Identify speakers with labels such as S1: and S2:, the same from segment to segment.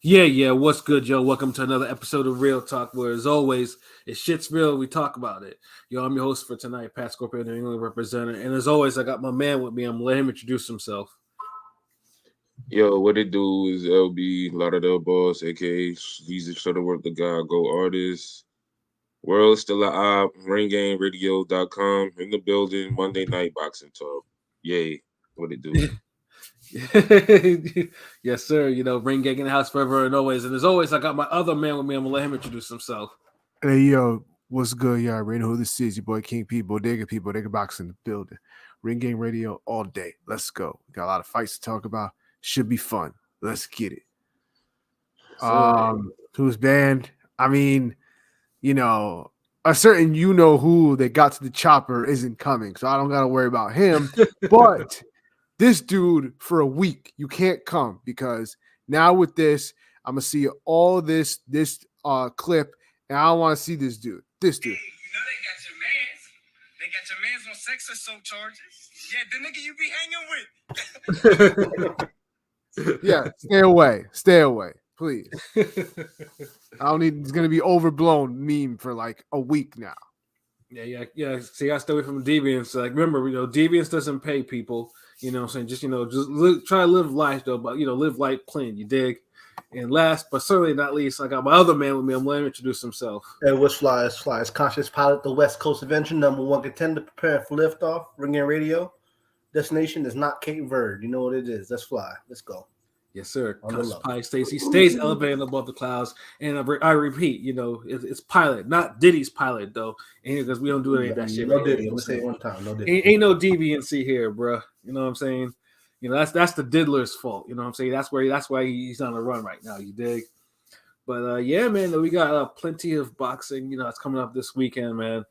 S1: Yeah. What's good, yo? Welcome to another episode of Real Talk, where as always, if shit's real, we talk about it. Yo, I'm your host for tonight, Pat Scorpio, New England representative. And as always, I got my man with me. I'm gonna let him introduce himself.
S2: Yo, what it do is LB, Lauderdale Boss, aka Jesus Show the Work the God, Go Artist. World still a op, ringgameradio.com in the building, Monday night boxing talk. Yay, what it do?
S1: Yes, sir. Ring gang in the house forever and always. And as always, I got my other man with me. I'm gonna let him introduce himself.
S3: Hey yo, what's good? Y'all already know who this is. Your boy King P, Bodega Box in the building. Ring Game Radio all day. Let's go. Got a lot of fights to talk about. Should be fun. Let's get it. Who's banned? I mean, a certain who that got to the chopper isn't coming, so I don't gotta worry about him. But this dude for a week, you can't come because now with this, I'm gonna see all this clip. And I don't want to see this dude. This dude.
S4: Hey, they got your mans on sex assault charges. Yeah, the nigga you be hanging with.
S3: Yeah, stay away, please. I don't need. It's gonna be overblown meme for like a week now.
S1: Yeah. See, I stay away from deviance. Like, remember, deviance doesn't pay people. You know what I'm saying? Try to live life though, but live life clean. You dig? And last but certainly not least, I got my other man with me. I'm letting him introduce himself.
S5: Hey, what's fly? It's fly. It's Conscious Pilot, the West Coast Adventure, #1 contender, preparing for liftoff. Ringing Radio. Destination is not Cape Verde. You know what it is. Let's fly. Let's go.
S1: Yes, sir. Conscious Pilot stays elevated above the clouds. And I repeat, it's Pilot, not Diddy's Pilot though. And because we don't do any of that shit.
S5: No Diddy. Let me say it one time. No Diddy.
S1: Ain't no deviancy here, bro. You know what I'm saying? That's the diddler's fault. You know what I'm saying? That's why he's on the run right now. You dig? But yeah, man, we got plenty of boxing. It's coming up this weekend, man.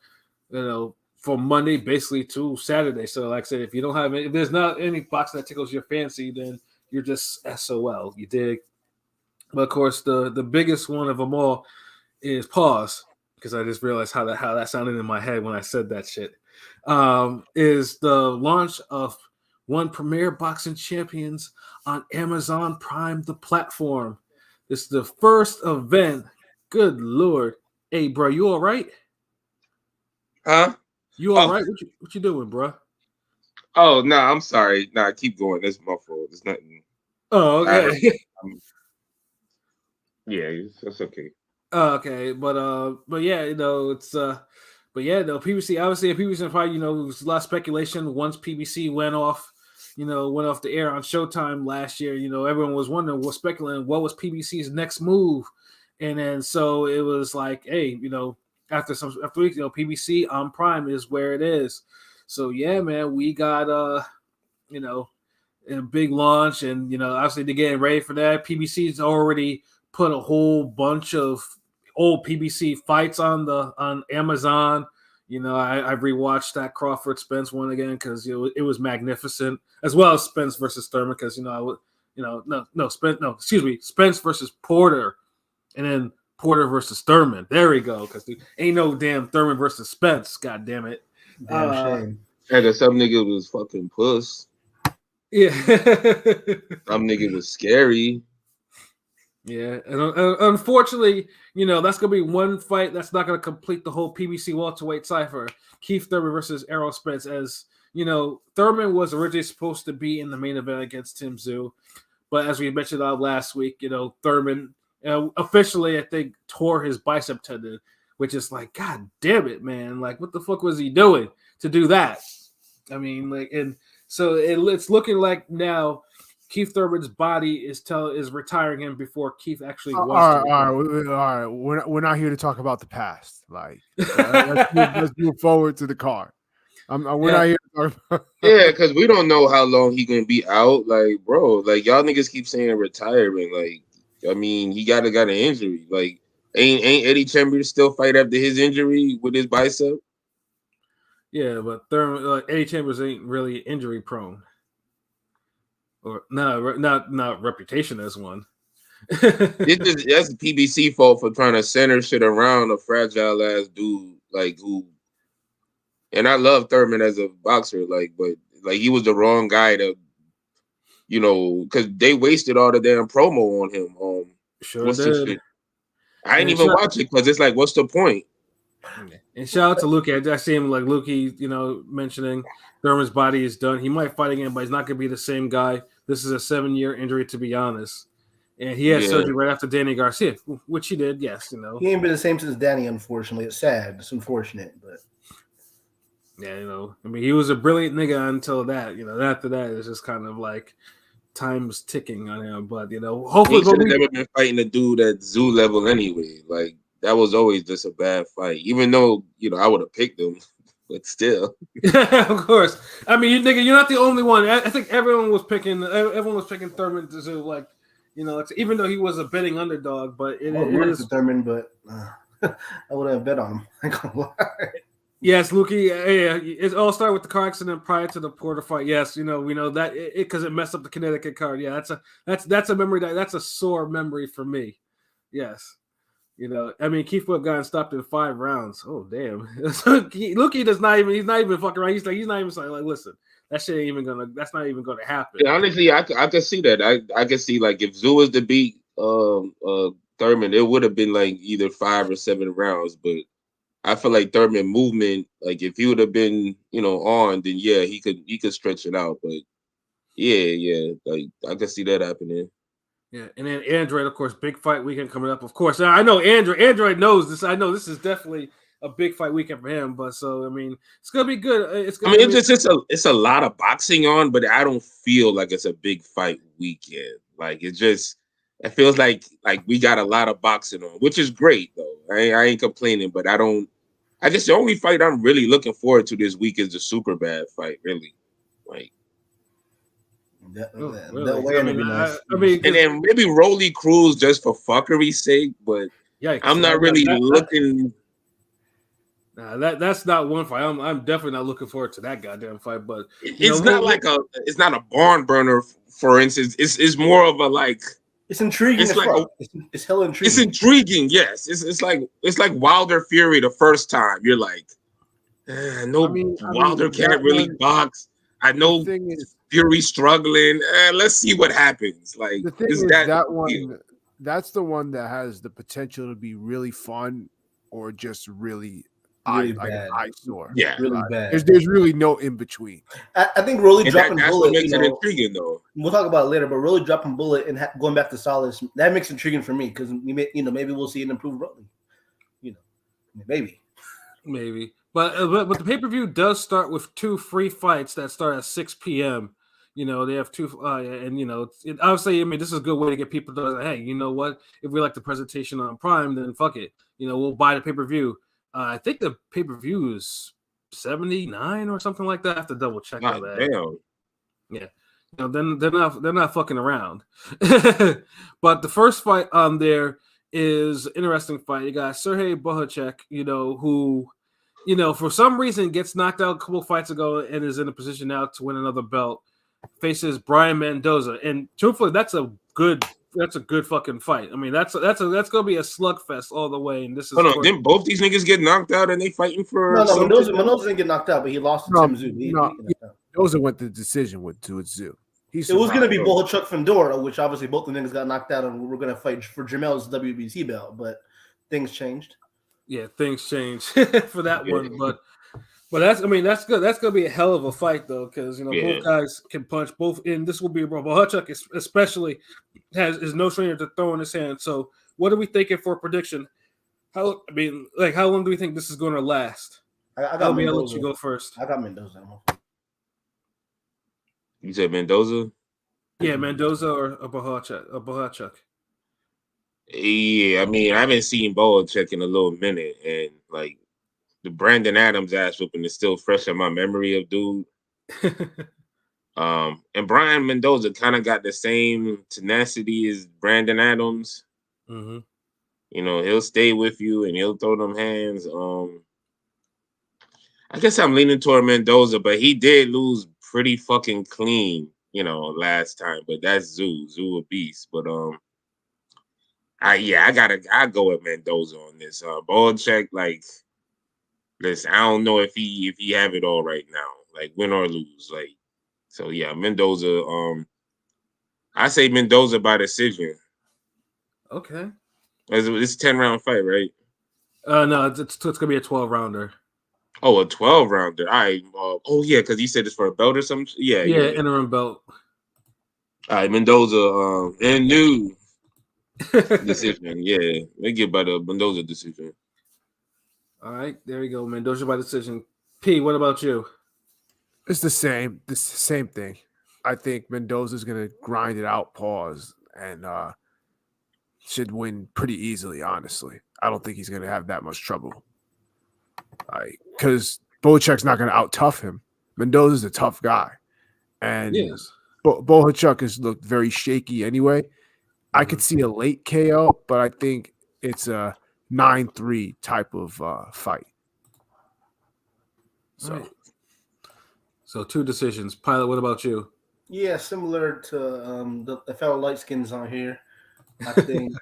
S1: From Monday basically to Saturday. So, like I said, if there's not any boxing that tickles your fancy, then you're just SOL. You dig? But of course, the biggest one of them all is pause, because I just realized how that sounded in my head when I said that shit. Is the launch of One Premier Boxing Champions on Amazon Prime, the platform. This is the first event. Good Lord. Hey, bro, you all right?
S2: Huh?
S1: You all right? What you doing, bro?
S2: Oh, no, I'm sorry. Nah, keep going. That's my fault. There's nothing.
S1: Oh, okay.
S2: Yeah, that's okay.
S1: Okay, but yeah, it's PBC, obviously a PBC fight, there was a lot of speculation once PBC went off the air on Showtime last year. Everyone was wondering, speculating what was PBC's next move. And then so it was like, hey, after weeks, PBC on Prime is where it is. So yeah, man, we got a big launch, and obviously they're getting ready for that. PBC's already put a whole bunch of old PBC fights on Amazon. I've rewatched that Crawford Spence one again because it was magnificent, as well as Spence versus Thurman because Spence versus Porter, and then Porter versus Thurman. There we go, because ain't no damn Thurman versus Spence. God damn it.
S5: Damn shame.
S2: And that some nigga was fucking puss.
S1: Yeah.
S2: Some nigga was scary.
S1: Yeah, and unfortunately, that's going to be one fight that's not going to complete the whole PBC welterweight cipher. Keith Thurman versus Errol Spence. As Thurman was originally supposed to be in the main event against Tim Tszyu, but as we mentioned last week, Thurman officially, I think, tore his bicep tendon, which is like, God damn it, man! Like, what the fuck was he doing to do that? I mean, and so it's looking like now Keith Thurman's body is retiring him before Keith actually wants to.
S3: All right. We're not here to talk about the past. Like, let's move forward to the card. We're not here to talk about.
S2: Yeah, because we don't know how long he gonna be out. Like, bro, like y'all niggas keep saying retirement. Like, I mean, he got an injury. Like, ain't Eddie Chambers still fight after his injury with his bicep?
S1: Yeah, but Eddie Chambers ain't really injury prone. Or not reputation as one.
S2: That's PBC fault for trying to center shit around a fragile ass dude like who. And I love Thurman as a boxer, but he was the wrong guy to, because they wasted all the damn promo on him.
S1: Sure
S2: What's the
S1: did.
S2: shit? I didn't
S1: And
S2: even watch it because it's like, what's the point?
S1: And shout out to Lukey. I see him like Lukey, mentioning Thurman's body is done. He might fight again, but he's not going to be the same guy. This is a 7-year injury, to be honest. And he had surgery right after Danny Garcia, which he did. Yes,
S5: he ain't been the same since Danny. Unfortunately, it's sad. It's unfortunate, but
S1: yeah, I mean, he was a brilliant nigga until that. After that, it's just kind of like time's ticking on him. But hopefully,
S2: He should have never been fighting a dude at Zoo level anyway. Like that was always just a bad fight. Even though I would have picked him, but still.
S1: Of course. I mean, you're not the only one. I think everyone was picking Thurman to Zoo. Like, even though he was a betting underdog, but it is
S5: Thurman. But I would have bet on him.
S1: Yes, Lukey. Yeah, it all started with the car accident prior to the Porter fight. Yes, we know that because it messed up the Connecticut card. Yeah, that's a memory that's a sore memory for me. Yes, I mean, Keith Wood got stopped in 5 rounds. Oh damn, Lukey he's not even fucking around. He's not even saying like, listen, that's not even gonna happen.
S2: Yeah, honestly, I could see that. I could see like if Zoo was to beat Thurman, it would have been like either 5 or 7 rounds, but. I feel like Thurman movement, like if he would have been, on, then yeah, he could stretch it out. But yeah, like I could see that happening.
S1: Yeah, and then Android, of course, big fight weekend coming up. Of course, now, I know Android knows this. I know this is definitely a big fight weekend for him. But so I mean, it's gonna be good.
S2: It's a lot of boxing on, but I don't feel like it's a big fight weekend. Like it feels like we got a lot of boxing on, which is great though. I ain't complaining, but I guess the only fight I'm really looking forward to this week is the super bad fight, really. Like
S1: really?
S2: And then maybe Rolly Cruz just for fuckery's sake, but
S1: yikes,
S2: I'm not really looking.
S1: That's not one fight. I'm definitely not looking forward to that goddamn fight. But
S2: it's not a barn burner, for instance. It's more of a like.
S5: It's intriguing. It's hella intriguing.
S2: It's intriguing, yes. It's like Wilder Fury the first time. You're like, Wilder can't really box. I know Fury struggling. Let's see what happens. Like
S3: the thing is that one. That's the one that has the potential to be really fun or just really eyesore.
S2: Yeah,
S5: really bad.
S3: There's really no in between.
S5: I think Rolly dropping
S2: that's
S5: Bullet.
S2: What makes it intriguing, though.
S5: We'll talk about it later, but Rolly dropping Bullet and going back to Solace, that makes it intriguing for me because maybe we'll see an improved Rolly. Maybe.
S1: But the pay-per-view does start with 2 free fights that start at 6 p.m. They have 2, and obviously, I mean, this is a good way to get people to, hey, you know what? If we like the presentation on Prime, then fuck it. We'll buy the pay-per-view. I think the pay-per-view is $79 or something like that. I have to double check on that.
S2: Damn.
S1: Yeah. Then they're not fucking around. But the first fight on there is an interesting fight. You got Sergey Bohacek, who, for some reason gets knocked out a couple fights ago and is in a position now to win another belt. Faces Brian Mendoza, and truthfully, that's a good fucking fight. I mean, that's gonna be a slugfest all the way. And this is
S2: didn't both these niggas get knocked out and they fighting for?
S5: No, Mendoza didn't get knocked out, but he lost to Tim Zoo.
S3: Mendoza went the decision with Zoo.
S5: It was gonna be Bohacek Fandora, which obviously both the niggas got knocked out, and we're gonna fight for Jamel's WBC belt, but things changed.
S1: Yeah, things changed for that one, but that's good. That's gonna be a hell of a fight though, because both guys can punch. And this will be Bohacek especially is no stranger to throwing his hand. So what are we thinking for a prediction? How long do we think this is going to last?
S5: I'll
S1: let you go first.
S5: I got Mendoza.
S2: You said Mendoza?
S1: Yeah, Mendoza or Bohacek.
S2: Yeah, I mean, I haven't seen Bohacek in a little minute, and like. The Brandon Adams ass whooping is still fresh in my memory of dude. And Brian Mendoza kind of got the same tenacity as Brandon Adams.
S1: Mm-hmm.
S2: He'll stay with you and he'll throw them hands. I guess I'm leaning toward Mendoza, but he did lose pretty fucking clean, last time. But that's Zoo a beast. But I go with Mendoza on this. Bohacek, like. Listen, I don't know if he have it all right now, like win or lose, like. So yeah, Mendoza. I say Mendoza by decision.
S1: Okay.
S2: It's a 10-round fight, right?
S1: No, it's gonna be a 12-rounder.
S2: Oh, a 12-rounder. All right. Oh yeah, because you said it's for a belt or something. Yeah.
S1: Interim belt.
S2: All right, Mendoza. And new decision. Yeah, they get by the Mendoza decision.
S1: All right, there you go, Mendoza by decision. P, what about you?
S3: It's the same. This same thing. I think Mendoza's gonna grind it out, pause, and should win pretty easily. Honestly, I don't think he's gonna have that much trouble. Because Bohachuk's not gonna out tough him. Mendoza's a tough guy, and
S1: Yes.
S3: Bohachuk has looked very shaky anyway. I could see a late KO, but I think it's a 9-3 type of fight. So.
S1: Right. So 2 decisions. Pilot, what about you?
S5: Yeah, similar to the fellow light skins on here. I think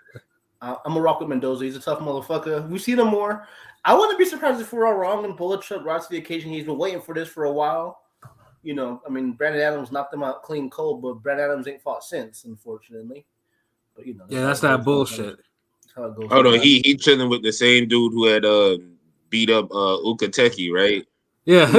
S5: I'm gonna rock with Mendoza. He's a tough motherfucker. We've seen him more. I wouldn't be surprised if we're all wrong and Bohachuk rise to the occasion. He's been waiting for this for a while. You know, I mean, Brandon Adams knocked him out clean cold, but Brandon Adams ain't fought since, unfortunately. But you know,
S1: That's that bullshit.
S5: That's how it goes.
S2: Hold on, he chilling with the same dude who had beat up Ukateki, right?
S1: Yeah.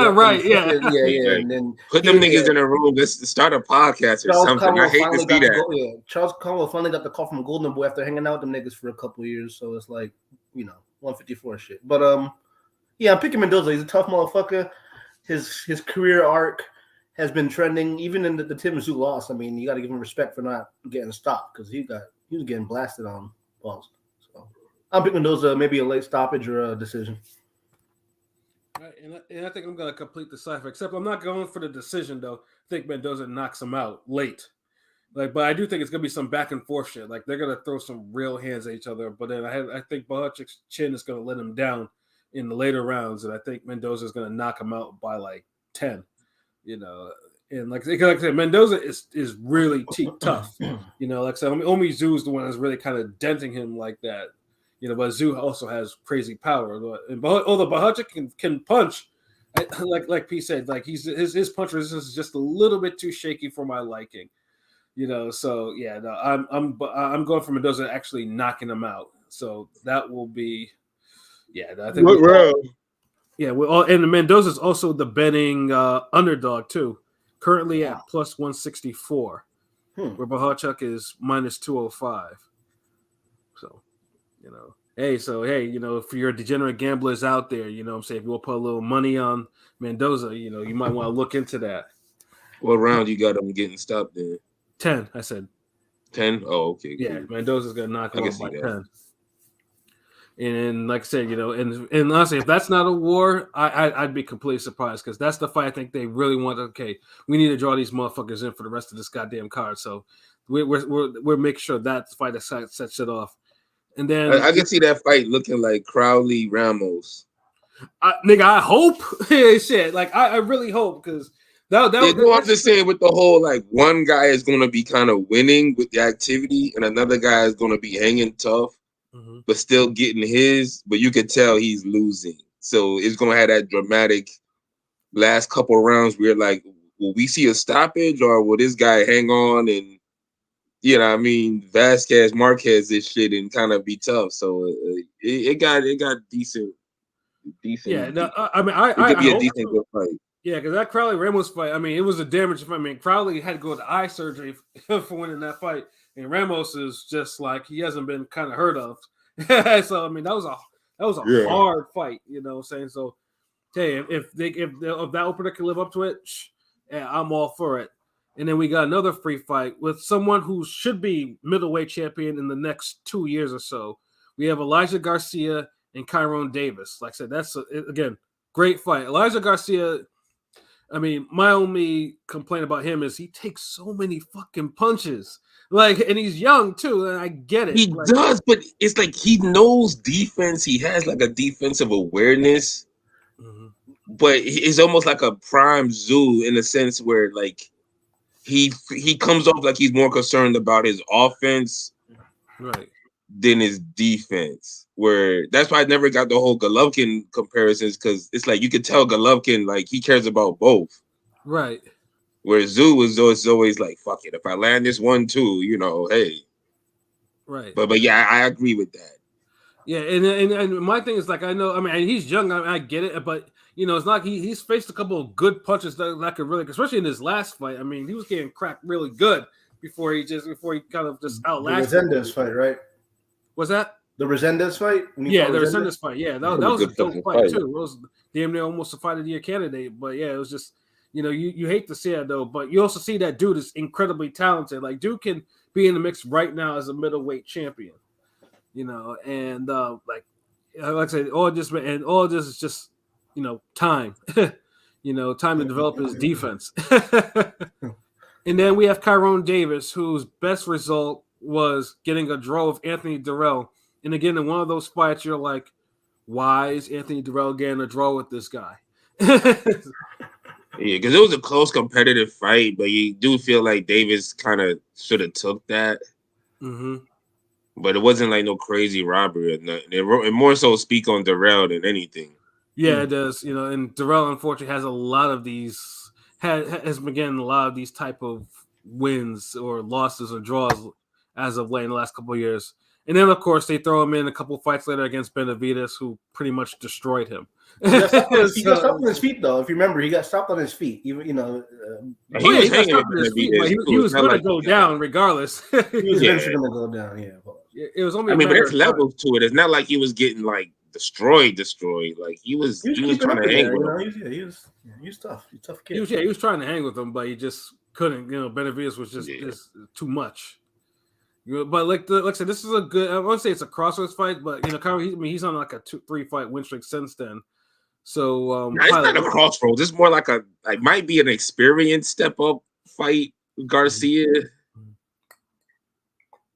S1: Right.
S5: Yeah. And then
S2: put them niggas in a room. Let's start a podcast or something. I hate to see that.
S5: Charles Conwell finally got the call from Golden Boy after hanging out with them niggas for a couple of years. So it's like, 154 shit. But I'm picking Mendoza. He's a tough motherfucker. His career arc has been trending, even in the Tim Tszyu loss. I mean, you got to give him respect for not getting stopped because he was getting blasted on balls. So I'm picking Mendoza, maybe a late stoppage or a decision.
S1: Right, and I think I'm going to complete the cipher, except I'm not going for the decision, though. I think Mendoza knocks him out late. But I do think it's going to be some back and forth shit. Like, they're going to throw some real hands at each other. But then I think Bohachuk's chin is going to let him down in the later rounds. And I think Mendoza is going to knock him out by, 10. And like I said, Mendoza is really tough. Like I said, Omi Zhu is the one that's really kind of denting him like that. But Zhu also has crazy power. And although Bohachuk can punch, like P said, like his punch resistance is just a little bit too shaky for my liking. So yeah, no, I'm going for Mendoza actually knocking him out. So that will be, I think. And Mendoza is also the betting underdog too, currently at plus 164, where Bohachuk is minus 205. So. If you're degenerate gamblers out there, I'm saying if you want to put a little money on Mendoza, you might want to look into that.
S2: What round you got him getting stopped there?
S1: 10, I said.
S2: 10? Oh, okay. Cool.
S1: Yeah, Mendoza's going to knock him off by 10. And like I said, and honestly, if that's not a war, I'd be completely surprised because that's the fight I think they really want. Okay, we need to draw these motherfuckers in for the rest of this goddamn card. So we're making sure that's the fight that sets it off. And then
S2: I can see that fight looking like Crowley Ramos.
S1: I hope. Shit, like I really hope because I'm
S2: just saying with the whole one guy is going to be kind of winning with the activity and another guy is going to be hanging tough, but still getting his. But you could tell he's losing, so it's going to have that dramatic last couple rounds where will we see a stoppage or will this guy hang on and? Vasquez, Marquez, this shit and kind of be tough. So it got decent.
S1: Yeah, no,
S2: it could be a decent good fight.
S1: Yeah, because that Crowley Ramos fight, it was a damage fight. Crowley had to go to eye surgery for winning that fight, and Ramos is just like he hasn't been kind of heard of. So that was a hard fight. You know what I'm saying? So, hey, if that opener can live up to it, I'm all for it. And then we got another free fight with someone who should be middleweight champion in the next 2 years or so. We have Elijah Garcia and Kyron Davis. Like I said, that's, again, great fight. Elijah Garcia, my only complaint about him is he takes so many fucking punches. And he's young, too, and I get it.
S2: He does, but it's like he knows defense. He has, a defensive awareness. But it's almost like a prime Zoo in a sense where, he comes off like he's more concerned about his offense than his defense. Where that's why I never got the whole Golovkin comparisons because it's you could tell Golovkin he cares about both.
S1: Right.
S2: Where Zoo was always fuck it. If I land this 1-2, hey.
S1: Right.
S2: But yeah, I agree with that.
S1: Yeah, and my thing is like I know. I mean, he's young. I get it, but it's not. He's faced a couple of good punches that could really, especially in his last fight. I mean, he was getting cracked really good before he kind of just
S5: The
S1: outlasted.
S5: Resendez fight, right?
S1: Was that?
S5: The Resendez fight?
S1: Yeah, the Resendez fight. Yeah, that was a
S2: good
S1: dope
S2: fucking
S1: fight
S2: fight.
S1: too. It was damn near almost a fight of the year candidate. But yeah, it was just you hate to see it though, but you also see that dude is incredibly talented. Like dude can be in the mix right now as a middleweight champion. And like I said, all this is just time. Time to develop his defense. And then we have Tyrone Davis, whose best result was getting a draw of Anthony Durrell. And again, in one of those fights, you're like, why is Anthony Durrell getting a draw with this guy?
S2: Yeah, because it was a close competitive fight, but you do feel like Davis kind of should have took that.
S1: Mm-hmm.
S2: But it wasn't like no crazy robbery or nothing. It more so speak on Durrell than anything.
S1: Yeah, it does. And Durrell unfortunately has a lot of these has been getting a lot of these type of wins or losses or draws as of late in the last couple of years. And then of course they throw him in a couple of fights later against Benavidez, who pretty much destroyed him.
S5: He got stopped on his feet though. If you remember, he got stopped on his feet. Even
S2: he was hanging with Benavidez.
S1: He was going to go down regardless.
S5: He was eventually going to go down. Yeah,
S1: it was only.
S2: But there's levels to it. It's not like he was getting like destroyed. Like he was trying to hang with him.
S5: He was tough. He's a tough kid.
S1: He was trying to hang with him, but he just couldn't. Benavidez was just too much. But like I said, this is a good. I won't say it's a crossroads fight, but he's on like a 2-3 fight win streak since then. So
S2: it's not a crossroads. It's more like might be an experience step up fight with Garcia.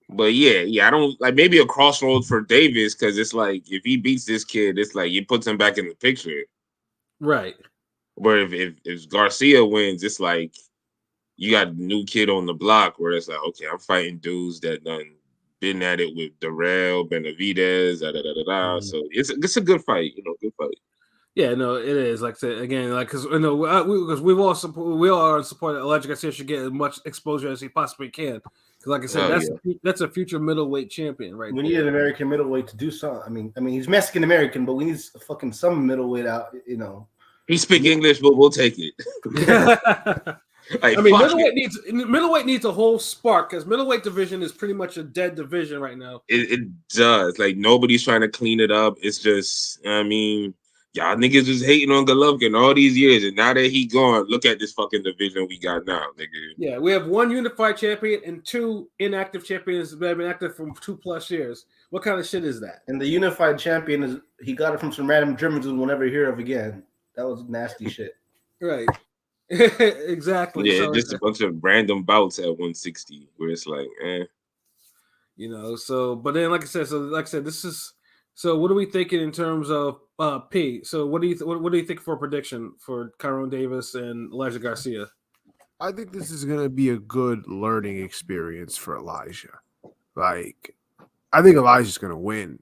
S2: But yeah, I don't like maybe a crossroads for Davis because it's like if he beats this kid, it's like it puts him back in the picture.
S1: Right.
S2: Where if Garcia wins, it's like you got a new kid on the block where it's like, okay, I'm fighting dudes that done been at it with Durrell, Benavidez, So it's a good fight, good fight.
S1: Yeah, no, it is. Like I said again, like because because we all support Elijah Garcia should get as much exposure as he possibly can. Because like I said, that's a future middleweight champion, right?
S5: We need an American middleweight to do something. I mean, he's Mexican American, but we need fucking some middleweight out.
S2: He speak English, but we'll take it.
S1: Middleweight needs a whole spark because middleweight division is pretty much a dead division right now.
S2: It does. Like nobody's trying to clean it up. It's just, y'all niggas was hating on Golovkin all these years, and now that he gone, look at this fucking division we got now, nigga.
S1: Yeah, we have one unified champion and 2 inactive champions that have been active for 2+ years. What kind of shit is that?
S5: And the unified champion he got it from some random Germans who we'll never hear of again. That was nasty shit.
S1: Right. Exactly.
S2: Yeah, so just a bunch of random bouts at 160 where it's like,
S1: but then like I said, this is. So what are we thinking in terms of P? So what do you think for a prediction for Tyrone Davis and Elijah Garcia?
S3: I think this is going to be a good learning experience for Elijah. Like, I think Elijah's going to win,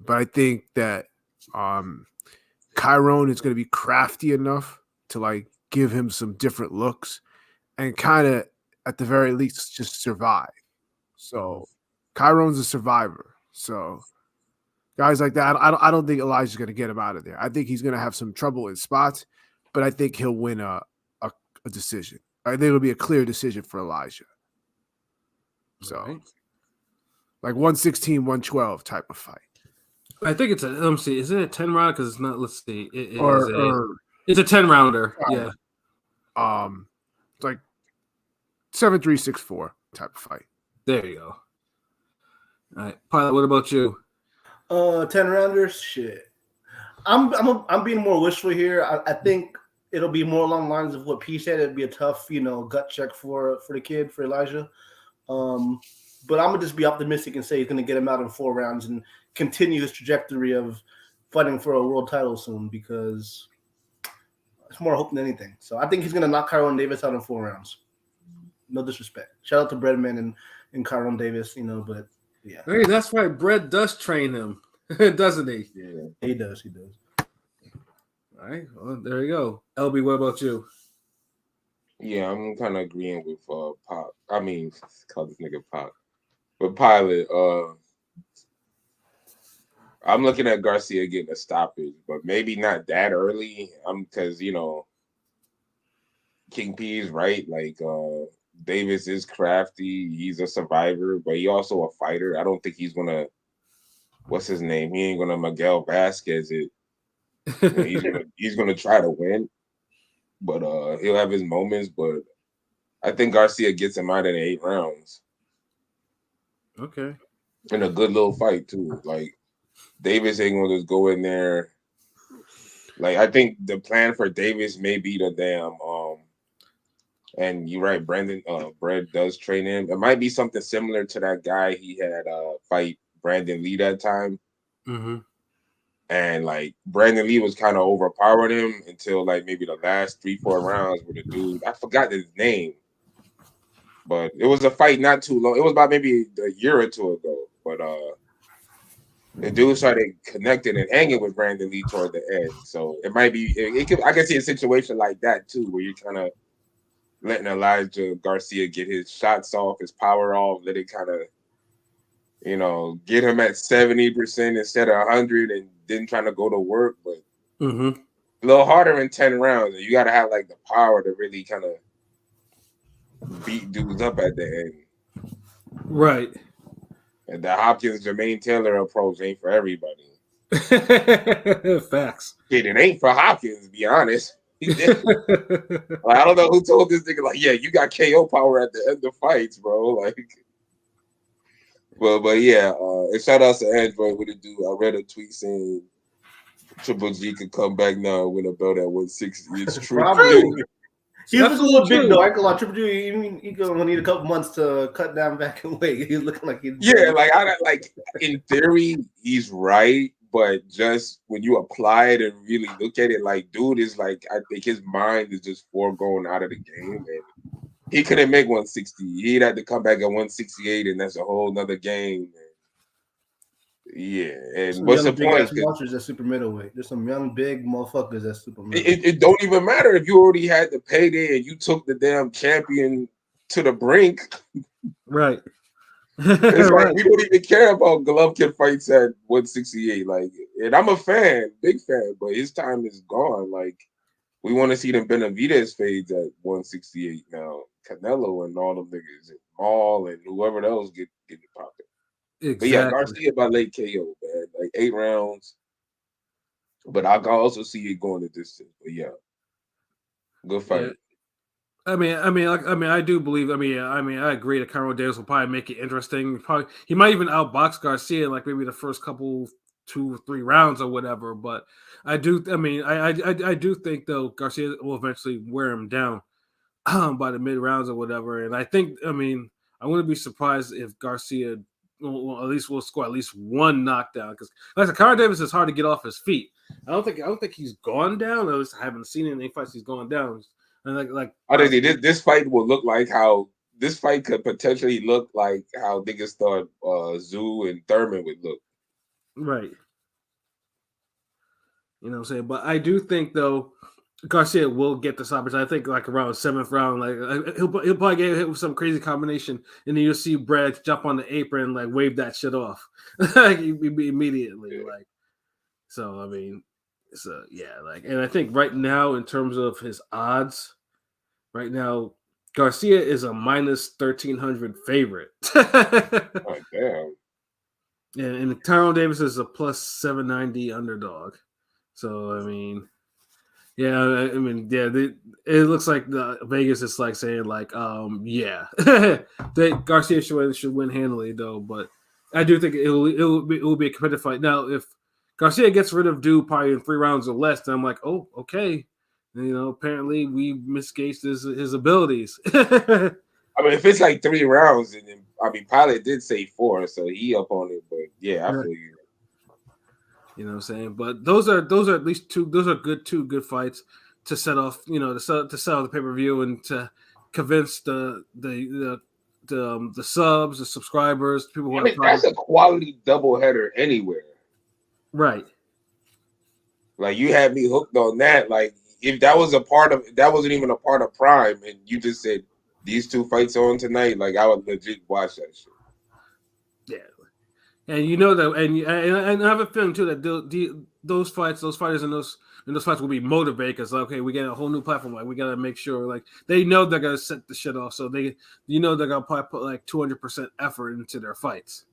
S3: but I think that Tyrone is going to be crafty enough to like give him some different looks and kind of at the very least just survive. So Tyrone's a survivor. So guys like that, I don't think Elijah's going to get him out of there. I think he's going to have some trouble in spots, but I think he'll win a decision. I think it'll be a clear decision for Elijah. So, like 116, 112 type of fight.
S1: I think it's let me see. Is it a 10 round? Because it's not. Let's see. It's a 10 rounder. Yeah.
S3: It's like 7-3, 6-4 type of fight.
S1: There you go. All right, Pilot. What about you?
S5: 10 rounders, shit. I'm being more wishful here. I think it'll be more along the lines of what P said. It'd be a tough, gut check for the kid, for Elijah. But I'm gonna just be optimistic and say he's gonna get him out in 4 rounds and continue his trajectory of fighting for a world title soon because it's more hope than anything. So I think he's gonna knock Tyrone Davis out in 4 rounds. No disrespect. Shout out to Breadman and Tyrone Davis, but. Yeah.
S1: Hey, that's right. Brett does train him, doesn't he?
S5: Yeah, he does.
S1: All right. Well, there you go. LB, what about you?
S2: Yeah, I'm kind of agreeing with Pac. I mean, call this nigga Pac. But Pilot, I'm looking at Garcia getting a stoppage, but maybe not that early. Because King P is right. Like Davis is crafty. He's a survivor, but he also a fighter. I don't think he's gonna. What's his name? He ain't gonna Miguel Vasquez it. He's gonna try to win, but he'll have his moments. But I think Garcia gets him out in 8 rounds.
S1: Okay.
S2: In a good little fight too. Like Davis ain't gonna just go in there. Like I think the plan for Davis may be the damn and you're right, Brad does train him. It might be something similar to that guy he had fight Brandon Lee that time.
S1: Mm-hmm.
S2: And like Brandon Lee was kind of overpowering him until like maybe the last 3-4 rounds with the dude. I forgot his name. But it was a fight not too long. It was about maybe a year or two ago. But the dude started connecting and hanging with Brandon Lee toward the end. So it might be I can see a situation like that too, where you're kind of letting Elijah Garcia get his shots off, his power off, let it kind of, get him at 70% instead of 100 and then trying to go to work. But a little harder in 10 rounds. And you got to have like the power to really kind of beat dudes up at the end.
S1: Right.
S2: And the Hopkins Jermaine Taylor approach ain't for everybody.
S1: Facts.
S2: It ain't for Hopkins, to be honest. Like, I don't know who told this nigga, like, yeah, you got KO power at the end of fights, bro. Like, but yeah, and shout out to Android with it, dude. I read a tweet saying Triple G could come back now and win a belt at 160. It's true.
S5: Probably. He's looking a little
S1: true.
S5: big though. I can lie. Triple G, he gonna need a couple months to cut down back and weight. He's looking like he's
S2: like in theory, he's right, but just when you apply it and really look at it, like dude is like, I think his mind is just foregoing out of the game, and he couldn't make 160. He'd have to come back at 168, and that's a whole nother game. Yeah, and
S5: some
S2: what's the
S5: big
S2: point?
S5: monsters at super middleweight. There's some young big motherfuckers at super middleweight.
S2: It don't even matter if you already had the payday and you took the damn champion to the brink.
S1: Right.
S2: It's like we don't even care about Golovkin fights at 168. Like, and I'm a fan, big fan, but his time is gone. Like, we want to see them Benavidez fades at 168 now. Canelo and all them niggas, and Maul and whoever else get popping.
S1: Exactly.
S2: But yeah, Garcia by late KO, man. Like 8 rounds. But I can also see it going the distance. But yeah, good fight.
S1: Yeah. I do believe. I agree that Cameron Davis will probably make it interesting. He might even outbox Garcia in like maybe the first couple 2 or 3 rounds or whatever. But I do. I do think though Garcia will eventually wear him down by the mid rounds or whatever. And I think. I wouldn't be surprised if Garcia. Well, at least we'll score at least one knockdown because, like I said, Cameron Davis is hard to get off his feet. I don't think he's gone down. At least I haven't seen any fights he's gone down. And like
S2: I think this fight will look like how this fight could potentially look like how niggas thought Zoo and Thurman would look.
S1: Right. You know what I'm saying? But I do think though Garcia will get this opportunity. I think like around 7th round, like he'll probably get hit with some crazy combination, and then you'll see Brad jump on the apron and like wave that shit off like immediately. Yeah. Like, so yeah, like, and I think right now in terms of his odds, right now Garcia is a minus 1,300 favorite.
S2: Oh, damn.
S1: And Tyrone Davis is a plus 790 underdog. So yeah, it looks like the Vegas is like saying like, yeah, Garcia should win handily though, but I do think it will be a competitive fight. Now, if Garcia gets rid of Dude probably in 3 rounds or less, then I'm like, oh, okay, apparently we misgauged his abilities.
S2: If it's like 3 rounds, and then Pilot did say 4, so he up on it, but yeah, I feel you.
S1: You know what I'm saying? But those are at least 2 good fights to set off, to sell the pay-per-view and to convince the subs, the subscribers, people who
S2: that's a quality doubleheader anywhere.
S1: Right.
S2: Like you had me hooked on that. Like if that wasn't even a part of Prime and you just said these 2 fights on tonight, like I would legit watch that shit.
S1: And you know that, and I have a feeling too that those fighters in those fights will be motivated because okay, we get a whole new platform. Like we got to make sure, like they know they're gonna set the shit off, so they're gonna probably put like 200% effort into their fights.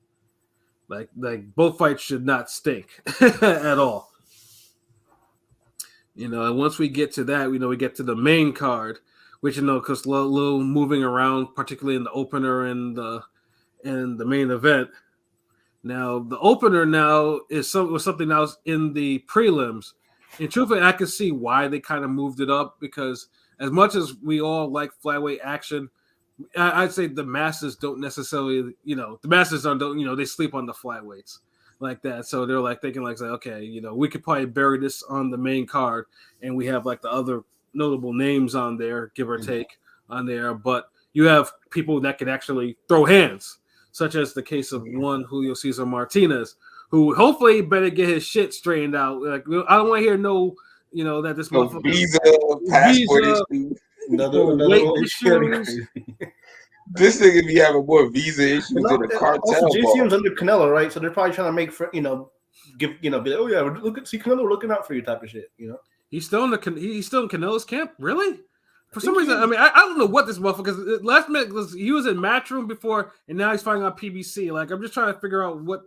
S1: Like both fights should not stink at all. And once we get to that, we get to the main card, which because little moving around, particularly in the opener and the main event. Now, the opener now was something that was in the prelims. And truthfully, I can see why they kind of moved it up because as much as we all like flyweight action, I'd say the masses don't necessarily, the masses don't, they sleep on the flyweights like that. So they're like thinking like, okay, we could probably bury this on the main card and we have like the other notable names on there, give or take on there. But you have people that can actually throw hands, such as the case of one Julio Cesar Martinez, who hopefully better get his shit straightened out. Like I don't want to hear that this motherfucker
S2: visa, passport issues,
S5: another
S1: issues.
S2: This nigga be having more visa issues than a cartel.
S5: Also, JCM's under Canelo, right? So they're probably trying to make be like, oh yeah, see Canelo looking out for you type of shit.
S1: He's still in Canelo's camp, really? For some reason, I don't know what this motherfucker. Last minute he was in Matchroom before, and now he's fighting on PBC. Like I'm just trying to figure out what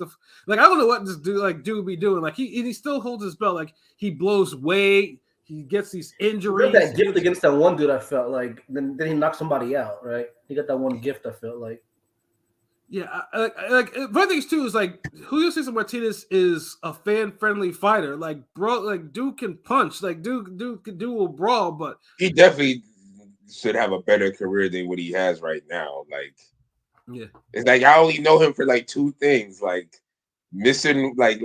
S1: I don't know what this dude be doing. Like he still holds his belt. Like he blows weight, he gets these injuries.
S5: He got that gift against that one dude. I felt like then he knocked somebody out. Right? He got that one gift. I felt like.
S1: Yeah, like one thing too is like Julio Cesar Martinez is a fan-friendly fighter. Like bro, like dude can punch. Like dude will brawl, but
S2: he definitely should have a better career than what he has right now. Like,
S1: yeah,
S2: it's like I only know him for like two things, like missing like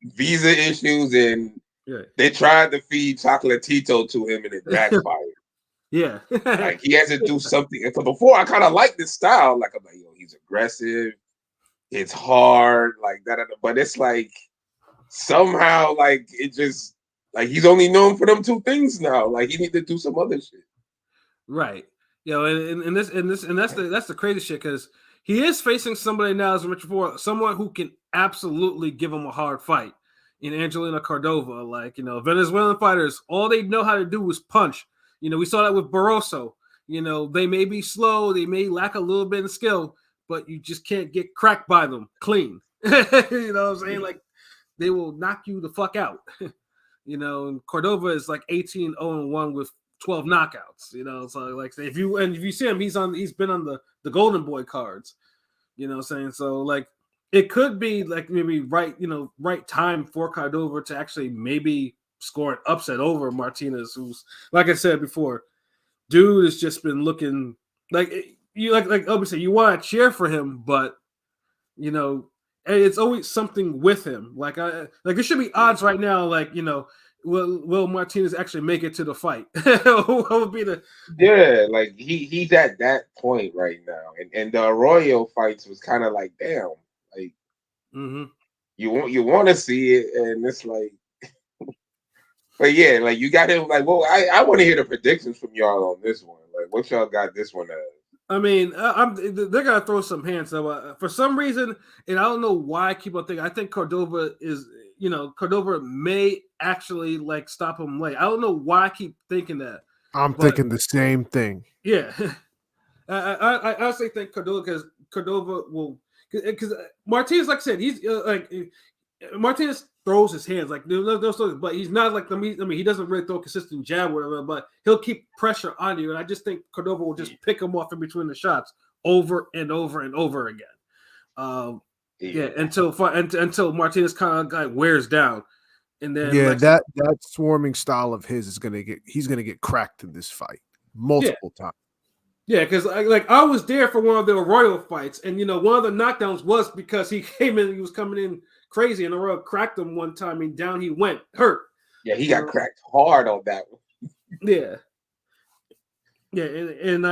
S2: visa issues, and they tried to feed Chocolatito to him and it backfired.
S1: Yeah,
S2: like he has to do something. And so before I kind of like this style, like I'm like, he's aggressive, it's hard, like that. But it's like somehow, like it just like he's only known for them two things now. Like he need to do some other shit.
S1: Right. And that's the crazy shit because he is facing somebody now, as I mentioned before, someone who can absolutely give him a hard fight in Angelina Cordova. Like, Venezuelan fighters, all they know how to do is punch. We saw that with Barroso. They may be slow, they may lack a little bit of skill, but you just can't get cracked by them clean. You know what I'm saying? Like, they will knock you the fuck out. And Cordova is like 18-0-1 with 12 knockouts, so like if you see him, he's been on the Golden Boy cards, saying so like it could be like maybe right time for Cordova to actually maybe score an upset over Martinez, who's like I said before, dude has just been looking like you like obviously you want to cheer for him, but it's always something with him. Like there should be odds right now, like will Martinez actually make it to the fight? What would be
S2: like he's at that point right now, and the Arroyo fights was kind of like damn, like you want to see it, and it's like, but yeah, like you got him. Like, well, I want to hear the predictions from y'all on this one. Like, what y'all got this one as?
S1: I mean, they're gonna throw some hands. So for some reason, and I don't know why I keep on thinking. I think Cordova is. Cordova may actually like stop him late. I don't know why I keep thinking that.
S3: I'm thinking the same thing.
S1: Yeah, I honestly think Cordova will because Martinez, like I said, he's Martinez throws his hands like but he's not like he doesn't really throw a consistent jab or whatever, but he'll keep pressure on you, and I just think Cordova will just pick him off in between the shots over and over and over again. Yeah, until Martinez kind of like wears down, and then
S3: that swarming style of his he's gonna get cracked in this fight multiple times.
S1: Yeah, because I was there for one of the Arroyo fights, and one of the knockdowns was because he was coming in crazy, and Arroyo cracked him one time, and down he went hurt.
S2: Yeah, he got cracked hard on that one.
S1: Yeah. Yeah, and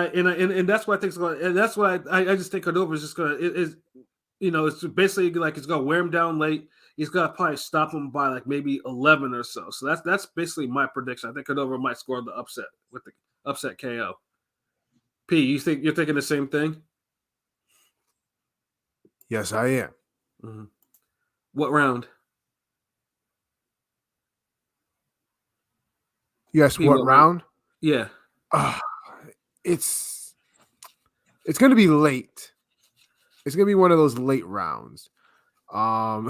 S1: that's what I think is going. And that's why I just think Cordova is just going to it's basically like it's gonna wear him down late. He's gonna probably stop him by like maybe 11 or so. So that's basically my prediction. I think Cordova might score the upset with the upset KO. P, you're thinking the same thing?
S3: Yes, I am.
S1: Mm-hmm. What round?
S3: Yes, what round?
S1: Yeah.
S3: It's going to be late. It's going to be one of those late rounds. I'll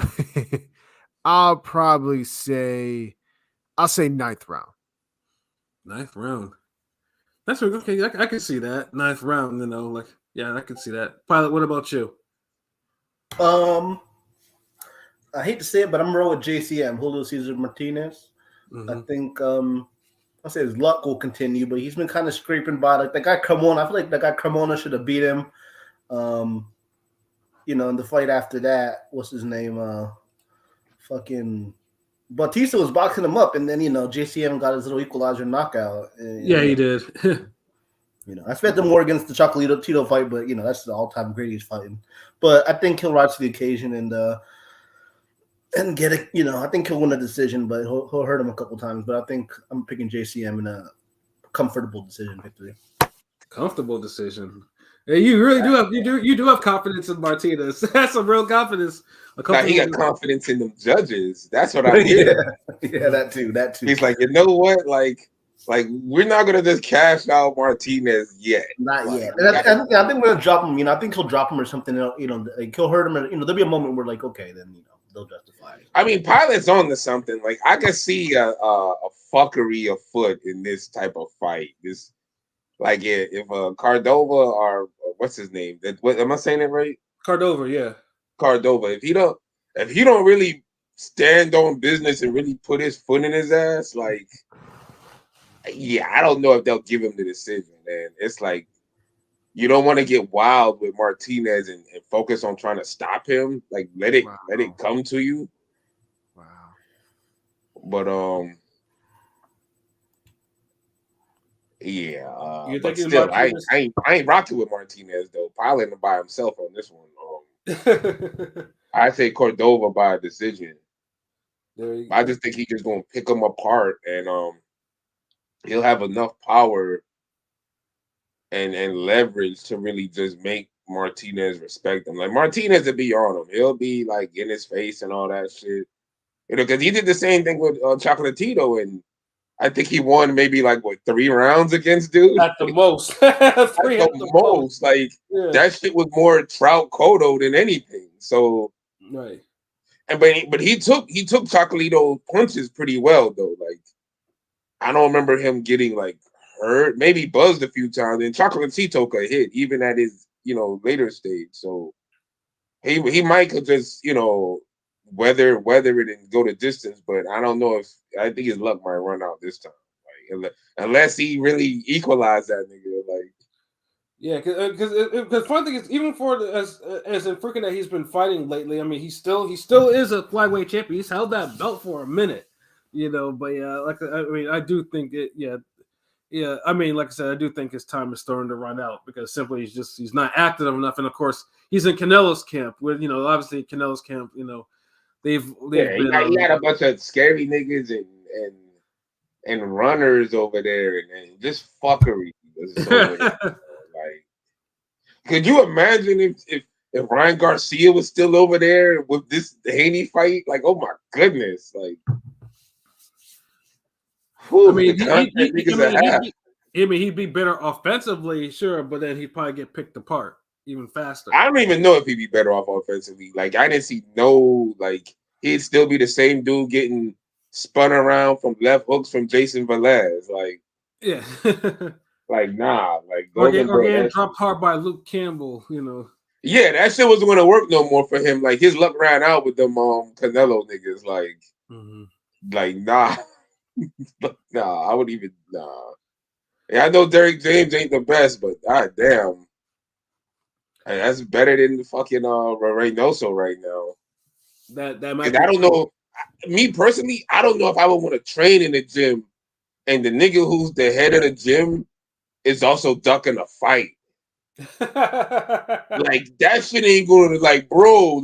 S3: say ninth round.
S1: Ninth round. That's okay. I can see that. Ninth round, yeah, I can see that. Pilot, what about you?
S5: I hate to say it, but I'm rolling with JCM, Julio Cesar Martinez.
S1: Mm-hmm.
S5: I think I'll say his luck will continue, but he's been kind of scraping by. Like that guy Cremona, I feel like that guy Cremona should have beat him. In the fight after that, what's his name? Fucking Bautista was boxing him up, and then JCM got his little equalizer knockout. And,
S1: he did.
S5: I spent them more against the Chocolatito fight, but that's the all-time greatest fighting. But I think he'll rise to the occasion and get it. I think he'll win a decision, but he'll hurt him a couple times. But I think I'm picking JCM in a comfortable decision victory.
S1: Comfortable decision. Yeah, you really do have you do have confidence in Martinez. That's some real confidence.
S2: Now he got confidence in them judges. That's what I hear.
S5: Yeah, that too.
S2: He's like, you know what? Like we're not gonna just cash out Martinez yet.
S5: Not yet. And I think we're gonna drop him. I think he'll drop him or something. Like he'll hurt him. And, there'll be a moment where like, okay, then they'll justify it.
S2: I mean, Pilot's on to something. Like I can see a fuckery afoot in this type of fight. This. Like if Cordova or what's his name? What am I saying it right?
S1: Cordova, yeah.
S2: Cordova. If he don't really stand on business and really put his foot in his ass, like, yeah, I don't know if they'll give him the decision. And it's like you don't want to get wild with Martinez and focus on trying to stop him. Like let it come to you.
S3: Wow.
S2: But yeah, but
S1: thinking
S2: still, I ain't rocking with Martinez though. Piling by himself on this one. I say Cordova by a decision. I just think he's just gonna pick him apart, and he'll have enough power and leverage to really just make Martinez respect him. Like Martinez will be on him. He'll be like in his face and all that shit. Because he did the same thing with Chocolatito and. I think he won maybe 3 rounds against dude.
S1: At the most.
S2: At the most. Like that shit was more Trout Cotto than anything. So
S1: right.
S2: And but he took Chocolatito punches pretty well though. Like I don't remember him getting hurt. Maybe buzzed a few times. And Chocolatito could hit even at his later stage. So he might could just weather it and go the distance, but I don't know if I think his luck might run out this time. Unless he really equalized that nigga.
S1: Yeah, because fun thing is even for as freaking that he's been fighting lately. I mean, he still is a flyweight champion. He's held that belt for a minute, But yeah, I do think it. Yeah. I mean, like I said, I do think his time is starting to run out because simply he's not active enough, and of course he's in Canelo's camp. With obviously Canelo's camp, They've been,
S2: he had a bunch of scary niggas and runners over there and just fuckery. Could you imagine if Ryan Garcia was still over there with this Haney fight? Like, oh my goodness!
S1: He'd be better offensively, sure, but then he'd probably get picked apart even faster.
S2: I don't even know if he'd be better off offensively. I didn't see he'd still be the same dude getting spun around from left hooks from Jason Velez.
S1: Yeah.
S2: Nah.
S1: Or getting dropped hard by Luke Campbell,
S2: Yeah, that shit wasn't gonna work no more for him. His luck ran out with them Canelo niggas. Nah. Nah, I would even Yeah, I know Derrick James ain't the best, but god damn. Hey, that's better than the fucking Reynoso right now.
S1: That might.
S2: I don't know. Me personally, I don't know if I would want to train in the gym, and the nigga who's the head of the gym is also ducking a fight. That shit ain't going to bro.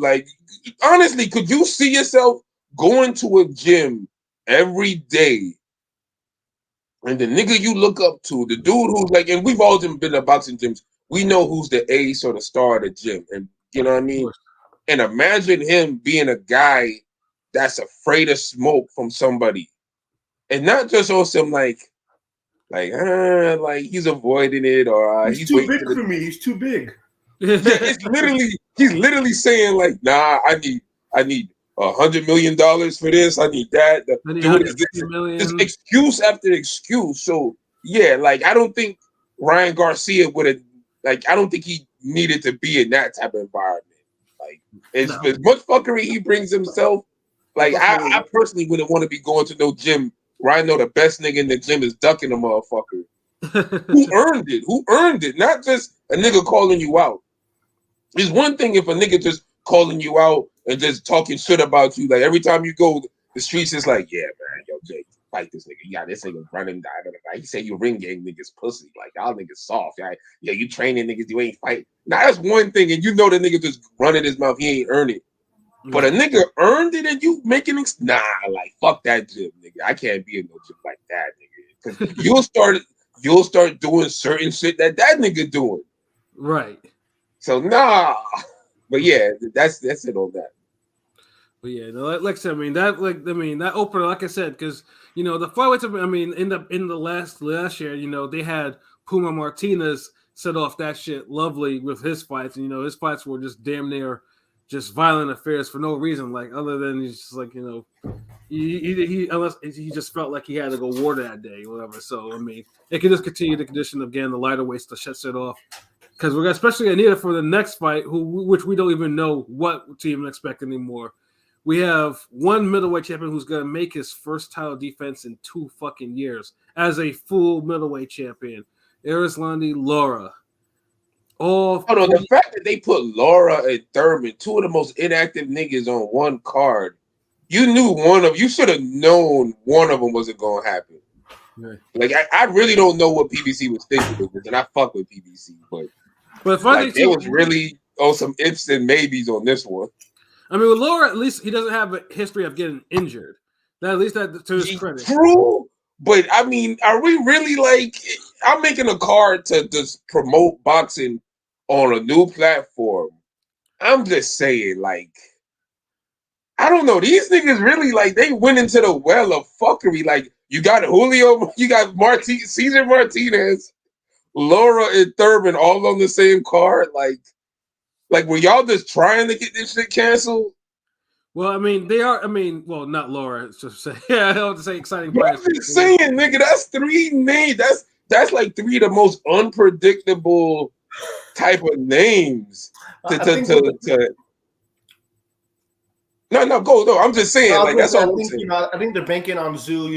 S2: Honestly, could you see yourself going to a gym every day, and the nigga you look up to, the dude who's and we've all been to boxing gyms. We know who's the ace or the star of the gym. And you know what I mean? And imagine him being a guy that's afraid of smoke from somebody, and not just on some like he's avoiding it or
S5: He's
S2: he's
S5: too
S2: waiting
S5: big
S2: for the.
S5: for me. He's too big.
S2: Yeah, he's literally saying like, nah, I need $100 million for this. I need that.
S1: Then he
S2: Do
S1: had
S2: it.
S1: 50 million.
S2: Just excuse after excuse. So yeah, like I don't think Ryan Garcia would have I don't think he needed to be in that type of environment. Like as much fuckery he brings himself, like I personally wouldn't want to be going to no gym where I know the best nigga in the gym is ducking a motherfucker. Who earned it? Who earned it? Not just a nigga calling you out. It's one thing if a nigga just calling you out and just talking shit about you. Like every time you go, the streets is like, yeah, man, yo, Jay, fight this nigga. Yeah, this nigga running. He say you ring gang niggas pussy. Like y'all niggas soft. Yeah, you training niggas, you ain't fight. Now that's one thing, and you know the nigga just running his mouth. He ain't earned it. But a nigga earned it, and you making like fuck that gym, nigga. I can't be in no gym like that, nigga. Because you'll start doing certain shit that nigga doing.
S1: Right.
S2: So but yeah, that's it on that.
S1: But yeah, like I said, that opener, like I said, because the flyweights. In the last year, they had Puma Martinez set off that shit lovely with his fights. And, his fights were just damn near just violent affairs for no reason, like other than he's just like he unless he just felt like he had to go war that day or whatever. So it can just continue the condition of getting the lighter weights to shut shit off. Because we're especially Anita for the next fight, which we don't even know what to even expect anymore. We have one middleweight champion who's going to make his first title defense in 2 fucking years as a full middleweight champion. Arislandi Lara.
S2: The fact that they put Lara and Thurman, 2 of the most inactive niggas on one card, you should have known one of them wasn't going to happen. Right. Like, I really don't know what PBC was thinking with this, and I fuck with PBC, but there was really some ifs and maybes on this one.
S1: With Lara, at least he doesn't have a history of getting injured. At least that to his credit.
S2: True, but are we really I'm making a card to just promote boxing on a new platform. I'm just saying, I don't know. These niggas really they went into the well of fuckery. Like you got Julio, you got Cesar Martinez, Lara and Thurman all on the same card. Like were y'all just trying to get this shit canceled?
S1: Well, they are. Not Lara. It's just I don't want to say exciting.
S2: I'm just saying, nigga. That's 3 names. That's like 3 of the most unpredictable type of names. No, go. No, I'm just saying. That's all I'm saying.
S5: I think they're banking on Zoo.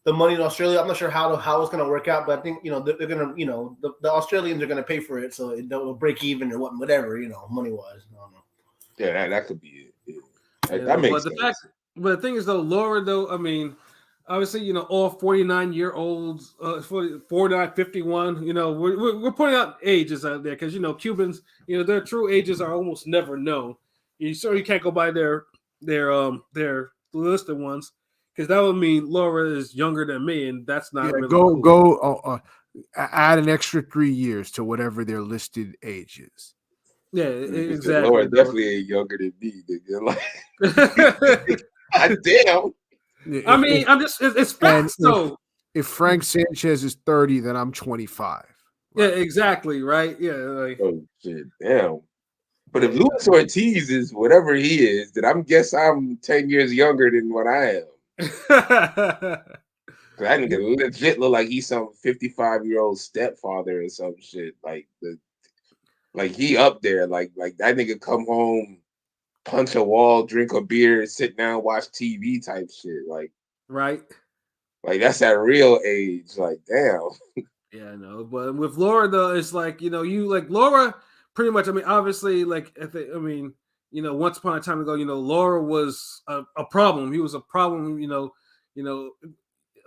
S5: The money in Australia. I'm not sure how it's going to work out, but I think they're going to the Australians are going to pay for it, so they'll break even or whatever money wise. I don't know.
S2: Yeah, that could be it. Yeah. That makes sense.
S1: But the thing is, though, Lara, though, obviously, all 49-year-olds, 49, 51, we're pointing out ages out there because, Cubans, their true ages are almost never known. You certainly can't go by their listed ones because that would mean Lara is younger than me, and that's not really
S3: cool. Add an extra 3 years to whatever their listed age is.
S1: Yeah, exactly.
S2: Lara definitely ain't younger than me, nigga. God damn.
S1: It's facts, though.
S3: If Frank Sanchez is 30, then I'm 25. Right?
S1: Yeah, exactly, right? Yeah.
S2: Oh, shit, damn. But if Luis Ortiz is whatever he is, then I'm 10 years younger than what I am. That nigga legit look like he's some 55-year-old stepfather or some shit. Like he up there. Like that nigga come home, punch a wall, drink a beer, sit down, watch TV type shit.
S1: Right.
S2: Like that's that real age. Like, damn.
S1: Yeah, I know. But with Lara, though, it's Lara pretty much, obviously, once upon a time ago, Lara was a problem. He was a problem,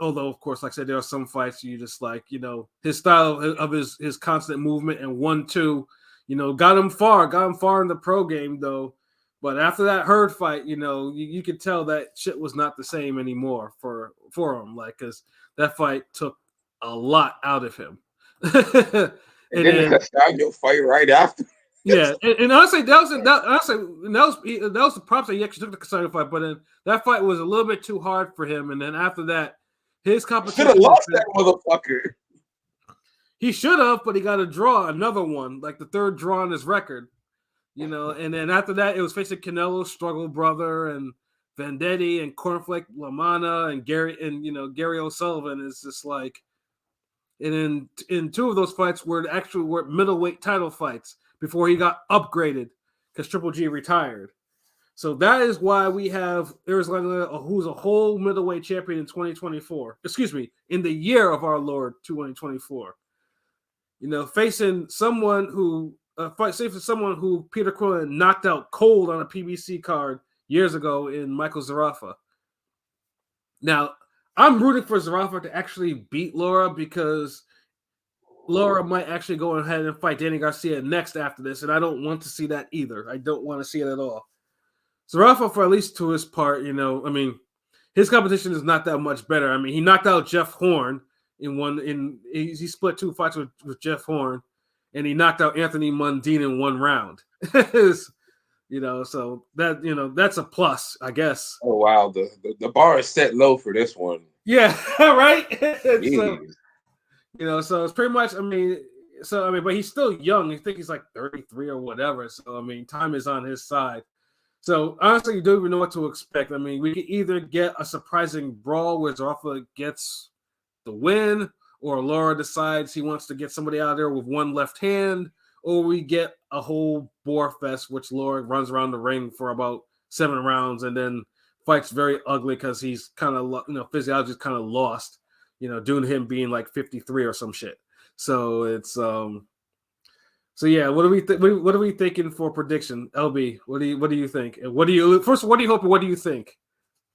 S1: although, of course, like I said, there are some fights you just his style of his constant movement and 1-2, got him far in the pro game, though. But after that Hurd fight, you could tell that shit was not the same anymore for him, because that fight took a lot out of him.
S2: and then the Castaño fight right after.
S1: Yeah, and honestly, that was the props that he actually took the Casino fight, but then that fight was a little bit too hard for him, and then after that, his
S2: Should
S1: competition
S2: have lost that motherfucker.
S1: he should have, but he got a draw, another one, like the third draw on his record, and then after that, it was facing Canelo, Struggle Brother, and Vendetti, and Cornflake Lamana, and Gary O'Sullivan. Is just like, and then in two of those fights were middleweight title fights before he got upgraded because Triple G retired. So that is why we have Arizona, who's a whole middleweight champion in 2024. Excuse me, in the year of our Lord 2024. Facing someone who Peter Quillen knocked out cold on a PBC card years ago in Michael Zarafa. Now, I'm rooting for Zarafa to actually beat Laura because Laura might actually go ahead and fight Danny Garcia next after this, and I don't want to see that either. I don't want to see it at all. Zarafa, for at least to his part, his competition is not that much better. I mean, he knocked out Jeff Horn he split two fights with Jeff Horn, and he knocked out Anthony Mundine in one round. So that's a plus, I guess.
S2: Oh wow, the bar is set low for this one.
S1: Yeah, right. So it's pretty much. But he's still young. I think he's like 33 or whatever. So time is on his side. So honestly, you don't even know what to expect. We could either get a surprising brawl where Zarafa gets the win, or Laura decides he wants to get somebody out there with one left hand, or we get a whole bore fest, which Laura runs around the ring for about 7 rounds and then fights very ugly because he's kind of, physiology is kind of lost, due to him being like 53 or some shit. So it's, so yeah, what are we thinking for prediction? LB, what do you think? And what do you hope and what do you think?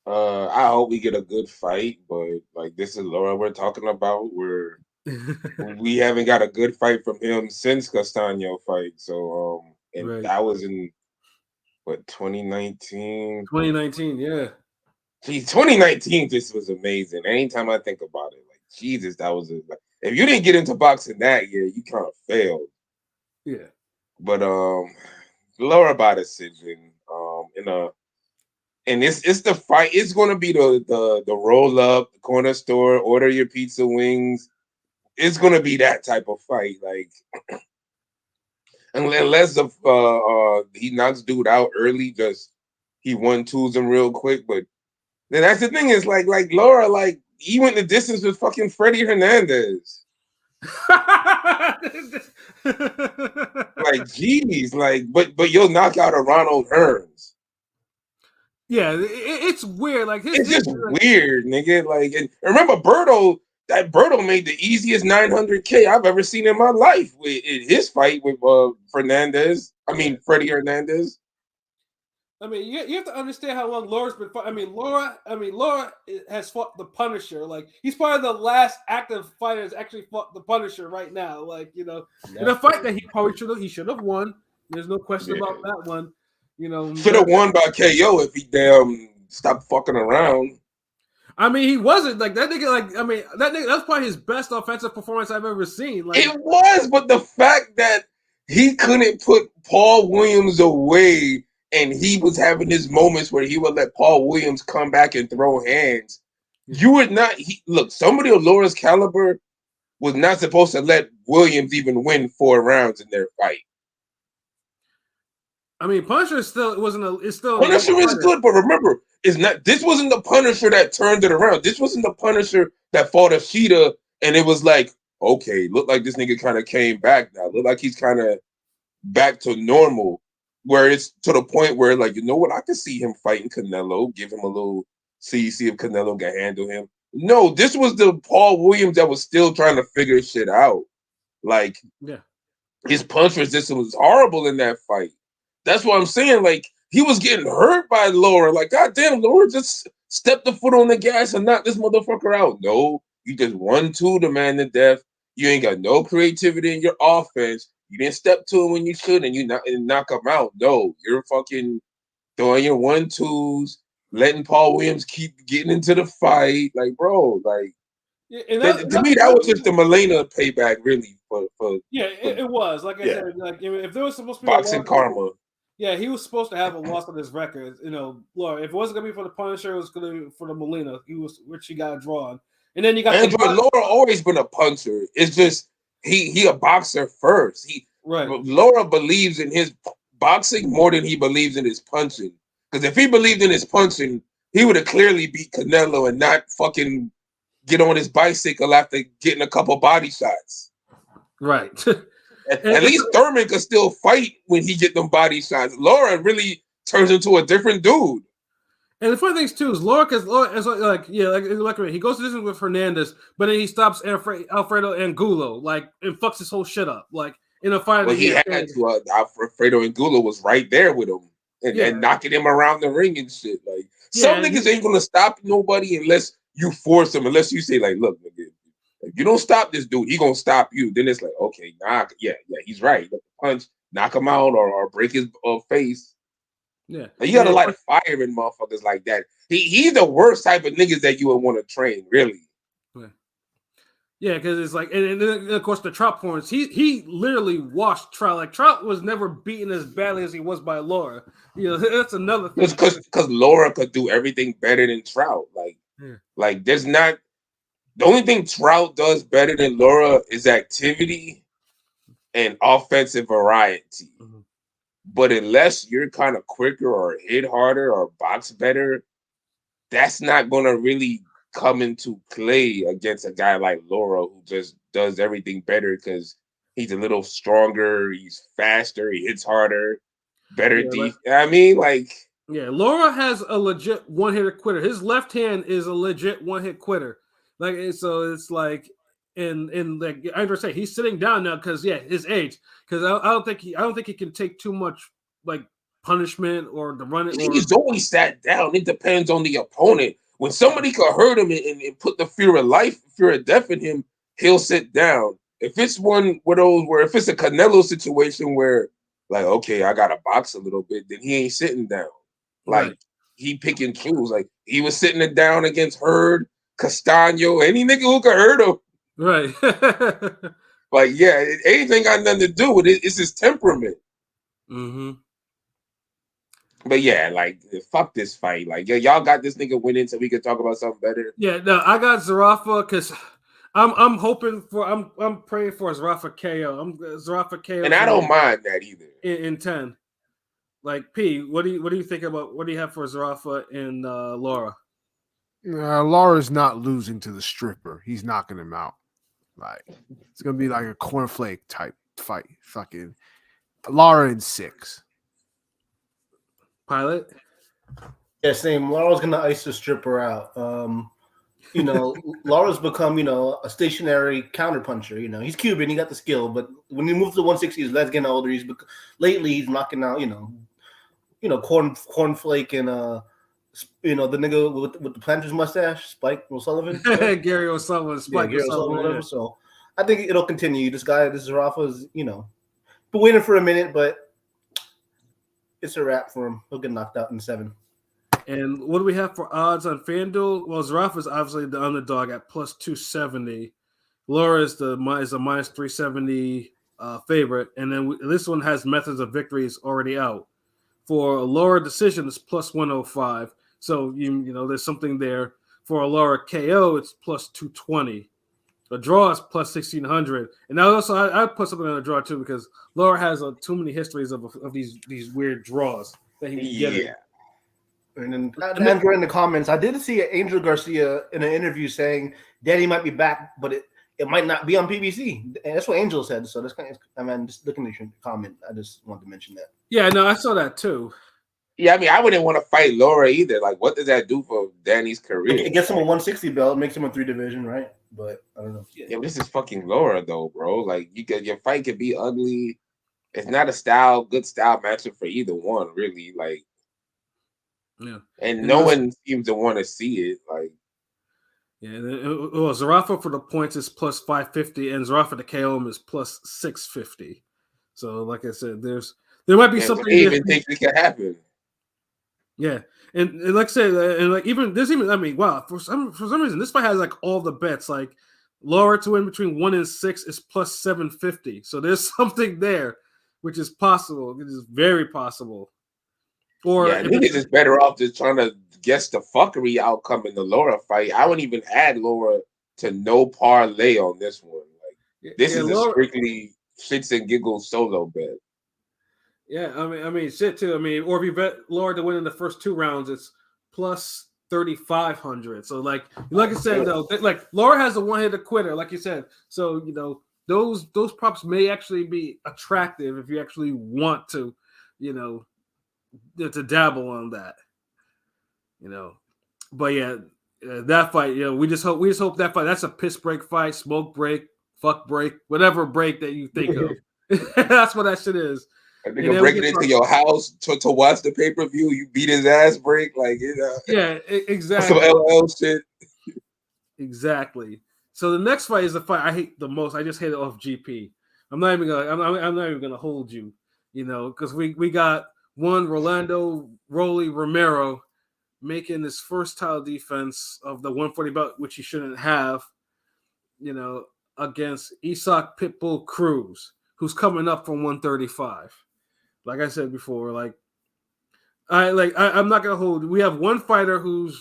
S2: I hope we get a good fight, but like this is Laura we're talking about. We haven't got a good fight from him since Castaño fight. So and that was in 2019.
S1: 2019, yeah.
S2: Geez, 2019 just was amazing. Anytime I think about it, like Jesus, that was if you didn't get into boxing that year, you kind of failed.
S1: Yeah.
S2: But Laura by decision. And it's the fight. It's going to be the roll up, the corner store, order your pizza wings. It's going to be that type of fight. Like, unless he knocks dude out early, just he 1-2s him real quick. But then that's the thing is like Laura, like he went the distance with fucking Freddie Hernandez. Like, geez, like, but you'll knock out a Ronald Hearns.
S1: Yeah, it's weird. Like
S2: it's just weird, nigga. Like, and remember Berto made the easiest 900K I've ever seen in my life with his fight with Freddie Hernandez.
S1: You have to understand how long Laura's been fighting. Laura has fought the Punisher. Like, he's probably the last active fighter that's actually fought the Punisher right now. Like, in a fight that he should have won. There's no question about that one.
S2: Should have won by KO if he damn stopped fucking around.
S1: He wasn't like that nigga. That nigga. That's probably his best offensive performance I've ever seen. Like,
S2: it was, but the fact that he couldn't put Paul Williams away, and he was having his moments where he would let Paul Williams come back and throw hands. You would not. Look, somebody of Laura's caliber was not supposed to let Williams even win 4 rounds in their fight.
S1: Punisher still
S2: Punisher is good, but remember, this wasn't the Punisher that turned it around. This wasn't the Punisher that fought Ashita, and it was like, okay, look like this nigga kind of came back now. Look like he's kind of back to normal, where it's to the point where, like, you know what, I can see him fighting Canelo, give him a little see if Canelo can handle him. No, this was the Paul Williams that was still trying to figure shit out. Like,
S1: yeah,
S2: his punch resistance was horrible in that fight. That's what I'm saying. Like, he was getting hurt by Laura. Like, goddamn, Laura just stepped the foot on the gas and knocked this motherfucker out. No, you just 1-2 the man to death. You ain't got no creativity in your offense. You didn't step to him when you should, and you knock him out. No, you're fucking throwing your 1-2s, letting Paul Williams keep getting into the fight. Like, bro, like,
S1: And
S2: To me, that was just the Milena payback, really, for
S1: it was. Like I
S2: Yeah.
S1: said, like if there was supposed to be a
S2: boxing
S1: loss,
S2: karma.
S1: yeah, he was supposed to have a loss on his record. You know, Laura, if it wasn't gonna be for the Punisher, it was gonna be for the Molina. Which he got drawn. And then you got
S2: Android Laura always been a puncher. It's just he a boxer first. Laura believes in his boxing more than he believes in his punching. Because if he believed in his punching, he would have clearly beat Canelo and not fucking get on his bicycle after getting a couple body shots.
S1: Right.
S2: At least Thurman could still fight when he get them body shots. Laura really turns into a different dude.
S1: And the funny thing is too is Laura is like he goes to this with Hernandez, but then he stops Alfredo Angulo and fucks his whole shit up in a fight.
S2: Well, he had to. Alfredo Angulo was right there with him and knocking him around the ring and shit. Some niggas ain't gonna stop nobody unless you force them. Unless you say look, nigga, if you don't stop this dude, he gonna stop you. Then it's okay, he's right. Punch, knock him out or break his face.
S1: Yeah,
S2: you got a lot of fire in motherfuckers like that. He's the worst type of niggas that you would want to train, really.
S1: Yeah, because it's and then of course the Trout points. He literally washed Trout. Trout was never beaten as badly as he was by Laura. That's another thing.
S2: Because Laura could do everything better than Trout. There's not. The only thing Trout does better than Laura is activity and offensive variety. Mm-hmm. But unless you're kind of quicker or hit harder or box better, that's not going to really come into play against a guy like Laura who just does everything better because he's a little stronger, he's faster, he hits harder, better deep. Laura
S1: has a legit one-hitter quitter. His left hand is a legit one-hit quitter. So it's and like Andrew say, he's sitting down now because his age. Because I don't think he can take too much punishment or the run.
S2: He's always sat down. It depends on the opponent. When somebody could hurt him and put the fear of death in him, he'll sit down. If it's one of those where if it's a Canelo situation where okay, I gotta box a little bit, then he ain't sitting down. He pick and choose. He was sitting it down against Hurd, Castano, any nigga who could hurt him.
S1: Right.
S2: Anything got nothing to do with it. It's his temperament.
S1: Mm-hmm.
S2: But fuck this fight. Y'all got this nigga winning so we can talk about something better.
S1: Yeah, no, I got Zarafa because I'm hoping for I'm praying for Zarafa KO. Zarafa KO,
S2: and I don't mind that either.
S1: In 10. P, what do you think about what do you have for Zarafa and Laura?
S3: Laura's not losing to the stripper. He's knocking him out. It's gonna be like a cornflake type fight. Fucking Laura in 6.
S1: Pilot?
S5: Yeah, same. Laura's gonna ice the stripper out. Laura's become, a stationary counterpuncher. He's Cuban, he got the skill, but when he moves to 160, his legs getting older. Lately he's knocking out, cornflake and the nigga with the planter's mustache, Spike O'Sullivan.
S1: Gary O'Sullivan, Spike O'Sullivan.
S5: Whatever. So I think it'll continue. This Zarafa is, been waiting for a minute, but it's a wrap for him. He'll get knocked out in 7.
S1: And what do we have for odds on FanDuel? Well, Zarafa is obviously the underdog at plus 270. Laura is a minus 370 favorite. And then this one has methods of victories already out. For a Laura decision, it's plus 105. So, there's something there. For a Laura KO, it's plus 220. A draw is plus 1,600. And I put something on the draw, too, because Laura has too many histories of these weird draws that he can get in.
S5: And then Andrew in the comments, I did see Angel Garcia in an interview saying Daddy might be back, but it might not be on PBC. And that's what Angel said. So that's just looking at your comment. I just wanted to mention that.
S1: Yeah, no, I saw that too.
S2: Yeah, I wouldn't want to fight Laura either. What does that do for Danny's career?
S5: It gets him a 160 belt, makes him a 3 division, right? But I don't know.
S2: Yeah, but this is fucking Laura though, bro. Your fight could be ugly. It's not a good style matchup for either one, really.
S1: Yeah,
S2: and no one seems to want to see it.
S1: Zarafa for the points is plus 550, and Zarafa to KO is plus 650. So, like I said, there might be something.
S2: I even think it could happen.
S1: Yeah, and like I said, and like even this even I mean, wow, for some reason this fight has like all the bets. Like Laura to win between 1 and 6 is plus 750. So there's something there, which is possible. It is very possible. Or
S2: Yeah, niggas is better off just trying to guess the fuckery outcome in the Laura fight. I wouldn't even add Laura to no parlay on this one. Like this is
S1: Laura,
S2: a strictly shits and giggles solo bet.
S1: Yeah, I mean, shit too. I mean, or if you bet Laura to win in the first 2 rounds, it's plus 3,500. So, like I said, though, like Laura has a one-hitter quitter, like you said. So, those props may actually be attractive if you actually want to, to dabble on that. But yeah, that fight, we just hope that fight. That's a piss break fight, smoke break, fuck break, whatever break that you think of. That's what that shit is.
S2: A nigga breaking into your house to watch the pay-per-view, you beat his ass break, like
S1: yeah, exactly.
S2: Some LL shit.
S1: Exactly. So the next fight is the fight I hate the most. I just hate it off GP. I'm not even gonna hold you, because we got one Rolando Rolly Romero making his first title defense of the 140 belt, which he shouldn't have, against Isak Pitbull Cruz, who's coming up from 135. Like I said before, I'm not gonna hold. We have one fighter who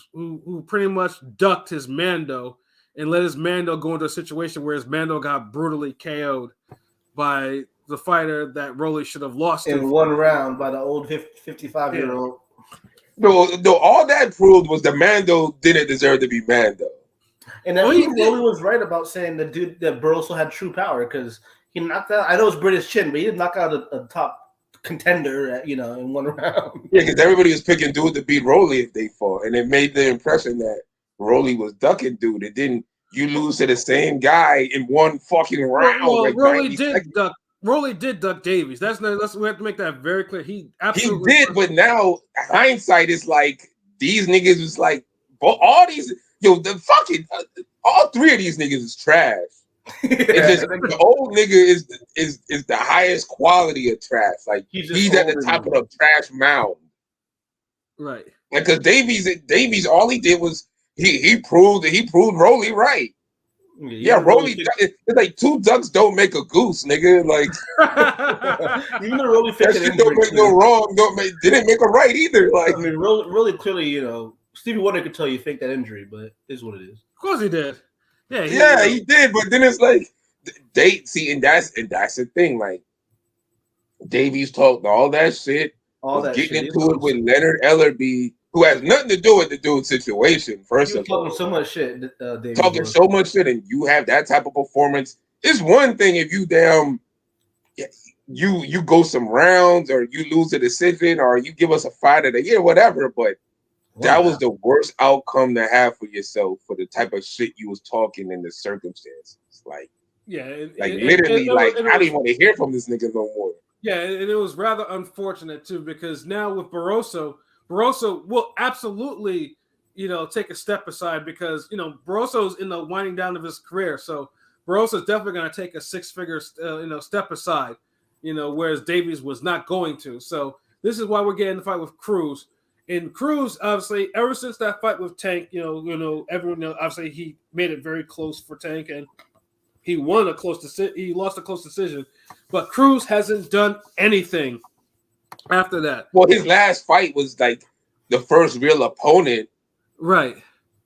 S1: pretty much ducked his Mando and let his Mando go into a situation where his Mando got brutally KO'd by the fighter that Rolly should have lost
S5: in 1 round by the old 55-year-old.
S2: No, all that proved was the Mando didn't deserve to be Mando.
S5: And I think Rolly was right about saying the dude that Burrows had true power because he knocked out. I know it's British Chin, but he didn't knock out a top contender, in 1 round.
S2: Yeah, because everybody was picking dude to beat Rolly if they fought, and it made the impression that Rolly was ducking dude. It didn't. You lose to the same guy in 1 fucking round.
S1: Well,
S2: like
S1: Rolly did duck. Rolly did duck Davies. We have to make that very clear. He absolutely
S2: did, but now hindsight is like these niggas is like all these all 3 of these niggas is trash. It's just the old nigga is the highest quality of trash. Like he's at the top of the trash mound.
S1: Right.
S2: Like because Davies, all he did was he proved Rolly right. Yeah, Rolly. It's like 2 ducks don't make a goose, nigga. Like
S5: even though Rolly
S2: that shit don't make no wrong. Didn't make a right either. Like
S5: I mean, Rolly clearly, Stevie Wonder could tell you fake that injury, but it is what it is.
S1: Of course he did.
S2: Yeah, he did. But then it's like and that's the thing. Like Davies talked all that shit, getting into it with Leonard Ellerby, who has nothing to do with the dude's situation. First of all,
S5: talking so much shit, Davies
S2: talking so much shit, and you have that type of performance. It's one thing if you go some rounds or you lose a decision or you give us a fight of the year, whatever, but that was the worst outcome to have for yourself for the type of shit you was talking in the circumstances. Like, literally, I don't even want to hear from this nigga no more.
S1: Yeah, and it was rather unfortunate too because now with Barroso will absolutely, take a step aside because Barroso's in the winding down of his career, so Barroso's definitely going to take a 6-figure, step aside, whereas Davies was not going to. So this is why we're getting the fight with Cruz. And Cruz, obviously, ever since that fight with Tank, everyone obviously he made it very close for Tank, and he he lost a close decision. But Cruz hasn't done anything after that.
S2: Well, his last fight was like the first real opponent,
S1: right?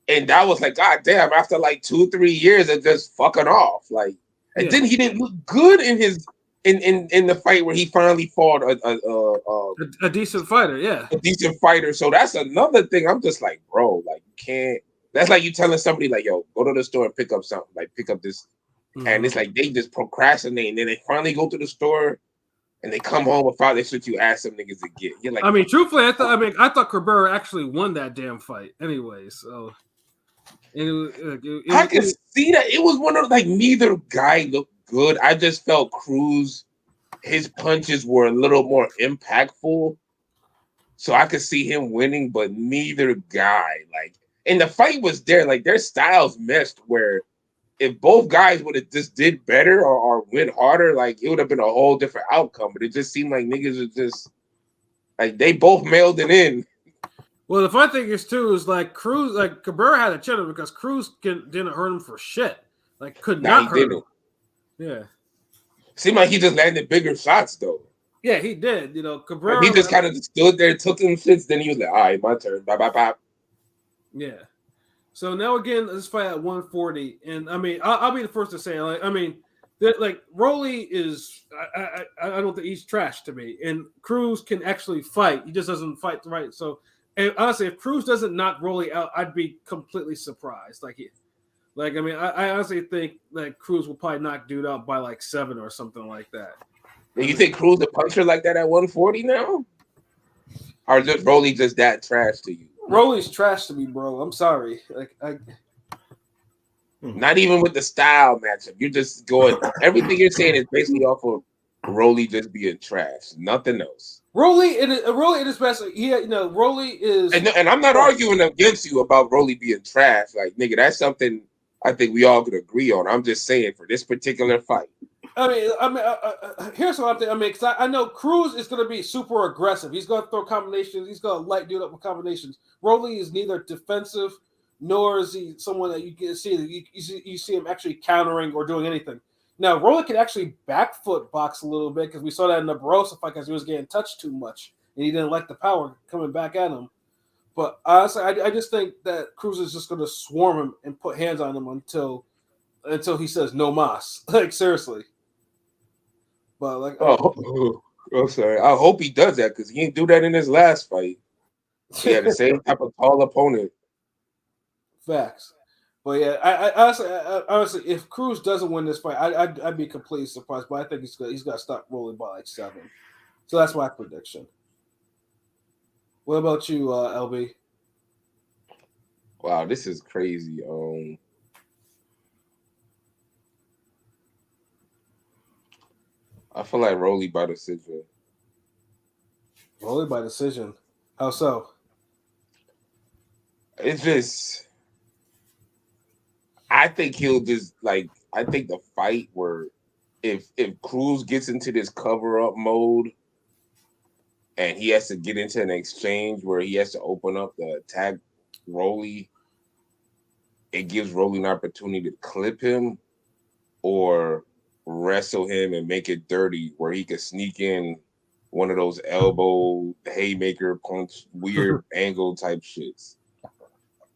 S2: And that was like, God damn! After like 2-3 years of just fucking off, like, and then he didn't look good in his. In the fight where he finally fought
S1: a decent fighter,
S2: a decent fighter. So that's another thing. I'm just like, bro, like you can't. That's like you telling somebody like, yo, go to the store and pick up something, like pick up this, and it's like they just procrastinate, and then they finally go to the store, and they come home without this shit you ask them niggas to get. You're like,
S1: I mean, truthfully, I thought Cabrera actually won that damn fight anyway. So
S2: I can see that it was one of like neither guy looked good. I just felt Cruz, his punches were a little more impactful, so I could see him winning. But neither guy, like, and the fight was there, like their styles meshed. Where if both guys would have just did better or went harder, like it would have been a whole different outcome. But it just seemed like niggas were just like they both mailed it in.
S1: Well, the fun thing is too is like Cruz, like Cabrera had a chin him because Cruz didn't hurt him for shit. Like could not hurt him. Yeah.
S2: Seemed like he just landed bigger shots though.
S1: Yeah, he did. You know, Cabrera.
S2: Like, he just kind of stood there, took them shits. Then he was like, "All right, my turn." Bye, bye, bye.
S1: Yeah. So now again, let's fight at 140, and I mean, I'll be the first to say, like, I mean, like Rolly is, I don't think he's trash to me, and Cruz can actually fight. He just doesn't fight right. So, and honestly, if Cruz doesn't knock Rolly out, I'd be completely surprised. I mean, I honestly think that Cruz will probably knock dude out by like 7 or something like that.
S2: And you think Cruz a puncher like that at 140 now, or just Rolly just that trash to you?
S1: Rolly's trash to me, bro. I'm sorry.
S2: Not even with the style matchup. You're just going. Everything you're saying is basically off of Rolly just being trash. Nothing else.
S1: Rolly in his best. Rolly is.
S2: And I'm not arguing against you about Rolly being trash. Like, nigga, that's something I think we all could agree on. I'm just saying for this particular fight.
S1: I mean, here's what I'm thinking. I mean, because I know Cruz is going to be super aggressive. He's going to throw combinations. He's going to light dude up with combinations. Rolly is neither defensive nor is he someone that you can see you see him actually countering or doing anything. Now, Rolly can actually back foot box a little bit because we saw that in the Barossa fight because he was getting touched too much and he didn't like the power coming back at him. But honestly, I just think that Cruz is just going to swarm him and put hands on him until he says no mas. Like, seriously. But like,
S2: oh, sorry. I hope he does that because he didn't do that in his last fight. He had the same type of tall opponent.
S1: Facts. But yeah, I honestly, if Cruz doesn't win this fight, I'd be completely surprised. But I think he's got to stop rolling by like 7. So that's my prediction. What about you, LB?
S2: Wow, this is crazy. I feel like Rolly by decision.
S1: Rolly by decision. How so?
S2: It's just, I think he'll just like. I think the fight where if Cruz gets into this cover up mode, and he has to get into an exchange where he has to open up the attack Rolly, it gives Rolly an opportunity to clip him or wrestle him and make it dirty where he could sneak in one of those elbow haymaker punch weird angle type shits.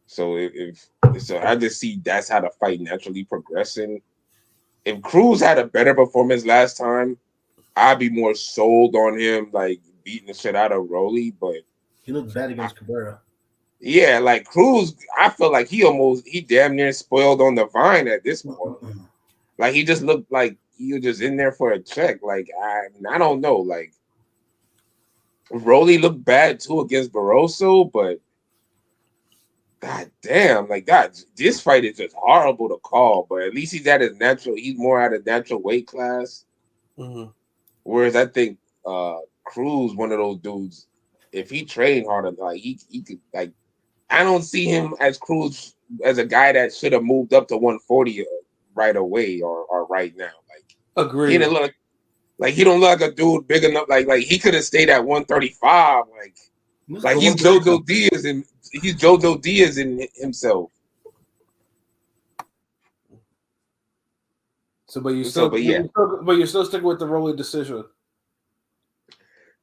S2: So so I just see that's how the fight naturally progressing. If Cruz had a better performance last time, I'd be more sold on him like beating the shit out of Rolly, but
S5: he looked bad against Cabrera.
S2: Yeah, like Cruz, I feel like he damn near spoiled on the vine at this point. Like he just looked like he was just in there for a check. Like I don't know. Like Rolly looked bad too against Barroso, but god damn, like that. This fight is just horrible to call. But at least he's at his natural. He's more at a natural weight class.
S1: Mm-hmm.
S2: Whereas I think Cruz, one of those dudes, if he trained harder, like he could like. I don't see him as Cruz as a guy that should have moved up to 140 right away or right now. Like,
S1: agreed.
S2: He didn't look like he don't look like a dude big enough. Like he could have stayed at 135. Like he's JoJo Diaz and he's JoJo Diaz in himself.
S1: So, but you're still sticking with the Rolly decision.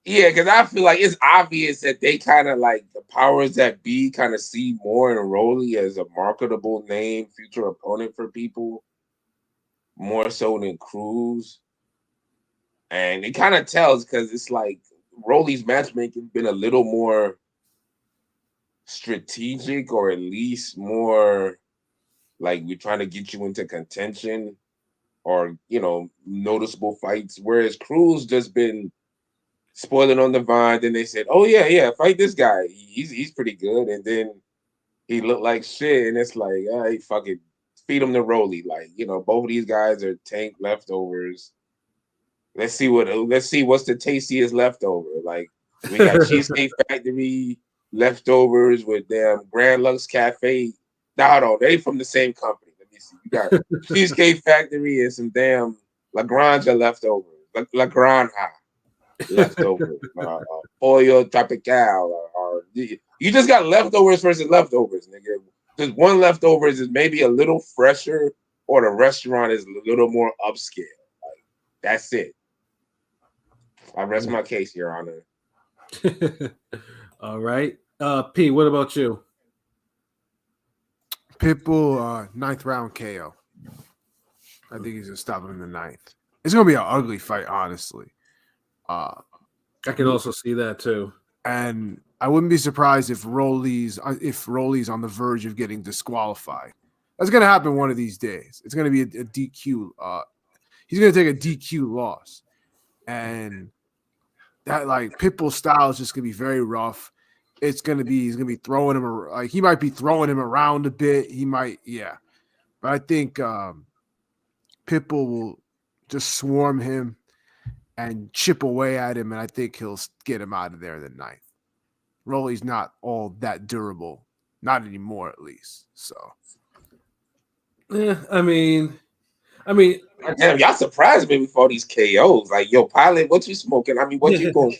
S2: Yeah, because I feel like it's obvious that they kind of like the powers that be kind of see more in Rolly as a marketable name, future opponent for people, more so than Cruz. And it kind of tells because it's like Rolly's matchmaking been a little more strategic or at least more like we're trying to get you into contention or, noticeable fights. Whereas Cruz just been spoiling on the vine, then they said, "Oh yeah, fight this guy. He's pretty good." And then he looked like shit, and it's like, all right, fuck it, feed him to Rolly. Like, both of these guys are tank leftovers. Let's see what's the tastiest leftover. Like, we got Cheesecake Factory leftovers with damn Grand Lux Cafe. No, they from the same company. Let me see. You got Cheesecake Factory and some damn La Granja leftovers. La Granja. Leftover, Pollo Tropical, or You just got leftovers versus leftovers, nigga. Because one leftovers is maybe a little fresher, or the restaurant is a little more upscale. Like, that's it. I rest my case, Your Honor.
S1: All right. P, what about you?
S3: Pitbull, 9th round KO. I think he's gonna stop him in the 9th. It's gonna be an ugly fight, honestly.
S1: I can also see that too.
S3: And I wouldn't be surprised if Rolly's on the verge of getting disqualified. That's gonna happen one of these days. It's gonna be a DQ. He's gonna take a DQ loss, and that like Pitbull style is just gonna be very rough. He's gonna be throwing him like he might be throwing him around a bit. He might, yeah. But I think Pitbull will just swarm him and chip away at him, and I think he'll get him out of there in the 9th. Rolly's not all that durable, not anymore at least. So,
S1: yeah, I mean,
S2: damn, y'all surprised me with all these KOs. Like, yo, Pilot, what you smoking? I mean, what you going?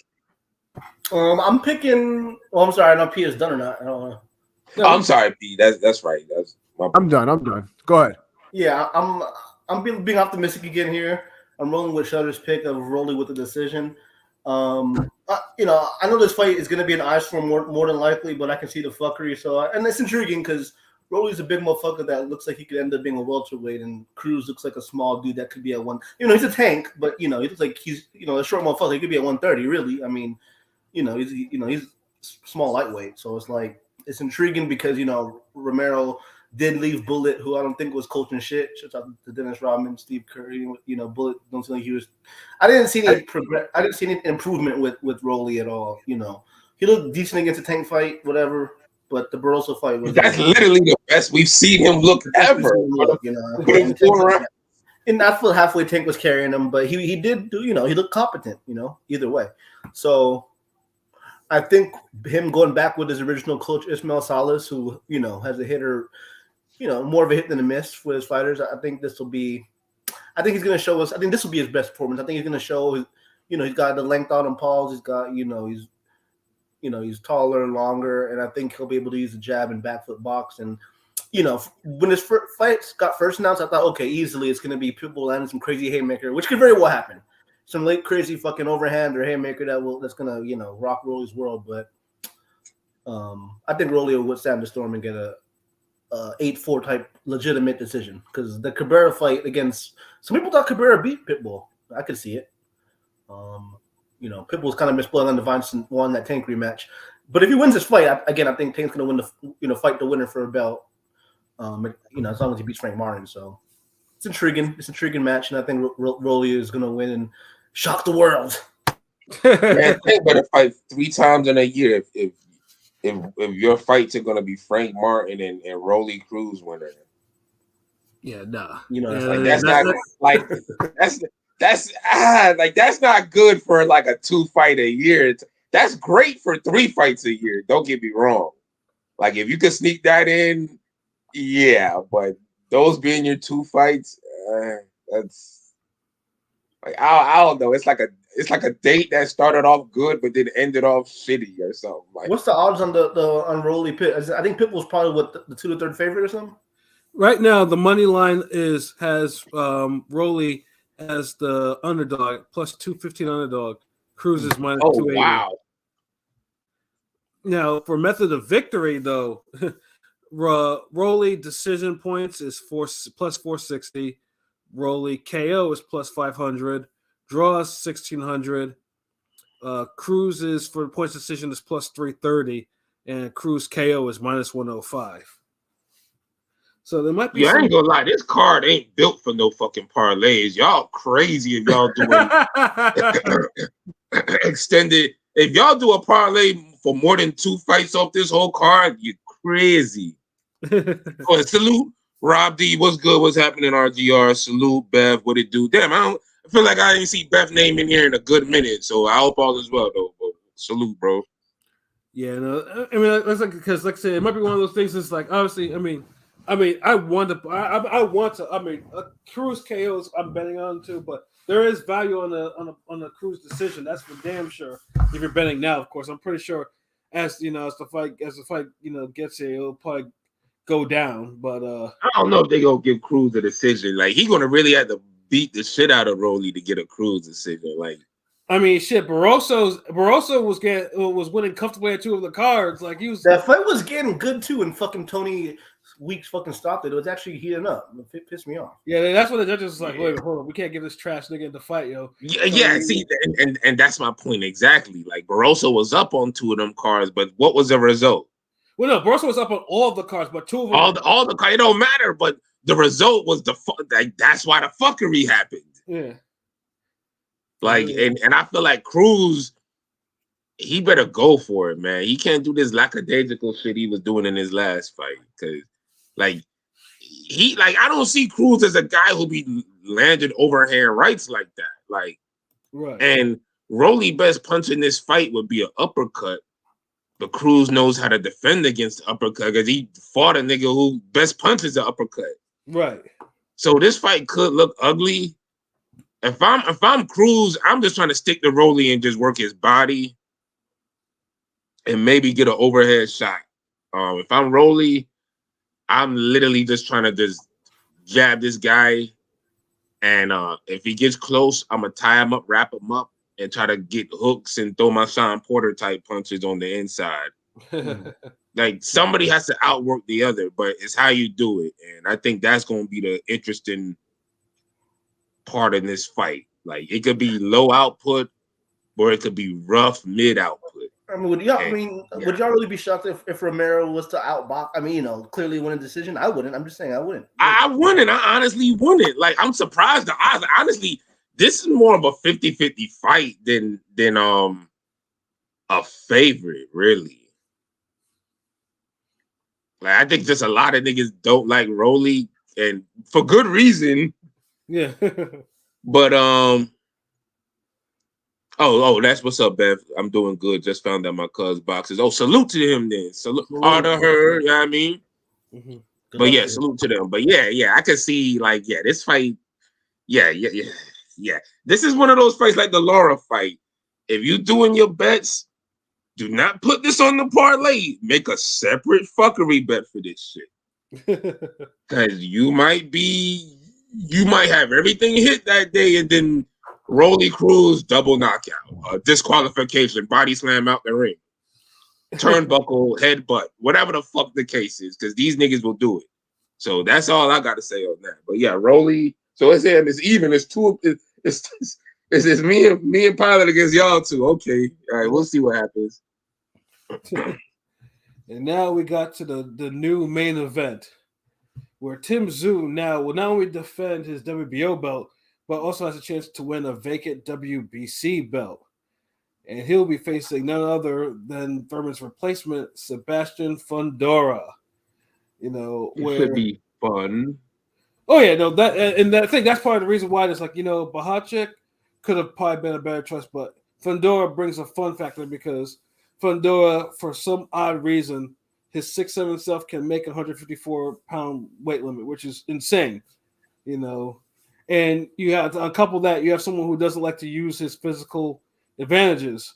S5: I'm picking. Oh, I'm sorry. I don't know if P is done or not. I don't know.
S2: Oh, I'm sorry, P. That's right. That's my.
S3: I'm done. Go ahead.
S5: Yeah, I'm being optimistic again here. I'm rolling with Shutter's pick of rolling with the decision. You know, I know this fight is going to be an ice form more than likely, but I can see the fuckery. So, and it's intriguing because Rolly's a big motherfucker that looks like he could end up being a welterweight, and Cruz looks like a small dude that could be at one. You know, he's a tank, but you know, he looks like he's a short motherfucker. He could be at 130, really. I mean, he's small lightweight, so it's like it's intriguing because Romero did leave Bullet, who I don't think was coaching shit. Shout out to Dennis Rodman, Steve Curry. Bullet don't think he was. I didn't see any improvement with Rolly at all. He looked decent against a tank fight, whatever. But the Barroso fight was
S2: literally the best we've seen him look ever.
S5: And that full halfway tank was carrying him, but he did do. He looked competent. Either way. So I think him going back with his original coach Ismael Salas, who has a hitter. More of a hit than a miss for his fighters. I think he's going to show us. I think this will be his best performance. I think he's going to show, he's got the length on him, Pauls. He's got, he's taller and longer, and I think he'll be able to use the jab and back foot box. And, when his fights got first announced, I thought, okay, easily it's going to be people landing some crazy haymaker, which could very well happen. Some late crazy fucking overhand or haymaker that's going to, rock Rolly's world. But I think Rolly will withstand the storm and get a 8-4 type legitimate decision, because the Cabrera fight against some people thought Cabrera beat Pitbull. I could see it. Pitbull's kind of misplaced on the Vincent won that Tank rematch, but if he wins this fight, I think Tank's going to win fight the winner for a belt. As long as he beats Frank Martin. So it's intriguing. It's an intriguing match, and I think Rolly is going to win and shock the world.
S2: Man, Tank better fight 3 times in a year if your fights are gonna be Frank Martin and Rolly Cruz winner.
S1: Yeah, nah.
S2: That's not good for like a 2 fight a year. That's great for 3 fights a year. Don't get me wrong. Like if you could sneak that in, yeah. But those being your 2 fights, that's like I don't know. It's like a date that started off good but then ended off shitty or something. Like,
S5: what's the odds on the Rolly Pit? I think Pitbull's probably the 2 to 3rd favorite or something.
S1: Right now, the money line has Rolly as the underdog plus 215 underdog. Cruz is minus 280.
S2: Wow.
S1: Now for method of victory though, Rolly decision points is plus 460. Rolly KO is plus 500. Draws 1,600. Cruz is for points decision is plus 330, and Cruz KO is minus 105. So there might be.
S2: Yeah, I ain't gonna lie. This card ain't built for no fucking parlays. Y'all crazy if y'all doing extended. If y'all do a parlay for more than 2 fights off this whole card, you crazy. Oh, salute Rob D. What's good? What's happening? RGR. Salute Bev. What it do? Damn, I feel like I didn't see Beth's name in here in a good minute, so I hope all is well, though. But salute, bro.
S1: Yeah, no, I mean, that's like because, like I said, it might be one of those things. It's like obviously, I mean, I want to. Cruz KOs I'm betting on too, but there is value on the Cruz decision. That's for damn sure. If you're betting now, of course, I'm pretty sure as the fight gets here, it'll probably go down. But
S2: I don't know if they gonna give Cruz a decision. Like he gonna really have to beat the shit out of Rolly to get a Cruz decision. Like
S1: I mean, shit, Barroso was winning comfortably at 2 of the cards. Like he was.
S5: That fight was getting good too, and fucking Tony Weeks fucking stopped it. It was actually heating up. It pissed me off.
S1: Yeah, that's when the judges was like, wait, hold on, we can't give this trash nigga the fight, yo.
S2: yeah. See, and that's my point exactly. Like Barroso was up on 2 of them cards, but what was the result?
S1: Well, no, Barroso was up on all of the cards, but 2 of them.
S2: All the cards. It don't matter, but the result was that's why the fuckery happened.
S1: Yeah.
S2: Like, and I feel like Cruz, he better go for it, man. He can't do this lackadaisical shit he was doing in his last fight. Cause I don't see Cruz as a guy who'll be landed overhand rights like that. Like,
S1: right.
S2: And Rolly best punch in this fight would be an uppercut. But Cruz knows how to defend against the uppercut because he fought a nigga who best punches the uppercut.
S1: Right.
S2: So this fight could look ugly. If I'm Cruz, I'm just trying to stick to Rolly and just work his body and maybe get an overhead shot. If I'm Rolly, I'm literally just trying to just jab this guy. And if he gets close, I'm going to tie him up, wrap him up, and try to get hooks and throw my Sean Porter type punches on the inside. Like somebody has to outwork the other, but it's how you do it. And I think that's going to be the interesting part in this fight. Like it could be low output or it could be rough mid output.
S5: I mean, would y'all really be shocked if Romero was to outbox? I mean, clearly win a decision. I wouldn't. I'm just saying I wouldn't.
S2: I wouldn't. I honestly wouldn't. Like I'm surprised the odds. Honestly, this is more of a 50-50 fight than a favorite, really. Like I think just a lot of niggas don't like Rolly, and for good reason.
S1: Yeah.
S2: But that's what's up, Bev. I'm doing good. Just found out my cuz boxes. Oh, salute to him then. Salute to her, you know what I mean?
S1: Mm-hmm.
S2: But yeah, salute to them. But yeah, I can see this fight. Yeah. This is one of those fights like the Laura fight. If you doing your bets, do not put this on the parlay. Make a separate fuckery bet for this shit. Because you might have everything hit that day and then Rolly Cruz double knockout, disqualification, body slam out the ring, turnbuckle, headbutt, whatever the fuck the case is, because these niggas will do it. So that's all I got to say on that. But yeah, Rolly. So it's even. It's two. It's me and Pilot against y'all two. Okay, all right. We'll see what happens.
S1: And now we got to the new main event, where Tim Tszyu now will not only defend his WBO belt, but also has a chance to win a vacant WBC belt. And he'll be facing none other than Thurman's replacement, Sebastian Fundora.
S2: It could be fun.
S1: Oh yeah, no, I think that's part of the reason why it's like, Bahacek could have probably been a better choice, but Fundora brings a fun factor because Fundora, for some odd reason, his 6'7" self can make a 154-pound weight limit, which is insane, And you have to uncouple that. You have someone who doesn't like to use his physical advantages,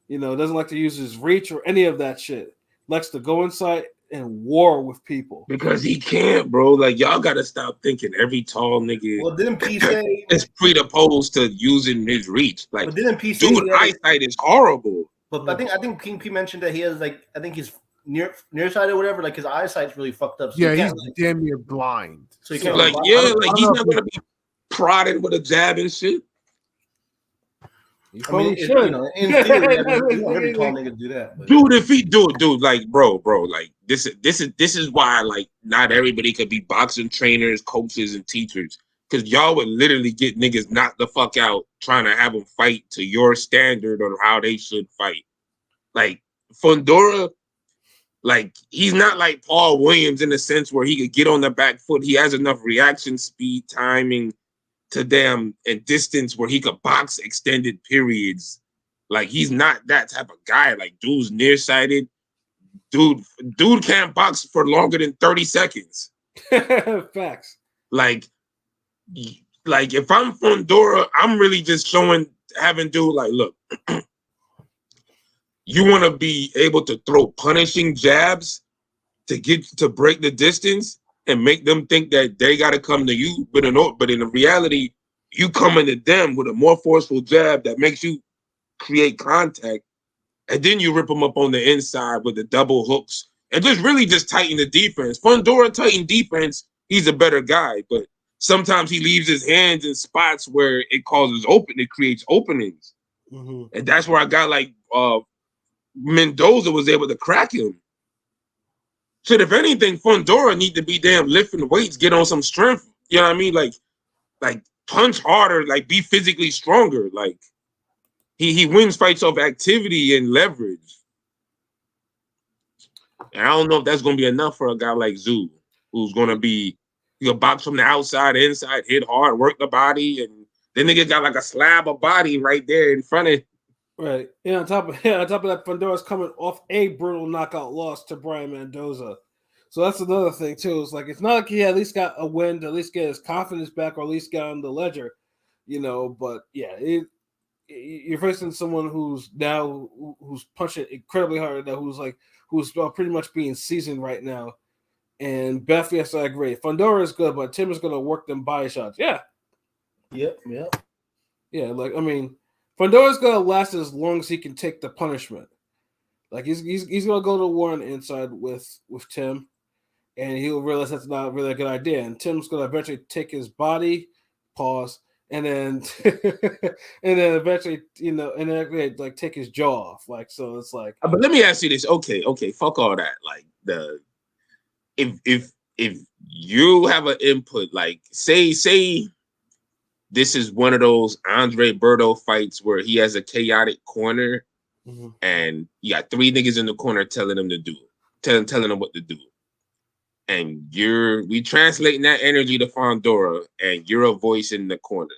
S1: doesn't like to use his reach or any of that shit. Likes to go inside and war with people.
S2: Because he can't, bro. Like, y'all got to stop thinking every tall nigga
S5: didn't P say
S2: is predisposed to using his reach. Like,
S5: didn't P say
S2: dude, eyesight is horrible.
S5: But I think P mentioned that he has I think he's nearsighted or whatever. Like his eyesight's really fucked up. So
S3: he's damn near blind.
S5: So he can't.
S2: He's not gonna be prodded with a jab and shit.
S5: In theory, you want every tall nigga to do that. But.
S2: Dude, if he like, bro, like this is why like not everybody could be boxing trainers, coaches, and teachers. Because y'all would literally get niggas knocked the fuck out trying to have them fight to your standard on how they should fight. Like, Fundora, like, he's not like Paul Williams in the sense where he could get on the back foot. He has enough reaction speed, timing and distance where he could box extended periods. Like, he's not that type of guy. Like, dude's nearsighted. Dude can't box for longer than 30 seconds.
S1: Facts.
S2: Like if I'm Fundora, I'm really just having dude like, look, you want to be able to throw punishing jabs to break the distance and make them think that they got to come to you. But in reality, you coming to them with a more forceful jab that makes you create contact, and then you rip them up on the inside with the double hooks and just tighten the defense. Fundora tighten defense. He's a better guy, but sometimes he leaves his hands in spots where it creates openings.
S5: Mm-hmm.
S2: And that's where I got like Mendoza was able to crack him. Shit, if anything, Fundora need to be damn lifting weights, get on some strength. You know what I mean? Like punch harder, like be physically stronger. Like he wins fights off activity and leverage. And I don't know if that's gonna be enough for a guy like Zoo, who's gonna be box from the outside, inside, hit hard, work the body, and then nigga got like a slab of body right there in front of.
S1: Right. And on top of that, Fundora's coming off a brutal knockout loss to Brian Mendoza. So that's another thing too. It's like it's not like he at least got a win to at least get his confidence back or at least get on the ledger, But yeah, you're facing someone who's punching incredibly hard now, who's pretty much being seasoned right now. And Beth, yes, I agree. Fundora is good, but Tim is going to work them body shots. Yeah.
S5: Yep.
S1: Yeah, Fundora's gonna last as long as he can take the punishment. Like he's gonna go to war on the inside with Tim, and he'll realize that's not really a good idea. And Tim's gonna eventually take his body, pause, and then and then eventually like take his jaw off. Like so, it's like.
S2: But let me ask you this. Okay, fuck all that. Like if you have an input, like say. This is one of those Andre Berto fights where he has a chaotic corner, and you got three niggas in the corner telling him what to do. And we translating that energy to Fundora, and you're a voice in the corner.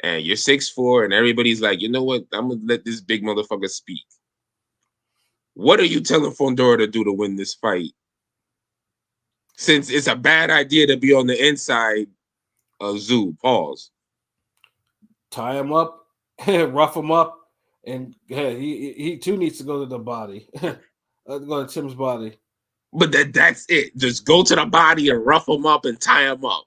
S2: And you're 6'4", and everybody's like, you know what? I'm gonna let this big motherfucker speak. What are you telling Fundora to do to win this fight? Since it's a bad idea to be on the inside of Zoo. Pause.
S1: Tie him up, rough him up, and he too needs to go to the body, go to Tim's body.
S2: But that's it. Just go to the body and rough him up and tie him up.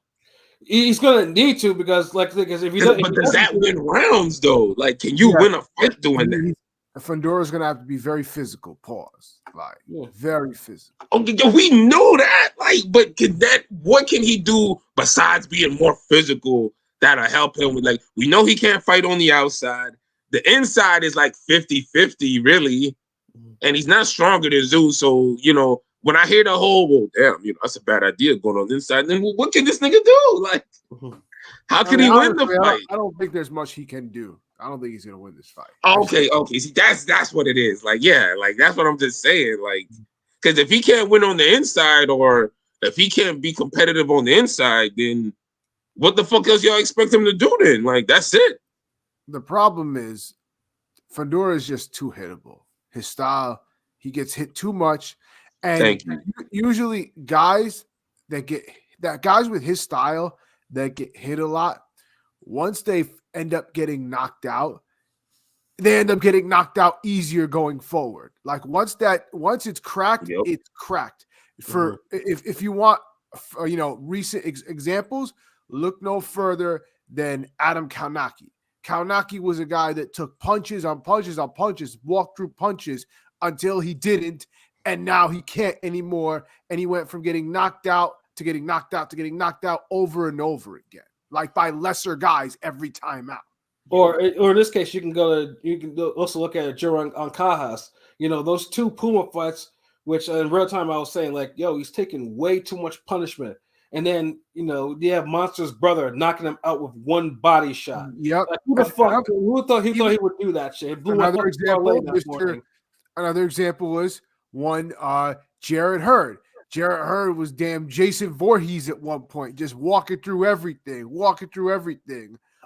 S1: He's gonna need to because if he doesn't,
S2: does that win rounds though? Like, can you win a fight doing that?
S3: Fundora's gonna have to be very physical. Pause. Very physical.
S2: Okay, we know that. But what can he do besides being more physical that'll help him with? Like, we know he can't fight on the outside. The inside is like 50-50, really, and he's not stronger than Zoo. So when I hear the whole, well, damn, that's a bad idea going on the inside. Then what can this nigga do? Like, how can he win the fight?
S3: I don't think there's much he can do. I don't think he's gonna win this fight.
S2: Okay. See, that's what it is. Like, yeah, like that's what I'm just saying. Like, because if he can't win on the inside, or if he can't be competitive on the inside, then what the fuck else y'all expect him to do then? Like, that's it.
S3: The problem is Fundora is just too hittable. His style, he gets hit too much. And usually guys with his style that get hit a lot, once they end up getting knocked out, they end up getting knocked out easier going forward. Like once it's cracked, it's cracked. If you want recent examples, look no further than Adam Kaunaki. Kaunaki was a guy that took punches on punches on punches, walked through punches until he didn't, and now he can't anymore. And he went from getting knocked out to getting knocked out to getting knocked out over and over again, like by lesser guys every time out.
S1: Or in this case, you can also look at Joran Ancajas. Those two Puma fights, which in real time I was saying, like, yo, he's taking way too much punishment. And then, you have Monster's brother knocking him out with one body shot.
S3: Yep.
S1: Like, who thought he would do that shit?
S3: Another example was one Jarrett Hurd. Jarrett Hurd was damn Jason Voorhees at one point, just walking through everything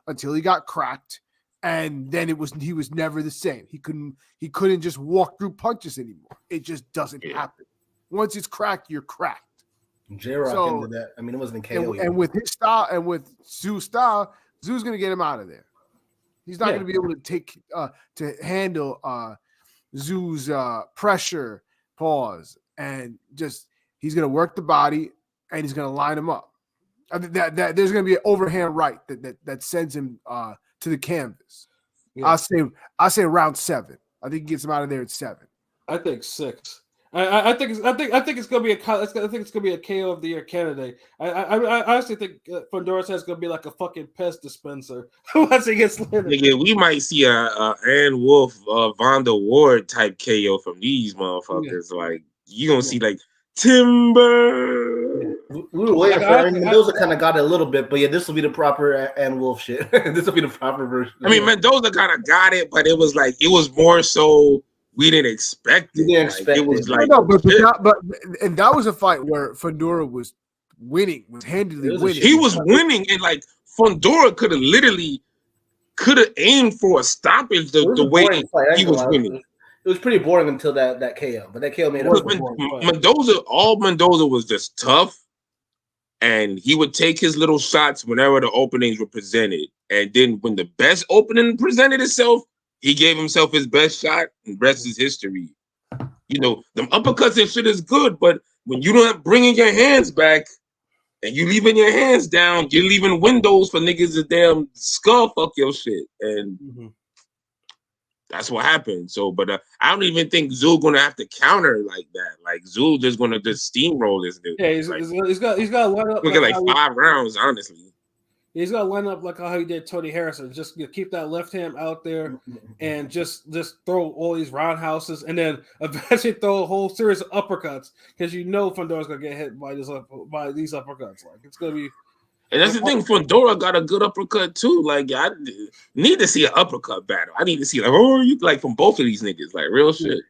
S3: until he got cracked. And then he was never the same. He couldn't just walk through punches anymore. It just doesn't happen. Once it's cracked, you're cracked.
S5: J-Rock into that. I mean, it wasn't KO.
S3: And with his style and with Zoo's style, Zoo's going to get him out of there. He's not going to be able to handle Zoo's pressure, pause, and just he's gonna work the body and he's gonna line him up. I think that there's gonna be an overhand right that sends him to the canvas.
S1: Yeah.
S3: I'll say round 7. I think he gets him out of there at 7.
S1: I think 6. I think it's gonna be a KO of the year candidate. I honestly think Fundora says it's gonna be like a fucking pest dispenser once he gets landed.
S2: Nigga, we might see a Ann Wolf, Vonda Ward type KO from these motherfuckers. Yeah. Like you gonna see like Timber.
S5: Yeah. We were waiting for it. Mendoza kind of got it a little bit, but yeah, this will be the proper Ann Wolf shit. This will be the proper version.
S2: I mean, Mendoza kind of got it, but it was more so. We didn't expect it. It was like
S3: and that was a fight where Fundora was winning, was handily winning.
S2: He was winning, and like Fundora could have aimed for a stoppage the way he was winning.
S5: It was pretty boring until that KO, but that KO made it.
S2: Mendoza was just tough, and he would take his little shots whenever the openings were presented, and then when the best opening presented itself. He gave himself his best shot, and rest is history. You know, them uppercuts and shit is good, but when you're not bringing your hands back and you leaving your hands down, you're leaving windows for niggas to damn skull fuck your shit. And that's what happened. So, but I don't even think Zul gonna have to counter like that. Like Zul just gonna just steamroll this dude.
S1: Yeah, he's got to line up.
S2: Look at like 5 rounds, honestly.
S1: He's got to line up like how he did Tony Harrison. Just keep that left hand out there and just throw all these roundhouses and then eventually throw a whole series of uppercuts because Fundora's going to get hit by these uppercuts. Like it's going to be.
S2: And that's the thing. Fundora got a good uppercut too. Like I need to see an uppercut battle. I need to see you from both of these niggas. Like real shit.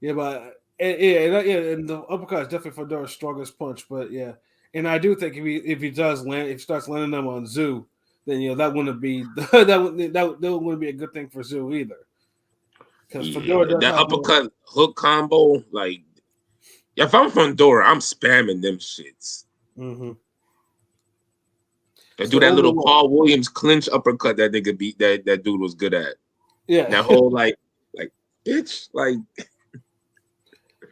S1: Yeah, but and the uppercut is definitely Fundora's strongest punch. But yeah. And I do think if he starts landing them on Zoo, then that wouldn't be that wouldn't be a good thing for Zoo either. Because
S2: that uppercut hook combo, like if I'm Fundora, I'm spamming them shits.
S1: Mm-hmm.
S2: Do that little Paul Williams clinch uppercut that nigga beat that dude was good at.
S1: Yeah,
S2: that whole like bitch like.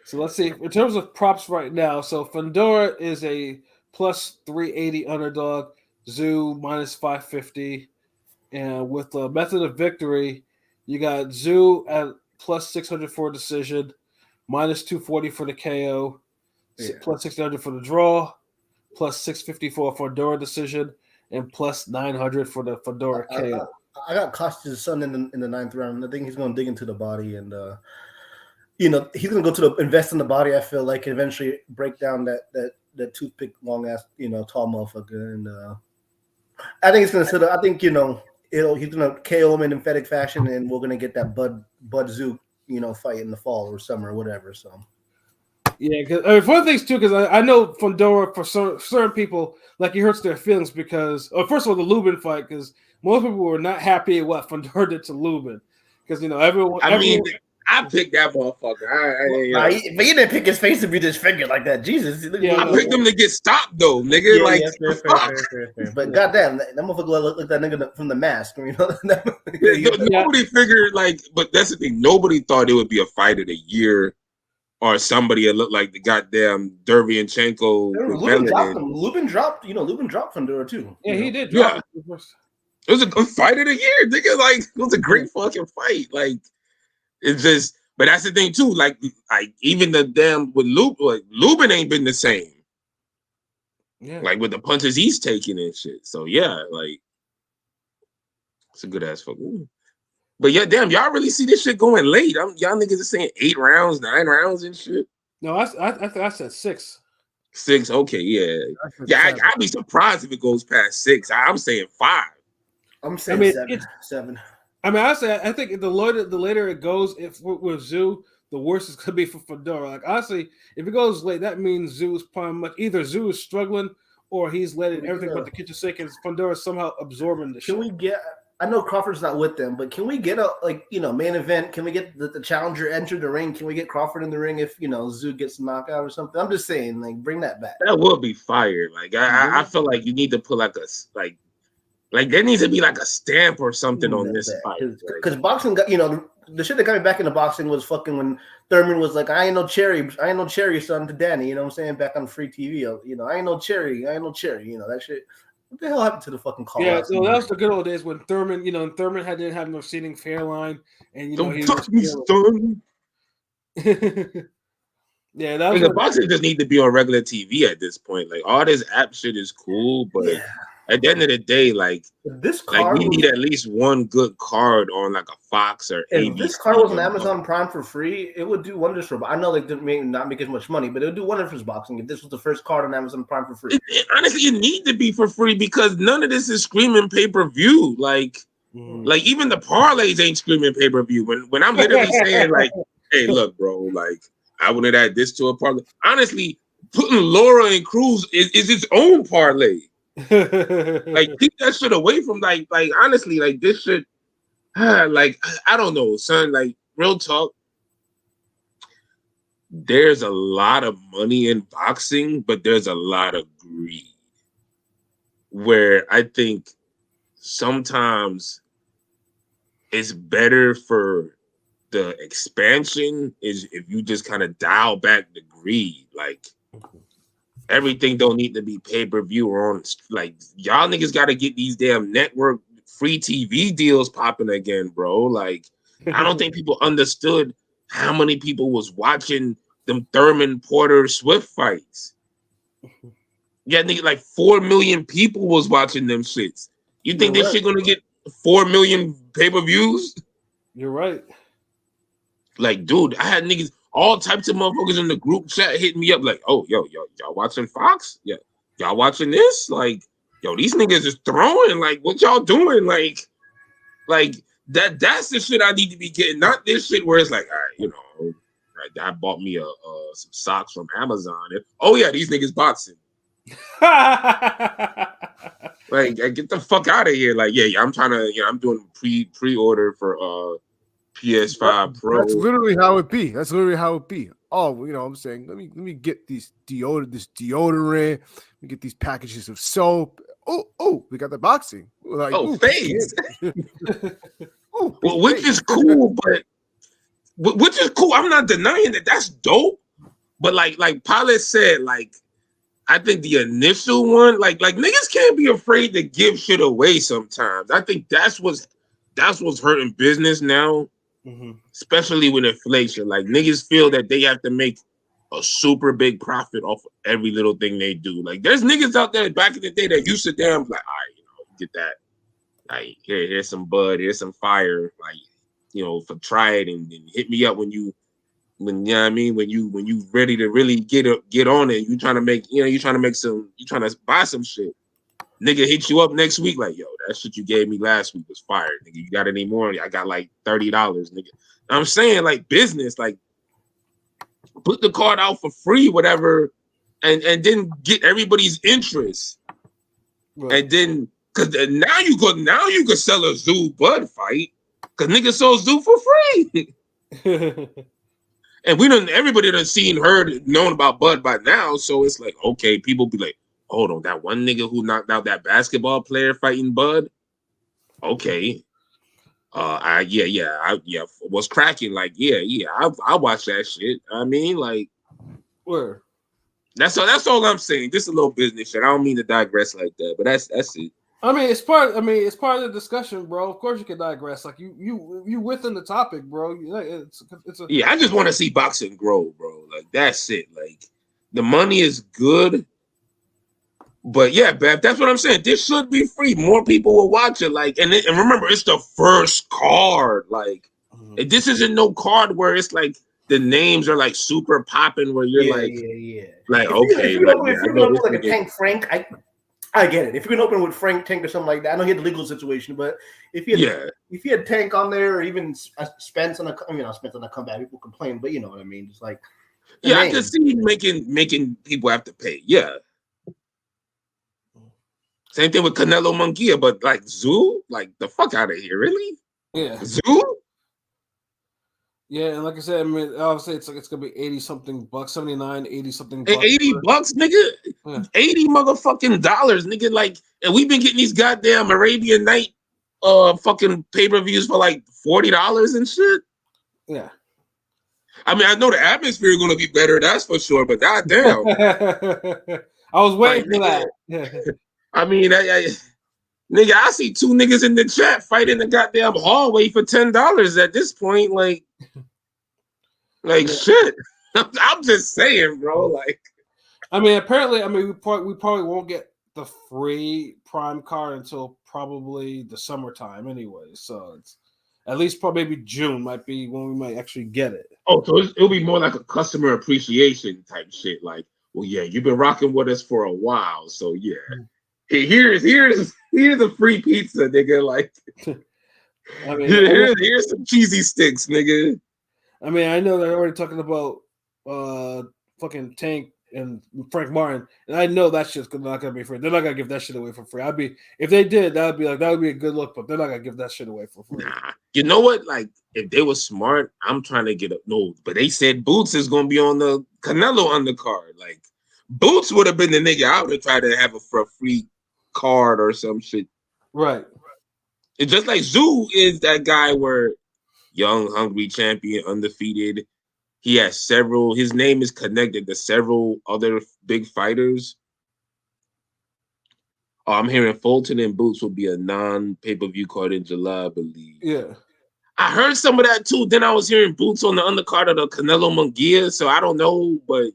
S1: So let's see. In terms of props right now, so Fundora is a plus 380 underdog, Zoo minus 550. And with the method of victory, you got Zoo at plus 600 for a decision, minus 240 for the KO, plus 600 for the draw, plus 650 for a Fundora decision, and plus 900 for the Fundora KO.
S5: I got Costa's son in the 9th round. I think he's going to dig into the body and he's going to go to invest in the body. I feel like and eventually break down that toothpick long ass tall motherfucker. And I think it's going to sit. I think he's going to KO him in emphatic fashion, and we're going to get that Bud Zoo fight in the fall or summer or whatever. So
S1: yeah, because one of the things too, because I know Fundora for certain people like he hurts their feelings because first of all the Lubin fight because most people were not happy at what Fundora did to Lubin because everyone.
S2: I picked that motherfucker.
S5: But you didn't pick his face to be disfigured like that. Jesus.
S2: Yeah, I picked him to get stopped though, nigga.
S5: Fair. But goddamn, that motherfucker looked like that nigga from The Mask.
S2: Nobody figured but that's the thing. Nobody thought it would be a fight of the year or somebody that looked like the goddamn Derevyanchenko.
S5: Lubin dropped Fundora too.
S1: Yeah, he did.
S2: Drop it. It was a good fight of the year, nigga. Like it was a great fucking fight. Like. It's just, but that's the thing too. Like even the damn with Lubin ain't been the same.
S1: Yeah. Like
S2: with the punches he's taking and shit. So yeah, like it's a good ass fuck. But yeah, damn, y'all really see this shit going late. Y'all niggas are saying 8 rounds, 9 rounds and shit.
S1: No, I said 6.
S2: 6, okay, yeah. I'd be surprised if it goes past 6. I'm saying 5.
S5: I'm saying 7.
S1: I mean, I think the later it goes, if with Zoo, the worse it's gonna be for Fundora. Like honestly, if it goes late, that means Zoo's probably either Zoo is struggling or he's letting everything but the kitchen sink and Fundora somehow absorbing the shit.
S5: Can we get? I know Crawford's not with them, but can we get a main event? Can we get the challenger enter the ring? Can we get Crawford in the ring if Zoo gets knocked out or something? I'm just saying, bring that back.
S2: That would be fire. Like I feel like you need to put like there needs to be like a stamp or something on this fight.
S5: Because boxing got the shit that got me back into boxing was fucking when Thurman was like, I ain't no cherry, son, to Danny. You know what I'm saying? Back on free TV, you know, I ain't no cherry. You know that shit. What the hell happened to the fucking call?
S1: Yeah, so that was the good old days when Thurman, you know, Thurman didn't have no seating fair line, and you know
S2: Don't
S1: he
S2: touch me, son.
S1: Yeah, that was
S2: Nigga, boxing just need to be on regular TV at this point. Like all this app shit is cool, but at the end of the day, like
S5: this
S2: we
S5: card
S2: need at least one good card on like a Fox or
S5: if
S2: ABC.
S5: this card was on Amazon Prime for free, it would do wonders for. I know they may not make as much money, but it would do wonders for boxing if this was the first card on Amazon Prime for free.
S2: Honestly, it need to be for free because none of this is screaming pay-per-view. Like even the parlays ain't screaming pay-per-view. When I'm literally saying like, hey, look, bro, like I wouldn't add this to a parlay. Honestly, putting Laura and Cruz is its own parlay. Like keep that shit away from like honestly, like this shit. Like I don't know, son. Like real talk. There's a lot of money in boxing, but there's a lot of greed. Where I think sometimes it's better for the expansion is if you just kind of dial back the greed. Like everything don't need to be pay-per-view or on. Like y'all niggas got to get these damn network free TV deals popping again, bro. Like I don't think people understood how many people was watching them Thurman Porter Swift fights. Yeah, nigga, like 4 million people was watching them shits. You think this shit gonna get 4 million pay-per-views?
S1: You're right.
S2: Like, dude, I had niggas, all types of motherfuckers in the group chat hitting me up like, oh, y'all watching Fox? Yeah, y'all watching this? Like, yo, these niggas is throwing. Like, what y'all doing? Like that's the shit I need to be getting. Not this shit where it's like, all right, you know, right, I bought me some socks from Amazon. And, oh yeah, these niggas boxing. Like, get the fuck out of here. Like, yeah, I'm trying to, I'm doing pre-order for PS5 Pro.
S3: That's literally how it be. Oh, you know what I'm saying? Let me get this deodorant. Let me get these packages of soap. Oh, we got the boxing. Like,
S2: phase. Well, which is cool, but which is cool. I'm not denying that. That's dope. But like Pilot said, like I think the initial one, like niggas can't be afraid to give shit away sometimes. I think that's what's hurting business now, especially with inflation. Like niggas feel that they have to make a super big profit off of every little thing they do. Like there's niggas out there back in the day that used to damn like, all right, get that. Like here's some bud, here's some fire, like for try it and hit me up when you know what I mean, when you ready to really get on it, you trying to buy some shit. Nigga hit you up next week like, yo, that shit you gave me last week was fire. Nigga, you got any more? I got like $30, nigga. I'm saying like business, like put the card out for free, whatever, and then get everybody's interest. Right. And then because now you could sell a Zoo Bud fight because niggas sold Zoo for free. And everybody done seen, heard, known about Bud by now. So it's like, okay, people be like, hold on, that one nigga who knocked out that basketball player fighting Bud. Okay. Was cracking. Like, I watch that shit. I mean, like,
S1: where?
S2: That's all I'm saying. Just a little business shit. I don't mean to digress like that, but that's it.
S1: I mean, it's part of the discussion, bro. Of course, you can digress. Like you within the topic, bro.
S2: I just want to see boxing grow, bro. Like that's it. Like the money is good, but yeah, Bab, that's what I'm saying. This should be free. More people will watch it. Like, and remember, it's the first card. Like, this isn't no card where it's like the names are like super popping. Where you're like, okay,
S5: if you're gonna open like a Tank Frank, I get it. If you're gonna open with Frank Tank or something like that, I know he had the legal situation, but if you had Tank on there or even Spence on Spence on a comeback, people complain, but you know what I mean. Just like
S2: I can see making people have to pay. Yeah. Same thing with Canelo Munguia, but like Zoo, like the fuck out of here, really?
S1: Yeah.
S2: Zoo?
S1: Yeah, and like I said, I mean, obviously it's gonna be $80-something, $79, $80-something,
S2: $80, nigga, yeah. $80 motherfucking dollars, nigga. Like, and we've been getting these goddamn Arabian Night, fucking pay-per-views for like $40 and shit.
S1: Yeah.
S2: I mean, I know the atmosphere is going to be better, that's for sure. But goddamn,
S1: I was waiting for
S2: nigga,
S1: that.
S2: I mean, nigga, I see two niggas in the chat fighting the goddamn hallway for $10 at this point. Like
S1: Yeah.
S2: shit. I'm just saying, bro. Like,
S1: I mean, apparently, we probably won't get the free Prime card until probably the summertime, anyway. So it's at least probably maybe June might be when we might actually get it.
S2: oh, so it'll be more like a customer appreciation type shit. Like, well, yeah, you've been rocking with us for a while, so yeah. Here's a free pizza, nigga. Like,
S1: I mean,
S2: here's some cheesy sticks, nigga.
S1: I mean, I know they're already talking about fucking Tank and Frank Martin, and I know that shit's not gonna be free. They're not gonna give that shit away for free. If they did, that would be a good look, but they're not gonna give that shit away for free.
S2: Nah, you know what? Like, if they were smart, I'm trying to get but they said Boots is gonna be on the Canelo undercard. Like, Boots would have been the nigga I would have tried to have for a free card or some shit.
S1: Right.
S2: It's just like Zoo is that guy where young, hungry champion, undefeated. He has his name is connected to several other big fighters. Oh, I'm hearing Fulton and Boots will be a non-pay-per-view card in July, I believe.
S1: Yeah.
S2: I heard some of that too. Then I was hearing Boots on the undercard of the Canelo Munguia, so I don't know, but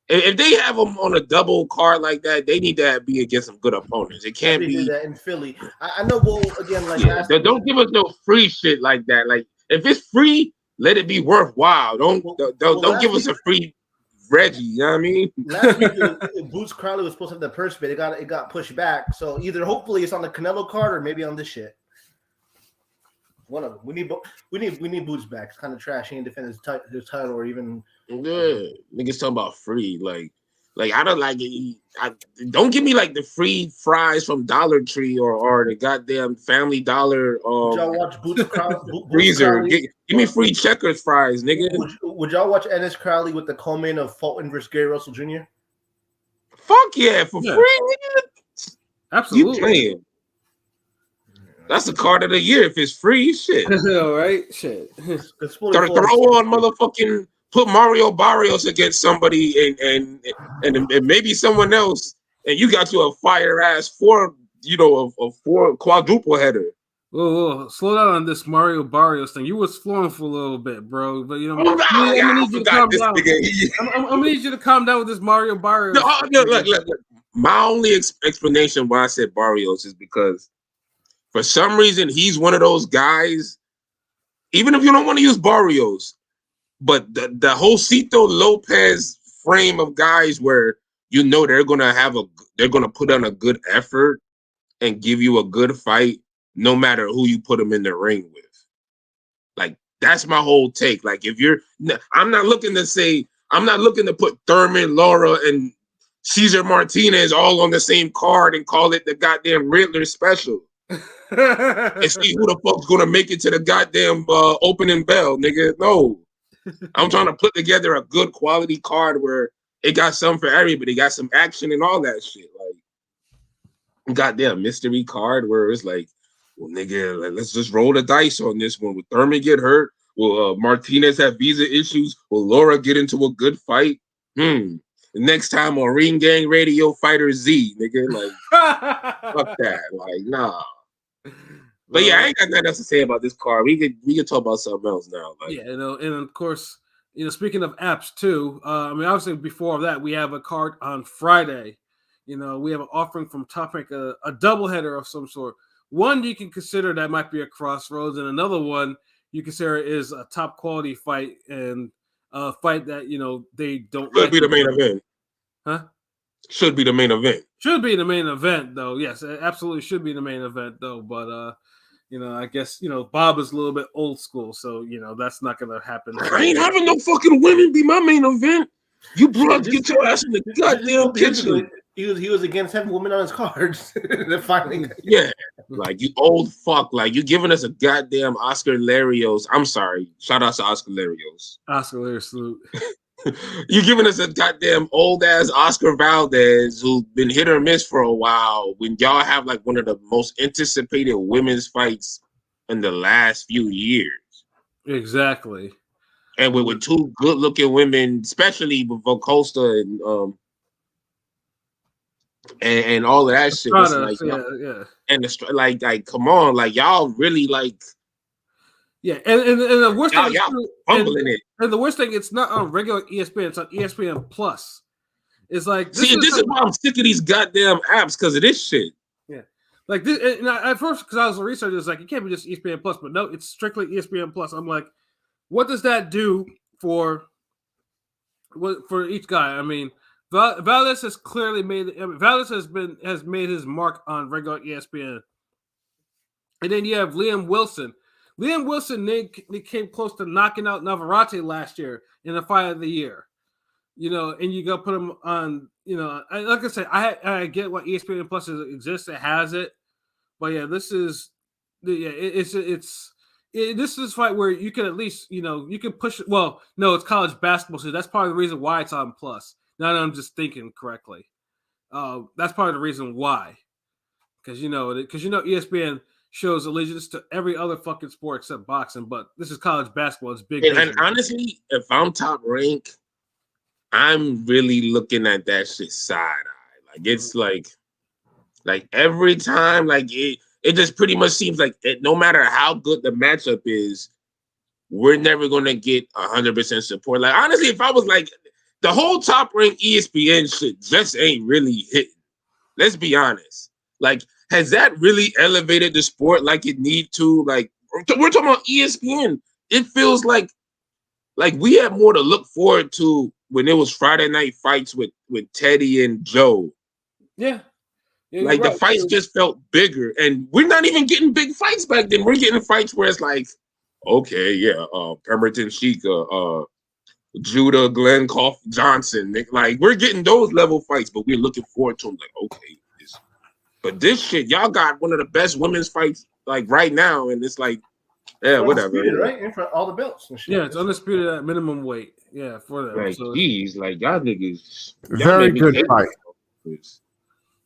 S2: if they have them on a double card like that, they need to be against some good opponents. It can't be
S5: that in Philly. I know. Well, again, like
S2: don't give us no free shit like that. Like, if it's free, let it be worthwhile. Don't give us a free Reggie. You know what I mean?
S5: Last week, Boots Crowley was supposed to have the purse bid. It got pushed back. So either hopefully it's on the Canelo card or maybe on this shit. One of them. We need Boots back. It's kind of trash. He ain't defend his title or even.
S2: Yeah, niggas talking about free. Like I don't like it. Don't give me like the free fries from Dollar Tree or the goddamn Family Dollar.
S5: Would y'all watch Boots
S2: freezer? Give me free Checkers fries, nigga.
S5: Would y'all watch Ennis Crowley with the co-main of Fulton versus Gary Russell Jr.?
S2: Fuck yeah, for free, nigga.
S1: Absolutely.
S2: You playing? That's the card of the year if it's free. Shit.
S1: All right. Shit.
S2: Throw on motherfucking. Put Mario Barrios against somebody and maybe someone else, and you got to a fire ass a four quadruple header.
S1: Whoa, slow down on this Mario Barrios thing. You was flowing for a little bit, bro. But I'm gonna need you to calm down. I'm gonna need you to calm down with this Mario Barrios.
S2: No, look. My only explanation why I said Barrios is because for some reason he's one of those guys. Even if you don't want to use Barrios. But the whole Cito Lopez frame of guys where they're gonna put on a good effort and give you a good fight no matter who you put them in the ring with. Like, that's my whole take. Like, I'm not looking to put Thurman, Laura, and Cesar Martinez all on the same card and call it the goddamn Riddler special. And see who the fuck's gonna make it to the goddamn opening bell, nigga. No. I'm trying to put together a good quality card where it got something for everybody, got some action and all that shit. Like, goddamn mystery card where it's like, well, nigga, let's just roll the dice on this one. Will Thurman get hurt? Will Martinez have visa issues? Will Laura get into a good fight? The next time on Ring Gang Radio Fighter Z, nigga, like, fuck that. Like, nah. But yeah, I ain't got nothing else to say about this card. We could talk about something else now. Like,
S1: yeah, and of course, speaking of apps too. Obviously before that, we have a card on Friday. We have an offering from Top Rank, a doubleheader of some sort. One you can consider that might be a crossroads, and another one you consider is a top quality fight and a fight that they don't.
S2: Could be the main event.
S1: Huh?
S2: Should be the main event.
S1: Should be the main event, though. Yes, it absolutely should be the main event, though. But I guess Bob is a little bit old school, so that's not gonna happen.
S2: I ain't having no fucking women be my main event. You broads get your ass in the goddamn kitchen.
S5: He was against having women on his cards. Finally,
S2: yeah, like, you old fuck. Like, you giving us a goddamn Oscar Larios. I'm sorry. Shout out to Oscar Larios.
S1: Oscar Larios salute.
S2: You giving us a goddamn old ass Oscar Valdez who's been hit or miss for a while when y'all have like one of the most anticipated women's fights in the last few years.
S1: Exactly.
S2: And with two good looking women, especially with Vocosta and all of that shit. It's
S1: Estrada,
S2: like
S1: yeah.
S2: and like come on, like y'all really like
S1: Yeah, and the worst thing
S2: y'all
S1: is,
S2: fumbling it.
S1: and the worst thing, it's not on regular ESPN. It's on ESPN Plus. It's like
S2: this is why I'm sick of these goddamn apps because of this shit.
S1: Yeah, like this. And at first, because I was a researcher, it's like it can't be just ESPN Plus, but no, it's strictly ESPN Plus. I'm like, what does that do for each guy? I mean, Valdez has clearly made. Valdez has made his mark on regular ESPN, and then you have Liam Wilson. Liam Wilson came close to knocking out Navarrete last year in the fight of the year. You know, and you got to put him on. You know, like I said, I get what ESPN Plus exists. It has it, but yeah, this is this is a fight where you can at least you can push. Well, no, it's college basketball, so that's part of the reason why it's on Plus. Now that I'm just thinking correctly, that's part of the reason why, because ESPN shows allegiance to every other fucking sport except boxing, but this is college basketball. It's big.
S2: And honestly, if I'm Top Rank, I'm really looking at that shit side eye. Like it's like every time, like it just pretty much seems like no matter how good the matchup is, we're never gonna get 100% support. Like honestly, if I was like the whole Top Rank ESPN shit just ain't really hitting. Let's be honest. Like, has that really elevated the sport like it need to? Like we're talking about ESPN. It feels like we had more to look forward to when it was Friday night fights with Teddy and Joe.
S1: Yeah.
S2: Like the fights just felt bigger, and we're not even getting big fights back then. We're getting fights where it's like, okay, yeah, Pemberton Sheikah, Judah, Glenn Johnson. Like we're getting those level fights, but we're looking forward to them. Like, okay, but this shit, y'all got one of the best women's fights like right now, and it's like, yeah, whatever.
S5: Right? In front of all the belts and shit.
S1: Yeah, it's undisputed at minimum weight. Yeah, for them.
S2: Like, geez, like y'all niggas.
S3: Very good fight.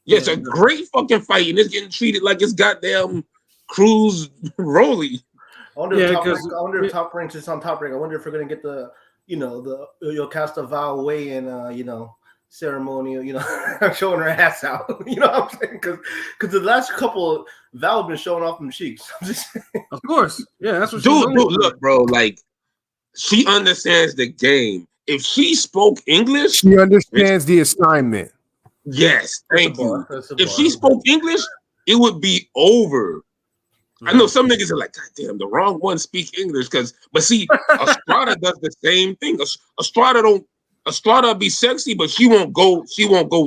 S2: Yeah, it's a great fucking fight, and it's getting treated like it's goddamn Cruz Rolly.
S5: I wonder if Top Rank is on Top Rank. I wonder if we're gonna get the cast a Valle and ceremonial, showing her ass out. You know what I'm saying? Because the last couple, Val been showing off them cheeks.
S1: Of course, yeah, that's what.
S2: Dude, look, bro, like she understands the game. If she spoke English,
S3: she understands the assignment.
S2: Yes, thank you. If she spoke English, it would be over. I know some niggas are like, God damn, the wrong one speak English but see, Estrada does the same thing. Estrada be sexy, but she won't go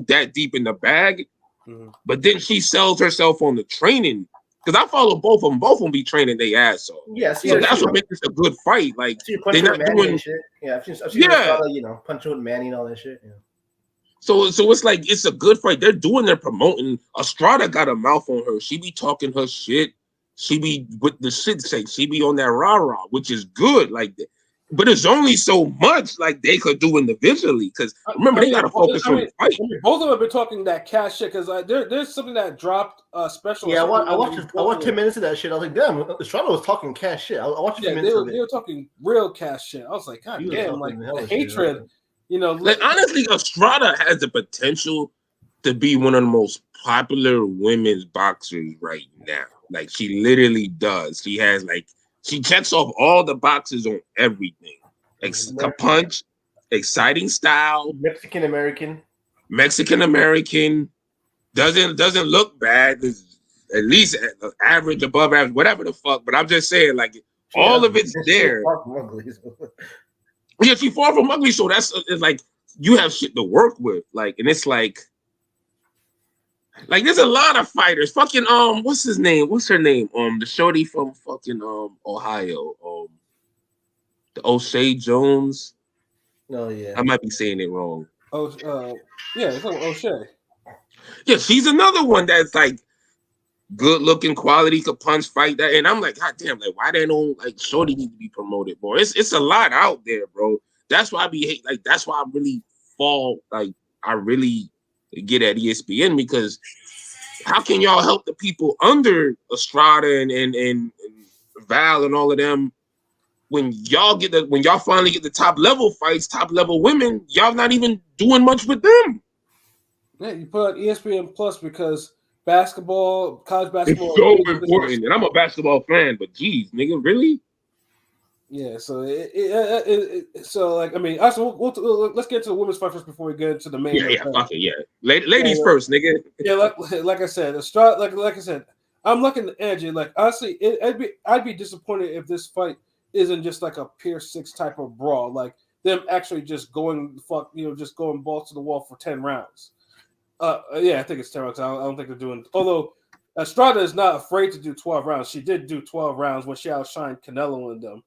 S2: that deep in the bag. Mm-hmm. But then she sells herself on the training. Because I follow both of them. Both of them be training their ass off. Yeah, so that's what makes this a good fight. Like they're not doing
S5: shit. Yeah, I've seen Estrada, punching with Manny and all that shit. Yeah.
S2: So it's like it's a good fight. They're doing their promoting. Estrada got a mouth on her. She be talking her shit. She be with the shit say. She be on that rah-rah, which is good. Like, but it's only so much like they could do individually. Because remember, they gotta focus on the fight.
S1: Both of them have been talking that cash shit. Because there's something that dropped special.
S5: Yeah, I watched 10 minutes of that shit. I was like, damn, Estrada was talking cash shit. I watched 10 minutes of it.
S1: They were talking real cash shit. I was like, God damn, like the hatred. Shit.
S2: Like honestly, Estrada has the potential to be one of the most popular women's boxers right now. Like she literally does. She has she checks off all the boxes on everything. A punch, exciting style,
S5: Mexican American,
S2: doesn't look bad. At least average, above average, whatever the fuck. But I'm just saying, like all of it's there. Yeah, she far from ugly, so it's like you have shit to work with. Like, and it's like there's a lot of fighters. Fucking what's his name? What's her name? The shorty from fucking Ohio. The O'Shea Jones.
S5: Oh yeah.
S2: I might be saying it wrong.
S1: Yeah, it's O'Shea.
S2: Yeah, she's another one that's like good looking, quality, could punch, fight that. And I'm like, God damn, like why they don't shorty need to be promoted more? It's a lot out there, bro. That's why I be hate. Like that's why I really fall. Like I really get at ESPN because how can y'all help the people under Estrada and Val and all of them when y'all finally get the top level fights, top level women, y'all not even doing much with them.
S1: Yeah, you put on ESPN Plus because basketball, college basketball,
S2: it's so important. And I'm a basketball fan, but geez, nigga, really?
S1: Yeah. So so like I mean, also let's get to the women's fight first before we get into the main.
S2: Yeah, fuck it, yeah. Ladies first, nigga.
S1: Yeah, like I said, Estrada, like I said, I'm looking at you. Like honestly, I'd be disappointed if this fight isn't just like a Pier 6 type of brawl, like them actually just going just going balls to the wall for 10 rounds. Yeah, I think it's 10 rounds. I don't think they're doing. Although Estrada is not afraid to do 12 rounds. She did do 12 rounds when she outshined Canelo and them.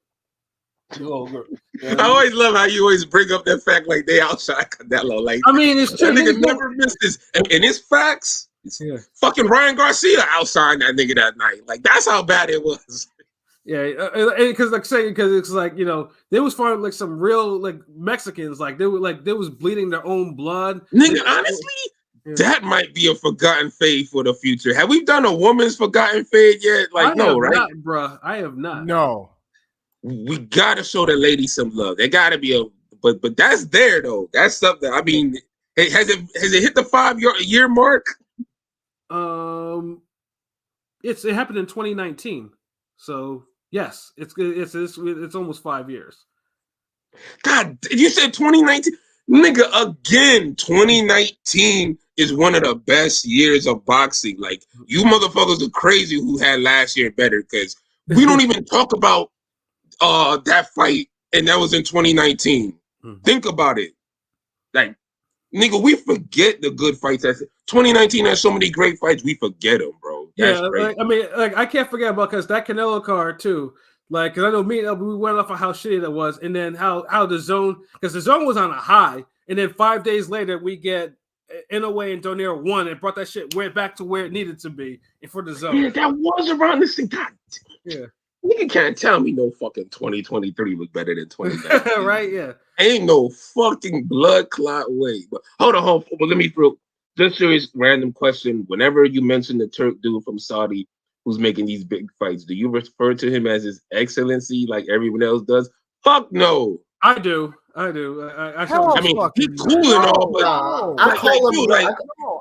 S2: I always love how you always bring up that fact like they outshine Canelo. Like
S1: I mean, it's true.
S2: That nigga never missed this, and it's facts. Yeah. Fucking Ryan Garcia outshined that nigga that night. Like that's how bad it was.
S1: Yeah, because it's like they was fighting like some real like Mexicans, like they was bleeding their own blood.
S2: Nigga, honestly, that might be a forgotten fade for the future. Have we done a woman's forgotten fade yet? Like no, right?
S1: Not, bruh. I have not.
S3: No.
S2: We gotta show the ladies some love. They gotta be but that's there though. That's something. I mean, has it hit the 5-year mark?
S1: It happened in 2019. So yes, it's almost 5 years.
S2: God, you said 2019, nigga. Again, 2019 is one of the best years of boxing. Like you motherfuckers are crazy who had last year better because we don't even talk about that fight, and that was in 2019. Think about it. Like, nigga, we forget the good fights. 2019 has so many great fights, we forget them, bro. That's
S1: like, I mean, like I can't forget about because that Canelo card too. Like, because I know we went off of how shitty that was, and then how the zone, because the zone was on a high, and then 5 days later we get Inoue and Donaire won and brought that shit went back to where it needed to be for the zone.
S2: Yeah, that was around this thing. God,
S1: yeah.
S2: Nigga can't tell me no fucking 2023 was better than 2019.
S1: Right, yeah.
S2: Ain't no fucking blood clot way. But hold on. But let me throw just serious random question. Whenever you mention the Turk dude from Saudi who's making these big fights, do you refer to him as His Excellency like everyone else does? Fuck no.
S1: I do. I
S2: mean, he's cool and all, but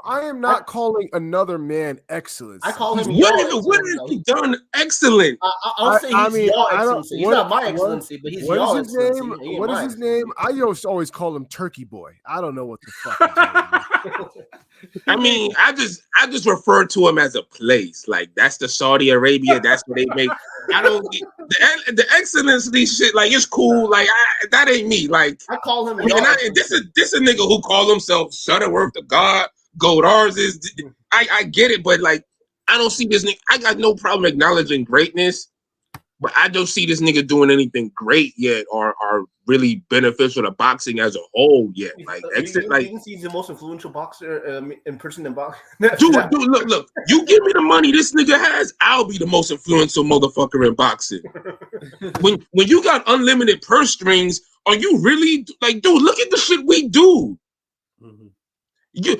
S3: I am not calling another man excellent.
S5: I call him.
S2: What has he done excellent?
S5: I'll say he's your excellency. He's not my excellency, but he's your excellency.
S3: What is his name? I always call him Turkey Boy. I don't know what the fuck.
S2: I mean, I just refer to him as a place. Like that's the Saudi Arabia. That's what they make. I don't the excellency shit. Like it's cool. Like that ain't me. Like
S5: I call him.
S2: This is a nigga who call himself Shutterworth the God. Godars is. I get it, but like I don't see this nigga. I got no problem acknowledging greatness, but I don't see this nigga doing anything great yet, or really beneficial to boxing as a whole yet. Like,
S5: you can see he's the most influential boxer in person in boxing.
S2: Dude, look. You give me the money this nigga has, I'll be the most influential motherfucker in boxing. when you got unlimited purse strings, are you really like, dude? Look at the shit we do. Mm-hmm.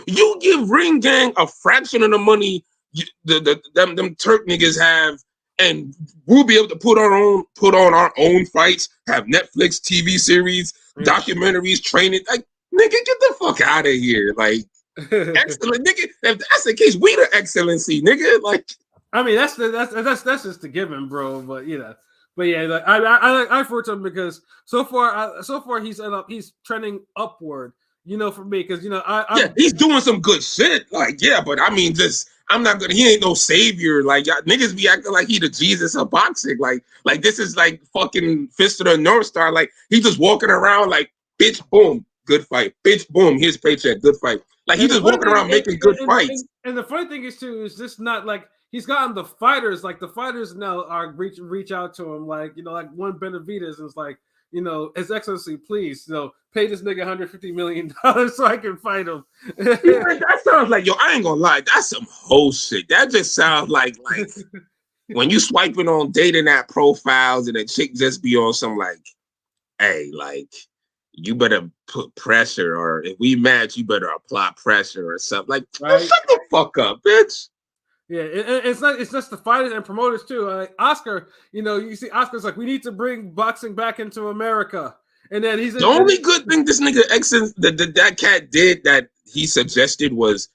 S2: You give Ring Gang a fraction of the money them Turk niggas have. And we'll be able to put on our own fights, have Netflix TV series, documentaries, training. Like, nigga, get the fuck out of here. Like, excellent, nigga. If that's the case, we the excellency, nigga. Like,
S1: I mean, that's just the given, bro. But yeah, like, I refer to him because so far he's trending upward. For me, because
S2: he's doing some good shit. Like, yeah, but I mean, he ain't no savior. Like, y'all niggas be acting like he the Jesus of boxing. Like this is like fucking Fist of the North Star. Like, he just walking around like, bitch, boom, good fight. Bitch, boom, here's paycheck, good fight. Like, he just walking around making good fights.
S1: And the funny thing is this not like he's gotten the fighters. Like, the fighters now are reach out to him. Like, like one Benavidez is like, His Excellency, please, pay this nigga $150 million so I can fight him.
S2: That sounds like, I ain't gonna lie, that's some whole shit. That just sounds like when you swiping on dating app profiles and a chick just be on some like, hey, like, you better put pressure, or if we match, you better apply pressure or something. Like, shut the fuck up, bitch.
S1: Yeah, it's not. It's just the fighters and promoters too. Like Oscar, you see Oscar's like, we need to bring boxing back into America, and then he's
S2: The only good thing this nigga that cat did that he suggested was,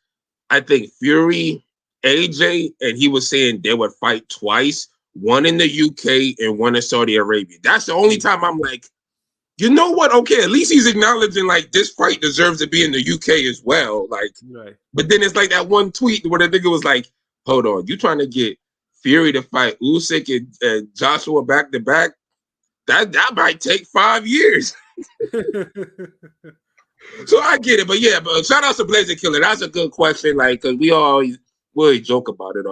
S2: I think, Fury, AJ, and he was saying they would fight twice, one in the UK and one in Saudi Arabia. That's the only time I'm like, you know what? Okay, at least he's acknowledging like this fight deserves to be in the UK as well. Like,
S1: right.
S2: But then it's like that one tweet where the nigga was like, hold on, you trying to get Fury to fight Usyk and Joshua back to back? That might take 5 years. So I get it, but yeah, but shout out to Blazer Killer. That's a good question, like, because we always joke about it.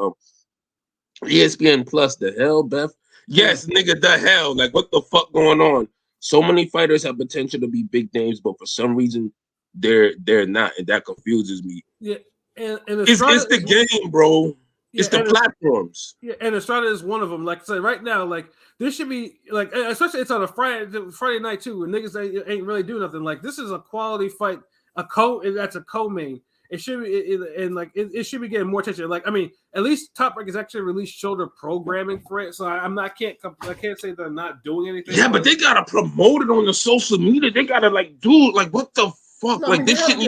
S2: ESPN Plus, the hell, Beth? Yes, nigga, the hell. Like, what the fuck going on? So many fighters have potential to be big names, but for some reason, they're not, and that confuses me.
S1: Yeah, and
S2: it's the game, bro. Yeah, it's the platforms.
S1: Yeah, and Estrada is one of them. Like I said, right now, like this should be like, especially it's on a Friday night too, when niggas ain't really doing nothing. Like this is a quality fight, that's a co-main. It should be, it should be getting more attention. Like I mean, at least Top Rank has actually released shoulder programming for it, so I can't say they're not doing anything.
S2: Yeah, but they gotta promote it on the social media. They gotta like do like what the fuck?
S5: No,
S2: like
S5: I mean,
S2: this shit.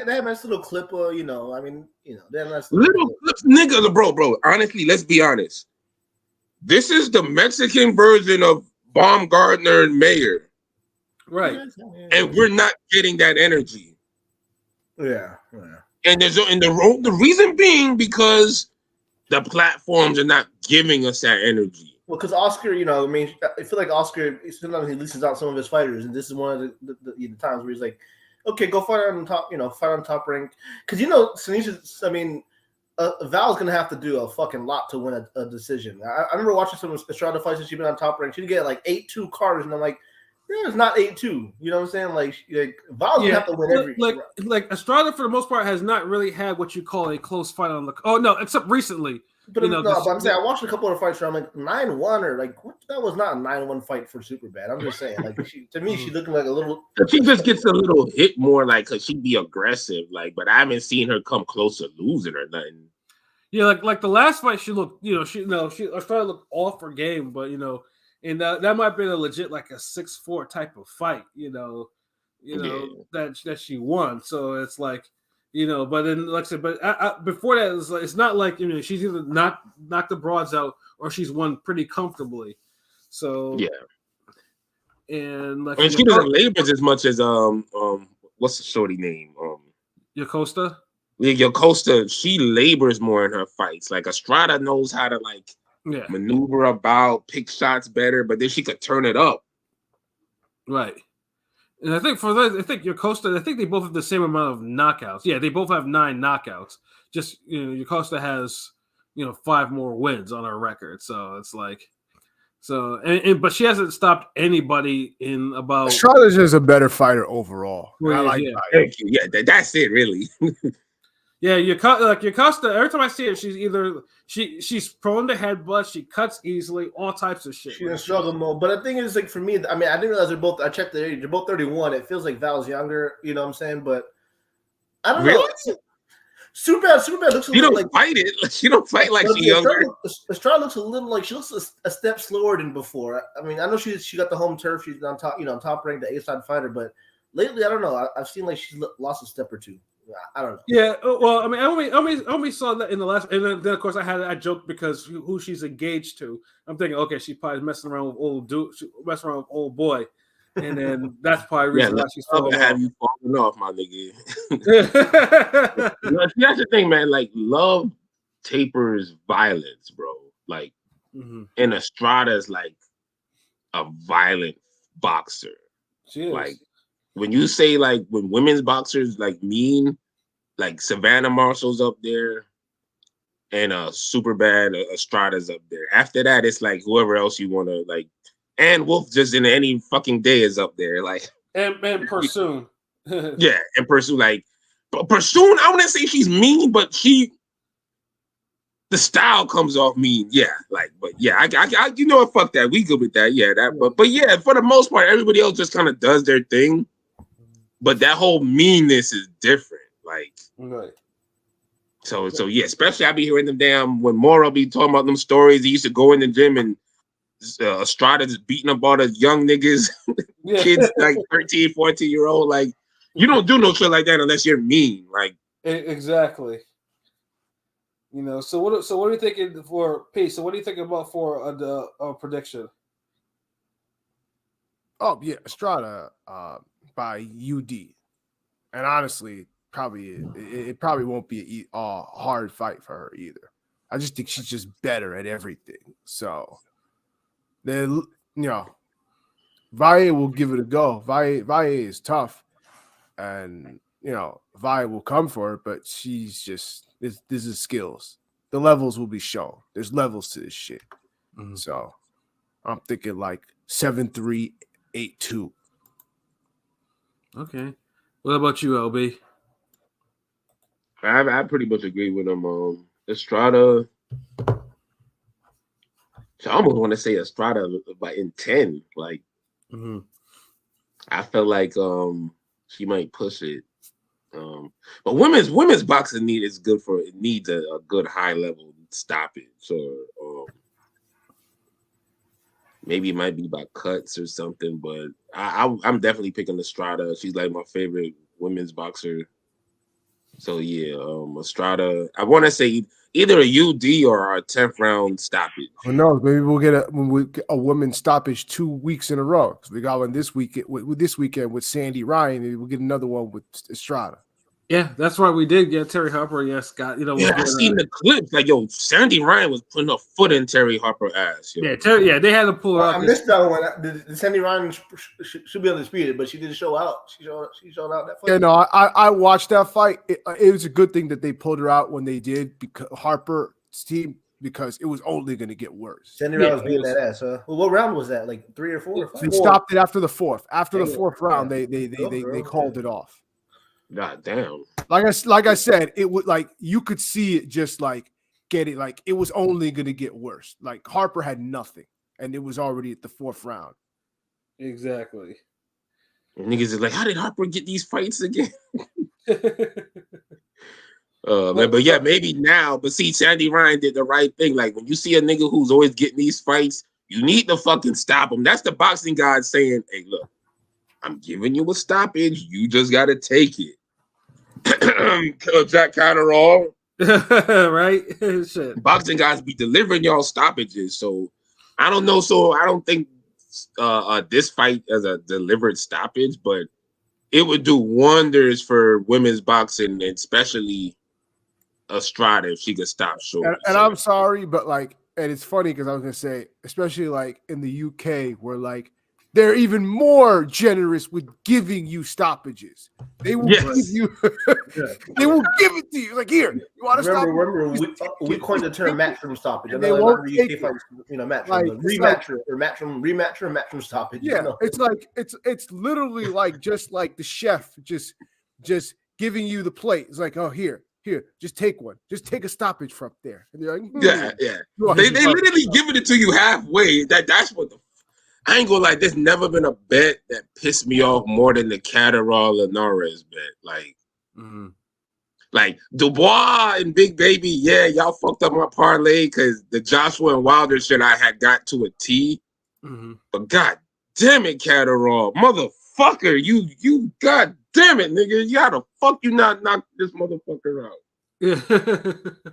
S5: They have a nice little clip, they have nice
S2: little clips, nigga, bro. Honestly, let's be honest. This is the Mexican version of Baumgartner and Mayer,
S1: right?
S2: And we're not getting that energy.
S5: Yeah.
S2: And the reason being because the platforms are not giving us that energy.
S5: Well, because Oscar, I feel like Oscar sometimes he leases out some of his fighters, and this is one of the times where he's like, okay, go fight on top, fight on Top Rank. Because Val's gonna have to do a fucking lot to win a decision. I remember watching some Estrada fights since she's been on Top Rank. She'd get like 8-2 cards, and I'm like, it's not 8-2. You know what I'm saying? Like Val's gonna have to win every.
S1: Like Estrada for the most part has not really had what you call a close fight on the. Oh no, except recently.
S5: But but I'm saying I watched a couple of fights where I'm like 9-1 or like what? That was not a 9-1 fight for Superbad. I'm just saying, like to me, she looking like a little.
S2: She just gets a little hit more, like because she'd be aggressive, like. But I haven't seen her come close to losing or nothing.
S1: Yeah, like the last fight, she looked, Estrada looked off her game, but and that might have been a legit like a 6-4 type of fight, that she won. So it's like. But then, like I said, but before that, it's not like she's either knocked the broads out or she's won pretty comfortably. So
S2: yeah,
S1: and like
S2: she doesn't labor as much as what's the shorty name
S1: Yocosta.
S2: Yeah, Yocosta. She labors more in her fights. Like Estrada knows how to maneuver about, pick shots better, but then she could turn it up.
S1: Right. And I think Yocosta, I think they both have the same amount of knockouts. Yeah, they both have 9 knockouts. Just Yocosta has 5 more wins on her record. So it's like, but she hasn't stopped anybody in about.
S3: Estrada's just a better fighter overall. I like that.
S2: Thank you. Yeah, that's it, really.
S1: Yeah, Yocosta. Every time I see her, she's either she's prone to headbutts, she cuts easily, all types of shit.
S5: She's in struggle mode. But the thing is, like for me, I mean, I didn't realize they're both. I checked the age; they're both 31. It feels like Val's younger. You know what I'm saying? But I don't know. Superbad looks a little like
S2: fight it. Like, she don't fight like she's younger.
S5: Estrada looks a little like she looks a step slower than before. I mean, I know she got the home turf. She's on top, Top Rank, the A-side fighter. But lately, I don't know. I've seen like she's lost a step or two. I don't know.
S1: Yeah, well, I mean, I only saw that in the last, and then of course I joked because who she's engaged to. I'm thinking, okay, she probably messing around with messing around with old boy, and then that's probably the reason why she's falling off.
S2: You falling off, my nigga. That's the thing, man. Like love tapers violence, bro. Like, and Estrada's like a violent boxer.
S1: She is.
S2: Like. When you say like when women's boxers like mean, like Savannah Marshall's up there, and Superbad Estrada's up there. After that, it's like whoever else you want to like, and Wolf just in any fucking day is up there. Like
S1: and Pursoon,
S2: yeah, and Pursoon like, but Pursoon I wouldn't say she's mean, but the style comes off mean. Yeah, like, but yeah, I you know what? Fuck that. We good with that. Yeah, that. But yeah, for the most part, everybody else just kind of does their thing. But that whole meanness is different. Like,
S1: right.
S2: So yeah, especially I be hearing them when Moro be talking about them stories. He used to go in the gym and Estrada just beating up all the young niggas, kids like 13, 14-year-old. Like, you don't do no shit like that unless you're mean. Like,
S1: exactly. So what are you thinking for Pete? So what are you thinking about for the prediction?
S3: Oh yeah, Estrada by UD, and honestly, it probably won't be a hard fight for her either. I just think she's just better at everything. So then Valle will give it a go. Valle is tough, and Valle will come for it, but she's just this is skills. The levels will be shown. There's levels to this shit. Mm-hmm. So I'm thinking like 7-3, 8-2.
S1: Okay. What about you, LB?
S2: I pretty much agree with him. Estrada. I almost want to say Estrada, but in 10. Like, I felt like she might push it. But women's boxing needs a good high level stoppage. Or maybe it might be by cuts or something. But I'm definitely picking Estrada. She's like my favorite women's boxer. So yeah, Estrada. I want to say either a UD or a 10th round stoppage.
S3: Who knows? Maybe we'll get a women's stoppage 2 weeks in a row. So we got one this weekend with Sandy Ryan. Maybe we'll get another one with Estrada.
S1: Yeah, that's right. We did get Terry Harper. Yes, Scott.
S2: I seen the clips. Like, Sandy Ryan was putting her foot in Terry Harper's ass.
S1: Yo. Yeah, they had to pull her up.
S5: I missed that one. The Sandy Ryan should be undisputed, but she did show out. She showed out that fight.
S3: Yeah, no, I watched that fight. It was a good thing that they pulled her out when they did, because Harper's team, because it was only going to get worse.
S5: Sandy Ryan was beating that ass, huh? Well, what round was that? Like 3 or 4 or 5?
S3: They stopped it after the fourth. After the fourth round, they called it off.
S2: God damn.
S3: Like I said, it would, like, you could see it just like get it, like it was only gonna get worse. Like Harper had nothing, and it was already at the 4th round.
S1: Exactly.
S2: And niggas is like, how did Harper get these fights again? But yeah, maybe now. But see, Sandy Ryan did the right thing. Like, when you see a nigga who's always getting these fights, you need to fucking stop him. That's the boxing god saying, hey, look, I'm giving you a stoppage. You just gotta take it. Jack Catterall,
S1: right? Shit.
S2: Boxing guys be delivering y'all stoppages, so I don't know. So I don't think this fight as a delivered stoppage, but it would do wonders for women's boxing, and especially Estrada, if she could stop short.
S3: And I'm sorry, but like, and it's funny because I was gonna say, especially like in the UK, where like they're even more generous with giving you stoppages. They will give you. They will give it to you. Like, here, you want to stop?
S5: Remember, we coined the term matchroom stoppage.
S3: They won't take it.
S5: Matchroom,
S3: like,
S5: rematch or matchroom stoppage.
S3: Yeah, it's like it's literally like just like the chef just giving you the plate. It's like, oh, here, just take one. Just take a stoppage from there. And they're like,
S2: yeah. They literally giving it to you halfway. That's what the. I ain't gonna lie, there's never been a bet that pissed me off more than the Catterall Linares bet. Like Dubois and Big Baby, yeah, y'all fucked up my parlay because the Joshua and Wilder shit I had got to a T. But god damn it, Catterall, motherfucker, you god damn it, nigga, how the fuck you not knock this motherfucker out?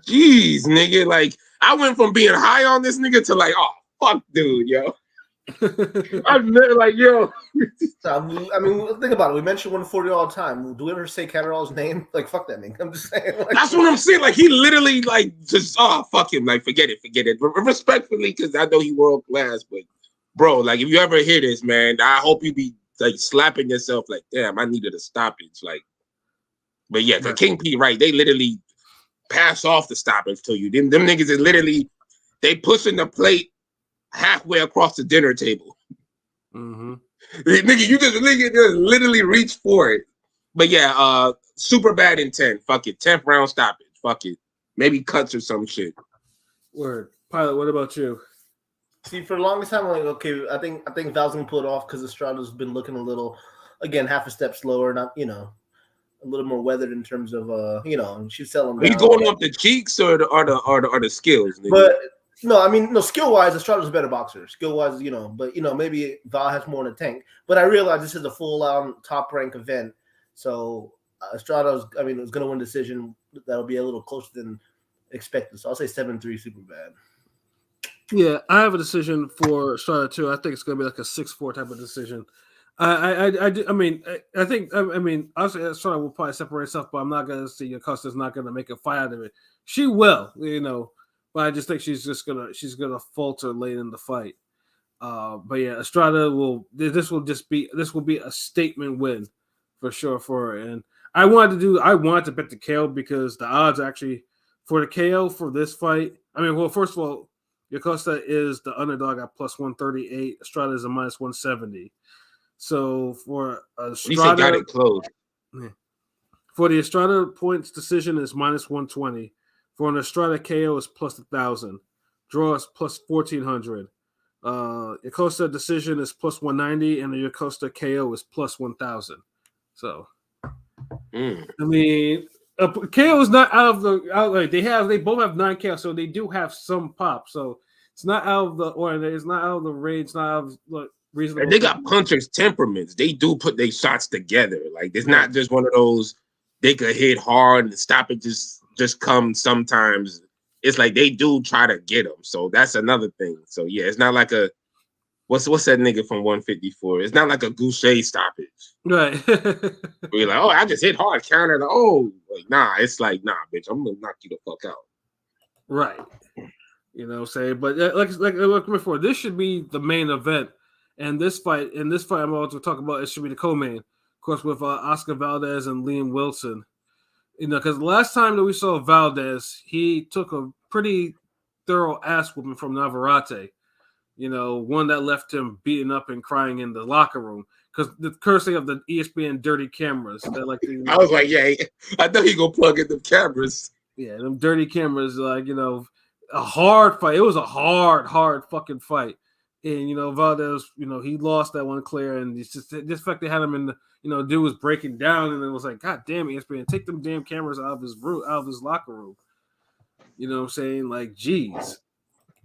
S2: Jeez, nigga, like I went from being high on this nigga to like, oh fuck, dude, yo. I'm like, yo.
S5: I mean, think about it. We mentioned 140 all the time. Do we ever say Catterall's name? Like, fuck that nigga. I'm just saying. Like,
S2: that's what I'm saying. Like, he literally, like, just, fuck him. Like, forget it. Respectfully, because I know he world class, but, bro, like, if you ever hear this, man, I hope you be, like, slapping yourself, like, damn, I needed a stoppage. Like, but yeah, the King P, right, they literally pass off the stoppage to you. Them niggas is literally, they pushing the plate halfway across the dinner table. Nigga, you just literally reach for it. But yeah, super bad in 10. Fuck it. 10th round stoppage. Fuck it. Maybe cuts or some shit.
S1: Word. Pilot, what about you?
S5: See, for the longest time, I'm like, okay, I think Val's gonna pull it off because Estrada's been looking a little, again, half a step slower. Not, a little more weathered in terms of she's selling
S2: Are you
S5: down.
S2: going off the cheeks or the skills? Nigga?
S5: But no, I mean, no, skill wise, Estrada's a better boxer. Skill wise, but maybe Val has more in the tank. But I realize this is a full on top rank event, so Estrada's, is going to win decision. That'll be a little closer than expected. So I'll say 7-3, super bad.
S1: Yeah, I have a decision for Estrada too. I think it's going to be like a 6-4 type of decision. I think obviously Estrada will probably separate herself, but I'm not going to see Acosta's not going to make a fight out of it. She will, but I just think she's gonna falter late in the fight. But yeah, Estrada this will be a statement win for sure for her. And I wanted to bet the KO because the odds actually for the KO for this fight. First of all, Acosta is the underdog at plus 138. Estrada is a minus 170. So for Estrada,
S2: got it close.
S1: For the Estrada points decision is minus 120. For an Estrada KO is plus 1,000. Draw is plus 1,400. Acosta decision is plus 190, and the Acosta KO is plus 1,000. So, KO is not out of the they both have 9 KO, so they do have some pop. So it's not out of the ordinary. It's not out of the range. It's not out of the reasonable.
S2: And they got punchers' temperaments. They do put their shots together. Like it's not just one of those they could hit hard and stop it just come sometimes. It's like they do try to get them. So that's another thing. So yeah, it's not like a what's that nigga from 154? It's not like a Goucher stoppage.
S1: Right.
S2: Where you're like, oh, I just hit hard counter. Nah, it's like, nah, bitch, I'm gonna knock you the fuck out.
S1: Right. You know what I'm saying? But like before, this should be the main event. And this fight I'm about to talk about, it should be the co-main. Of course, with Oscar Valdez and Liam Wilson. Because the last time that we saw Valdez, he took a pretty thorough ass whooping from Navarrete. One that left him beaten up and crying in the locker room. Because the courtesy of the ESPN dirty cameras.
S2: I was like, yeah, I thought he gonna plug in the cameras.
S1: Yeah, them dirty cameras, a hard fight. It was a hard fucking fight. And, Valdez, he lost that one clear. And it's just this fact they had him in the, dude was breaking down. And it was like, God damn it, ESPN, take them damn cameras out of his locker room. You know what I'm saying? Like, geez.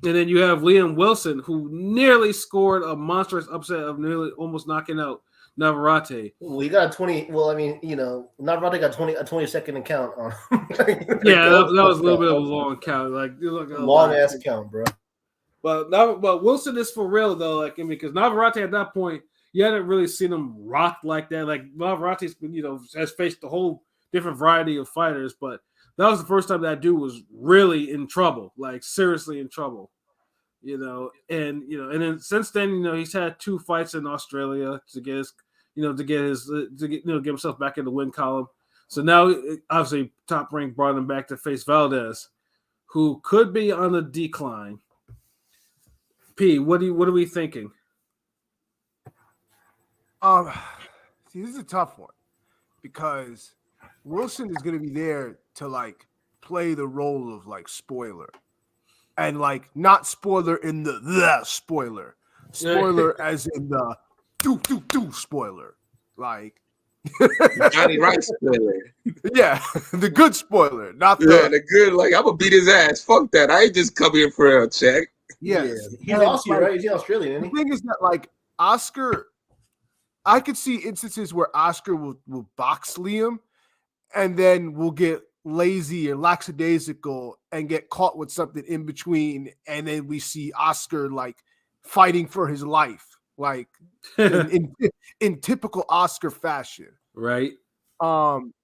S1: And then you have Liam Wilson, who nearly scored a monstrous upset of nearly almost knocking out Navarrete.
S5: Well, he got a 20. Well, Navarrete got a 20-second count on.
S1: Yeah, that was a little bit of a long count.
S5: Long ass count, bro.
S1: But Wilson is for real though, because Navarrete at that point, you hadn't really seen him rocked like that. Like Navarrete's has faced a whole different variety of fighters, but that was the first time that dude was really in trouble, like seriously in trouble. And then since then, he's had 2 fights in Australia to get himself back in the win column. So now, obviously, Top Rank brought him back to face Valdez, who could be on the decline. P, what are we thinking?
S3: See, this is a tough one because Wilson is going to be there to play the role of spoiler, and not spoiler in the spoiler as in the do spoiler,
S2: Johnny Rice spoiler.
S3: Yeah, the good spoiler, not
S2: the good. I'm gonna beat his ass. Fuck that. I ain't just come here for a check.
S3: Yes.
S5: He's Australian, right? He's Australian, isn't he?
S3: The thing is that Oscar, I could see instances where Oscar will box Liam and then will get lazy or lackadaisical and get caught with something in between, and then we see Oscar fighting for his life, in typical Oscar fashion.
S1: Right.
S3: And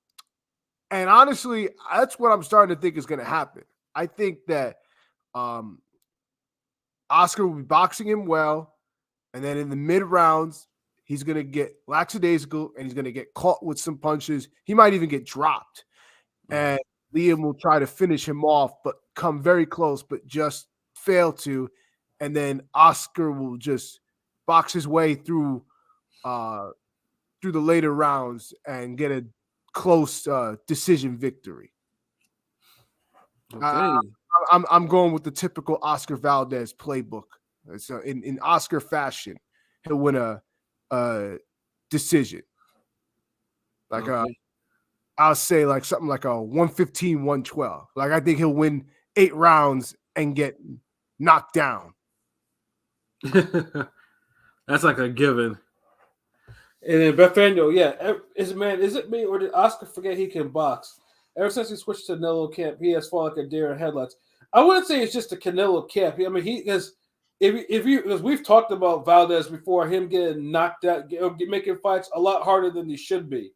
S3: honestly, that's what I'm starting to think is going to happen. I think that Oscar will be boxing him well, and then in the mid rounds, he's going to get lackadaisical and he's going to get caught with some punches. He might even get dropped. And Liam will try to finish him off, but come very close, but just fail to. And then Oscar will just box his way through the later rounds and get a close decision victory.
S1: Okay.
S3: I'm going with the typical Oscar Valdez playbook. So in Oscar fashion, he'll win a decision. I'll say like something like a 115, 112. Like I think he'll win 8 rounds and get knocked down.
S1: That's like a given. And then Bethaniel, is it me or did Oscar forget he can box? Ever since he switched to Canelo camp, he has fallen like a deer in headlights. I wouldn't say it's just the Canelo camp. I mean, he is. Because we've talked about Valdez before, him getting knocked out, making fights a lot harder than he should be.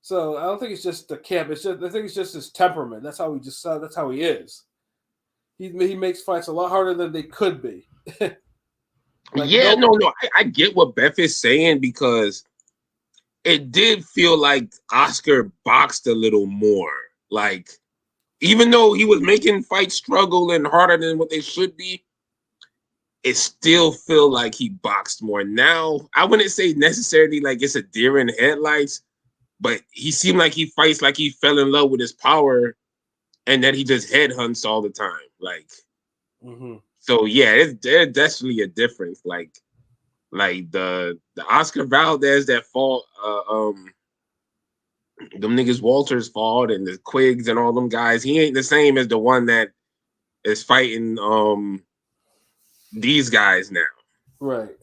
S1: So I don't think it's just the camp. I think it's just his temperament. That's how he is. He makes fights a lot harder than they could be.
S2: I get what Beth is saying because it did feel like Oscar boxed a little more. Like, even though he was making fights struggle and harder than what they should be, it still feel like he boxed more. Now, I wouldn't say necessarily like it's a deer in headlights, but he seemed like he fights like he fell in love with his power and that he just headhunts all the time. Like, So yeah, there's definitely a difference. Like the Oscar Valdez that fought them niggas Walters fought and the Quiggs and all them guys, he ain't the same as the one that is fighting these guys now.
S1: Right.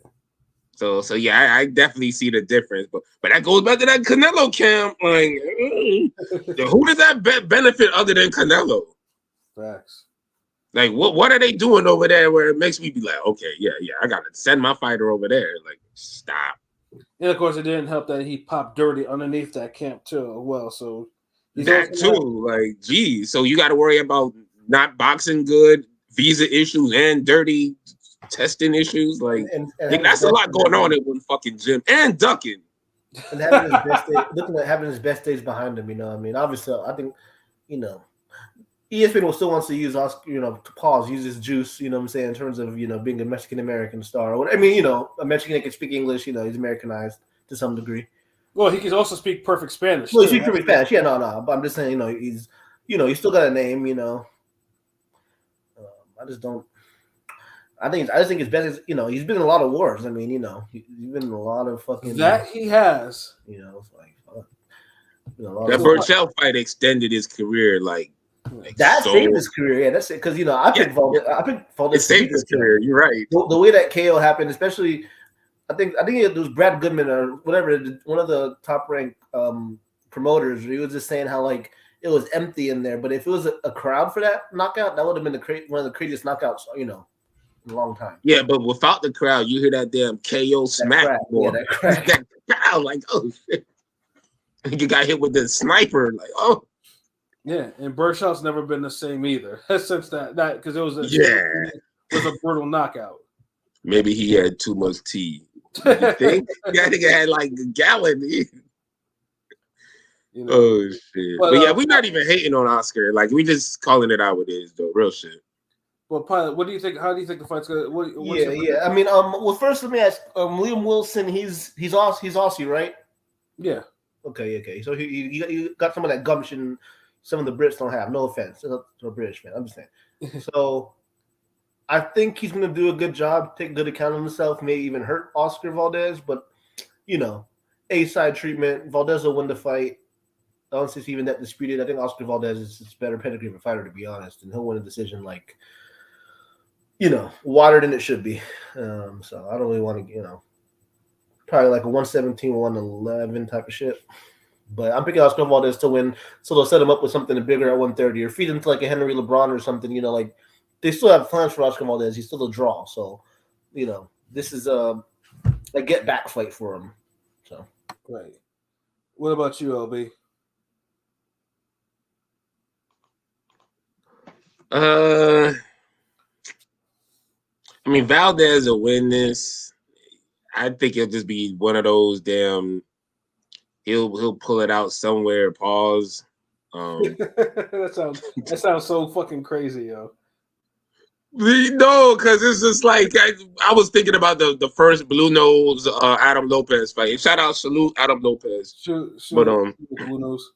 S2: So yeah, I definitely see the difference. But that goes back to that Canelo camp. Like, who does that benefit other than Canelo?
S1: Facts.
S2: Like, what are they doing over there where it makes me be like, okay, yeah, I gotta send my fighter over there. Like, stop.
S1: And of course, it didn't help that he popped dirty underneath that camp too. Well, so
S2: that too. Like, geez, so you got to worry about not boxing good, visa issues, and dirty testing issues. Like, that's a lot going on in one fucking gym and ducking.
S5: And having his best day, looking at having his best days behind him. You know, I mean, obviously, I think, ESPN still wants to use Oscar, to use his juice, what I'm saying, in terms of, being a Mexican-American star. I mean, a Mexican that can speak English, he's Americanized to some degree.
S1: Well, he can also speak perfect Spanish.
S5: Well, he speaks perfect Spanish. Yeah, no. But I'm just saying, he's still got a name, I just think his best is, he's been in a lot of wars. I mean, he's been in a lot of fucking.
S1: That he has.
S5: It's like,
S2: that Burchell fight extended his career,
S5: that saved his career. Yeah, that's it. Because I picked Valdez.
S2: It saved his career. You're right.
S5: The way that KO happened, especially, I think it was Brad Goodman or whatever, one of the top ranked promoters. He was just saying how it was empty in there, but if it was a crowd for that knockout, that would have been one of the craziest knockouts, in a long time.
S2: Yeah, but without the crowd, you hear that damn KO smack.
S5: That crack.
S2: That crowd, like, oh shit! You got hit with the sniper, like, oh.
S1: Yeah, and Burchell's never been the same either since that because it was a brutal knockout.
S2: Maybe he had too much tea. You think? I think I had like a gallon. Oh shit! But yeah, we're not even hating on Oscar. Like, we just calling it out what it is, though. Real shit.
S1: Well, Pilot, what do you think? How do you think the fight's going?
S5: Yeah. I mean, well, first let me ask. Liam Wilson, he's Aussie, right?
S1: Yeah.
S5: Okay. So he got some of that gumption. Some of the Brits don't have. No offense to a British fan. I'm just saying. So I think he's going to do a good job, take good account of himself, may even hurt Oscar Valdez. But, A-side treatment. Valdez will win the fight. I don't see it's even that disputed. I think Oscar Valdez is a better pedigree of a fighter, to be honest. And he'll win a decision wider than it should be. So I don't really want to, probably like a 117, 111 type of shit. But I'm picking Oscar Valdez to win, so they'll set him up with something bigger at 130 or feed him to like a Henry LeBron or something. They still have plans for Oscar Valdez. He's still a draw, so this is a get back fight for him. So
S1: right. What about you, LB?
S2: I mean, Valdez will win this. I think it'll just be one of those damn. He'll pull it out somewhere. Pause.
S1: That sounds so fucking crazy, yo.
S2: No, because it's just like I was thinking about the first Blue Nose Adam Lopez fight. Shout out, salute Adam Lopez. But
S1: Blue Nose.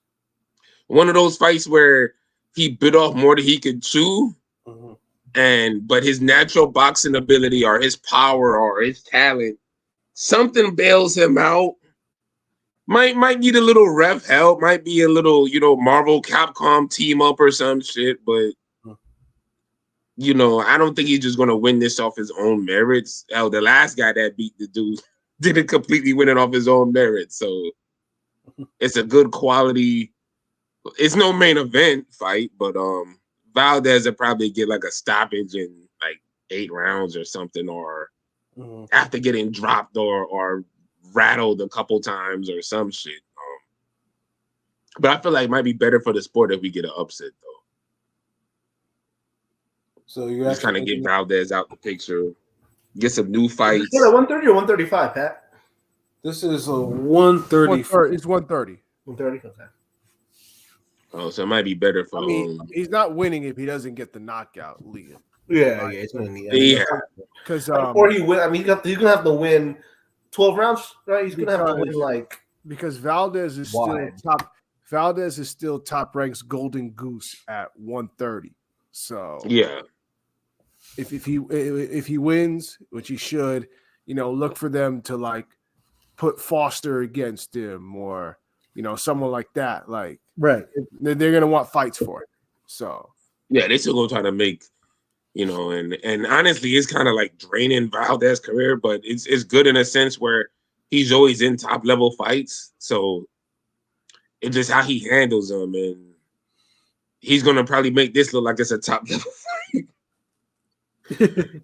S2: One of those fights where he bit off more than he could chew, but his natural boxing ability or his power or his talent, something bails him out. Might need a little ref help. Might be a little, Marvel Capcom team up or some shit. But I don't think he's just gonna win this off his own merits. Hell, the last guy that beat the dude didn't completely win it off his own merits. So it's a good quality. It's no main event fight, but Valdez will probably get like a stoppage in like 8 rounds or something, or after getting dropped or rattled a couple times or some shit. But I feel like it might be better for the sport if we get an upset though.
S1: So you're
S2: just kind of get Valdez out the picture, get some new fights.
S5: Is it 130 or 135, Pat?
S1: This is a 130.
S3: It's 130.
S5: 130. Okay.
S2: Oh, so it might be better for.
S3: I mean, he's not winning if he doesn't get the knockout, Liam.
S5: Yeah, it's gonna need.
S2: Yeah,
S3: because
S5: or he win. I mean, he's gonna have to win 12 rounds, right? He's gonna have to win like
S3: because Valdez is still top. Valdez is still top ranks Golden Goose at 130. So
S2: yeah,
S3: if he wins, which he should, look for them to like put Foster against him or someone like that. Like
S5: right,
S3: they're gonna want fights for it. So
S2: yeah, they still gonna try to make. And honestly, it's kind of like draining Valdez's career, but it's good in a sense where he's always in top level fights. So it's just how he handles them, and he's gonna probably make this look like it's a top level fight.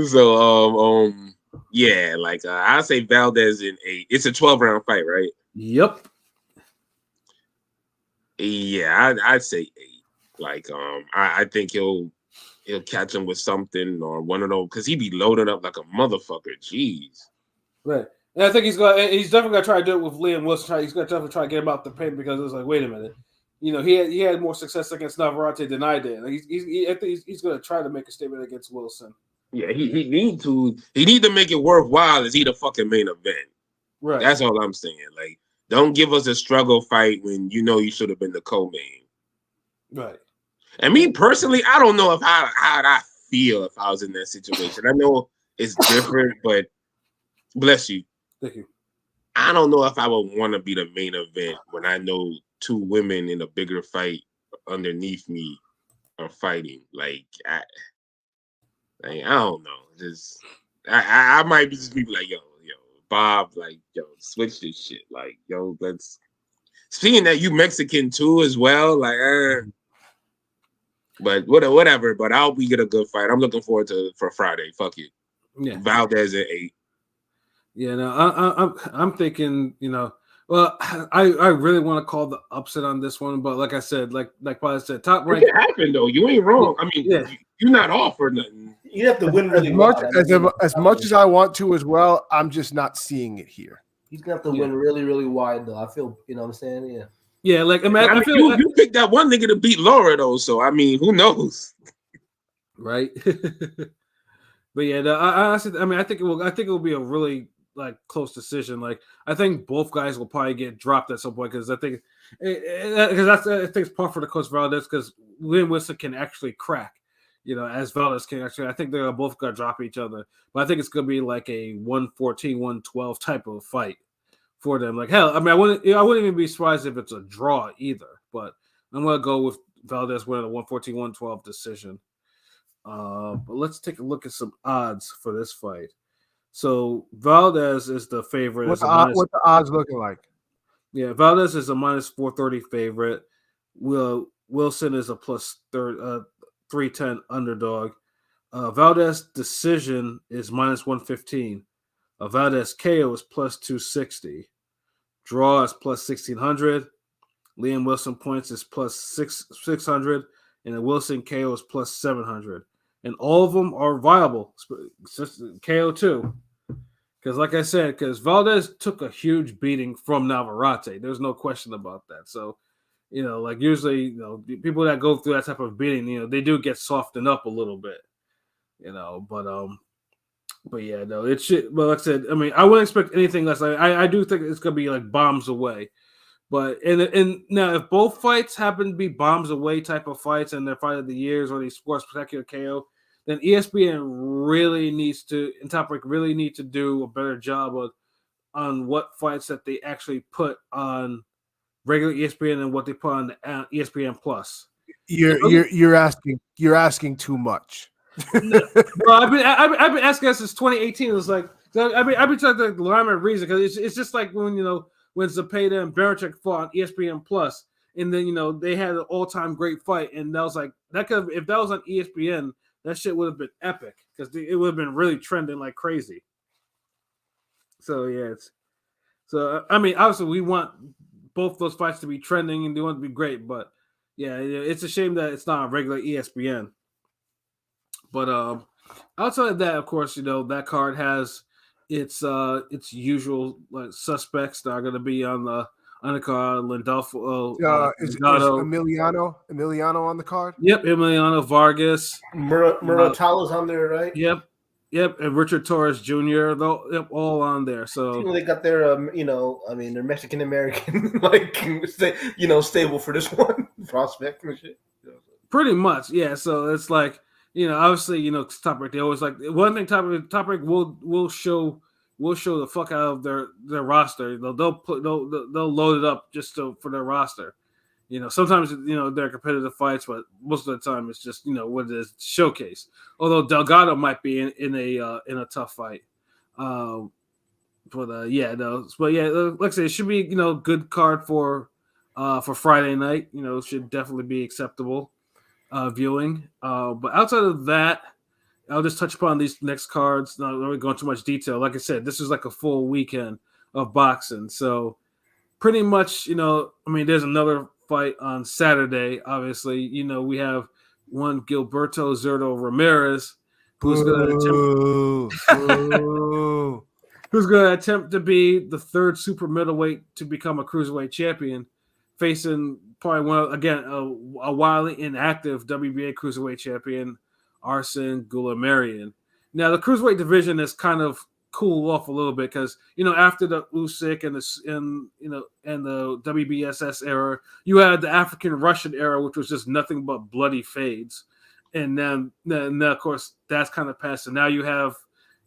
S2: So yeah, like I'll say Valdez in 8. It's a 12-round fight, right?
S1: Yep.
S2: Yeah, I'd say 8. Like I think he'll catch him with something or one of those because he be loading up like a motherfucker. Jeez.
S1: Right. And I think he's definitely gonna try to do it with Liam Wilson. He's gonna definitely try to get him out the paint because it's like, wait a minute, he had more success against Navarrete than I did. Like I think he's gonna try to make a statement against Wilson.
S2: Yeah, he need to make it worthwhile. Is he the fucking main event?
S1: Right.
S2: That's all I'm saying. Like, don't give us a struggle fight when you should have been the co-main.
S1: Right.
S2: And me personally, I don't know how I feel if I was in that situation. I know it's different, but bless you.
S1: Thank you.
S2: I don't know if I would want to be the main event when I know 2 women in a bigger fight underneath me are fighting. Like I don't know. Just I might just be like, yo, Bob, like, yo, switch this shit. Like, yo, let's. Speaking that you Mexican too as well, like, but whatever. But I hope we get a good fight. I'm looking forward for Friday. Fuck you.
S1: Yeah.
S2: Valdez at 8.
S1: Yeah, no, I'm thinking, well, I really want to call the upset on this one, but like I said, like Paul said, top rank.
S2: It can happen though. You ain't wrong. I mean,
S1: yeah.
S2: You're not off or nothing.
S5: You have to win really
S3: as much as I want to as well. I'm just not seeing it here.
S5: He's gonna have to win really, really wide though. I feel, you know what I'm saying? Yeah.
S1: Yeah, like I feel
S2: you picked that one nigga to beat Laura though, so I mean, who knows?
S1: Right. But yeah, I honestly, I think it will be a really like close decision. Like I think both guys will probably get dropped at some point because I think it's part for the coach Valdez because Liam Wilson can actually crack, as Valdez can actually. I think they're both gonna drop each other, but I think it's gonna be like a 114, 112 type of fight for them. Like hell, I mean, I wouldn't even be surprised if it's a draw either. But I'm gonna go with Valdez winning a 114, 112 decision. But let's take a look at some odds for this fight. So Valdez is the favorite.
S3: What the odds looking like?
S1: Yeah, Valdez is a minus 430 favorite. Wilson is a plus 310 underdog. Valdez decision is minus 115. Valdez KO is plus 260. Draw is plus 1600. Liam Wilson points is plus 600. And the Wilson KO is plus 700. And all of them are viable. It's just KO too. Because like I said, because Valdez took a huge beating from Navarrete. There's no question about that. So, like usually, people that go through that type of beating, they do get softened up a little bit. But yeah, no, it should. But like I said, I mean, I wouldn't expect anything less. I do think it's gonna be like bombs away. But and now if both fights happen to be bombs away type of fights and they're fight of the years or they score spectacular KO, then ESPN really needs to and Top Rank really need to do a better job on what fights that they actually put on regular ESPN and what they put on the, ESPN Plus.
S3: You're asking too much.
S1: Well, I've been asking that since 2018. It was like I've been trying to learn a reason because it's just like when when Zepeda and Belichick fought on ESPN Plus, and then they had an all-time great fight, and that was like that could if that was on ESPN, that shit would have been epic because it would have been really trending like crazy. So yeah, I mean obviously we want both those fights to be trending and they want to be great, but yeah, it's a shame that it's not on regular ESPN. But outside of that, of course, that card has its usual suspects that are going to be on the card. Lindolfo,
S3: is Emiliano on the card?
S1: Yep, Emiliano Vargas.
S5: Muratala's on there, right?
S1: Yep, and Richard Torres Jr. Yep, all on there. So
S5: they got their, they're Mexican American, stable for this one prospect and shit.
S1: Pretty much, yeah. So it's like. Obviously, Top Rank. They always like one thing. Top Rank will show the fuck out of their roster. They'll load it up just for their roster. Sometimes they're competitive fights, but most of the time it's just what it is, showcase. Although Delgado might be in a tough fight. Like I said, it should be good card for Friday night. It should definitely be acceptable. Viewing. But outside of that, I'll just touch upon these next cards. Not really going too much detail. Like I said, this is like a full weekend of boxing. So pretty much, there's another fight on Saturday. Obviously, we have one Gilberto Zurdo Ramirez who's going to attempt to be the third super middleweight to become a cruiserweight champion, facing probably a wildly inactive WBA cruiserweight champion, Arsen Goulamirian. Now the cruiserweight division has kind of cooled off a little bit because after the Usyk and the WBSS era, you had the African Russian era, which was just nothing but bloody fades, and then of course that's kind of passed, and now you have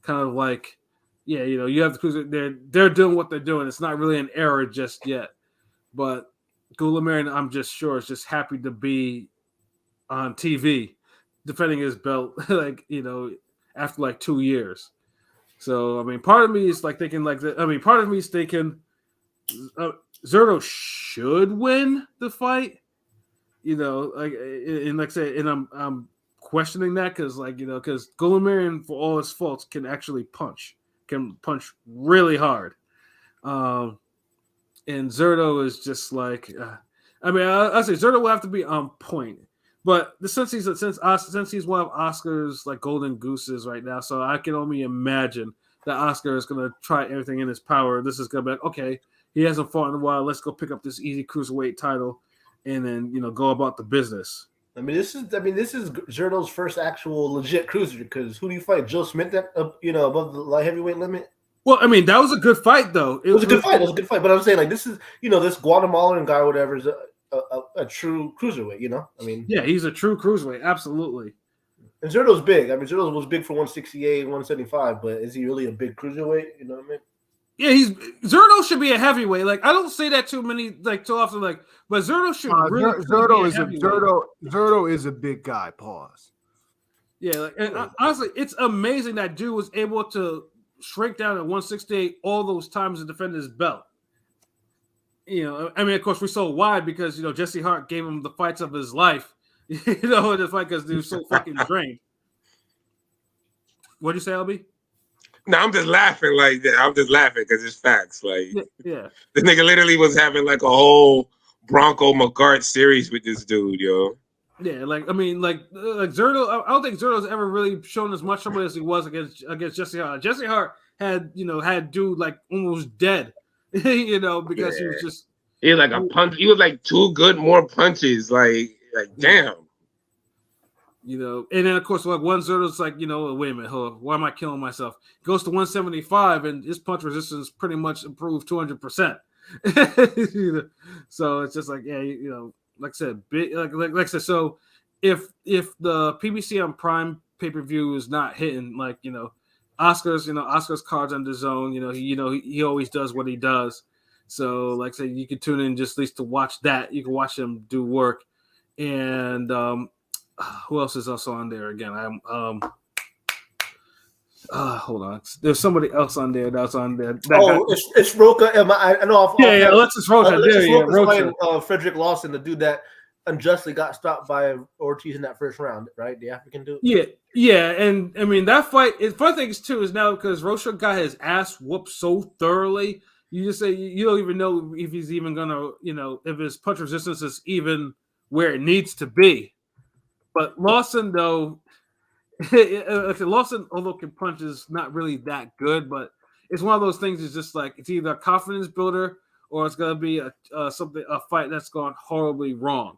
S1: kind of like you have the cruiserweight. They're doing what they're doing. It's not really an era just yet, but Goulamirian, I'm just sure, is just happy to be on TV defending his belt, after like 2 years. So, part of me is like thinking part of me is thinking Zurdo should win the fight, and like I said, and I'm questioning that because because Goulamirian, for all his faults, can actually punch really hard. And Zurdo is just like, I say Zurdo will have to be on point, but since he's one of Oscar's like golden gooses right now, so I can only imagine that Oscar is going to try everything in his power. This is going to be like, okay, he hasn't fought in a while. Let's go pick up this easy cruiserweight title, and then go about the business.
S5: This is Zurdo's first actual legit cruiser because who do you fight? Joe Smith above the light heavyweight limit.
S1: Well, that was a good fight, though.
S5: It was a good fight. But I'm saying, like, this is, this Guatemalan guy or whatever is a true cruiserweight,
S1: Yeah, he's a true cruiserweight, absolutely.
S5: And Zurdo's big. Zurdo was big for 168, 175, but is he really a big cruiserweight? You know what I mean?
S1: Yeah, Zurdo should be a heavyweight. Like, I don't say that too often, but Zurdo should really
S3: Zurdo is a big guy, pause.
S1: Yeah, honestly, it's amazing that dude was able to shrink down at 168 all those times to defend his belt. Of course, we're so wide because Jesse Hart gave him the fights of his life. In the fight because he was so fucking drained. What'd you say, LB?
S2: No, I'm just laughing like that. I'm just laughing because it's facts. Like,
S1: yeah,
S2: the nigga literally was having like a whole Bronco McGart series with this dude, yo.
S1: Yeah, like Zurdo. I don't think Zurdo's ever really shown as much trouble as he was against Jesse Hart. Jesse Hart had dude like almost dead, because he was just
S2: he was like a punch. He was like two more punches. Like damn.
S1: And then of course like one Zurdo's like wait a minute, why am I killing myself? Goes to 175 and his punch resistance pretty much improved 200%. So it's just like like I said, like I said. So if the PBC on Prime pay-per-view is not hitting, Oscar's cards on the zone. He always does what he does. So, like I said, you can tune in just at least to watch that. You can watch him do work. And who else is also on there again? Hold on. There's somebody else on there that's on there.
S5: It's Roca. I know.
S1: Alexis Rocha.
S5: Rocha. Frederick Lawson, the dude that unjustly got stopped by Ortiz in that first round, right? The African dude.
S1: Yeah, and I mean that fight. Fun thing is too is now because Rocha got his ass whooped so thoroughly. You just say you don't even know if he's even gonna, if his punch resistance is even where it needs to be. But Lawson, though, Lawson, although can punch, is not really that good. But it's one of those things. It's just like it's either a confidence builder or it's gonna be a fight that's gone horribly wrong.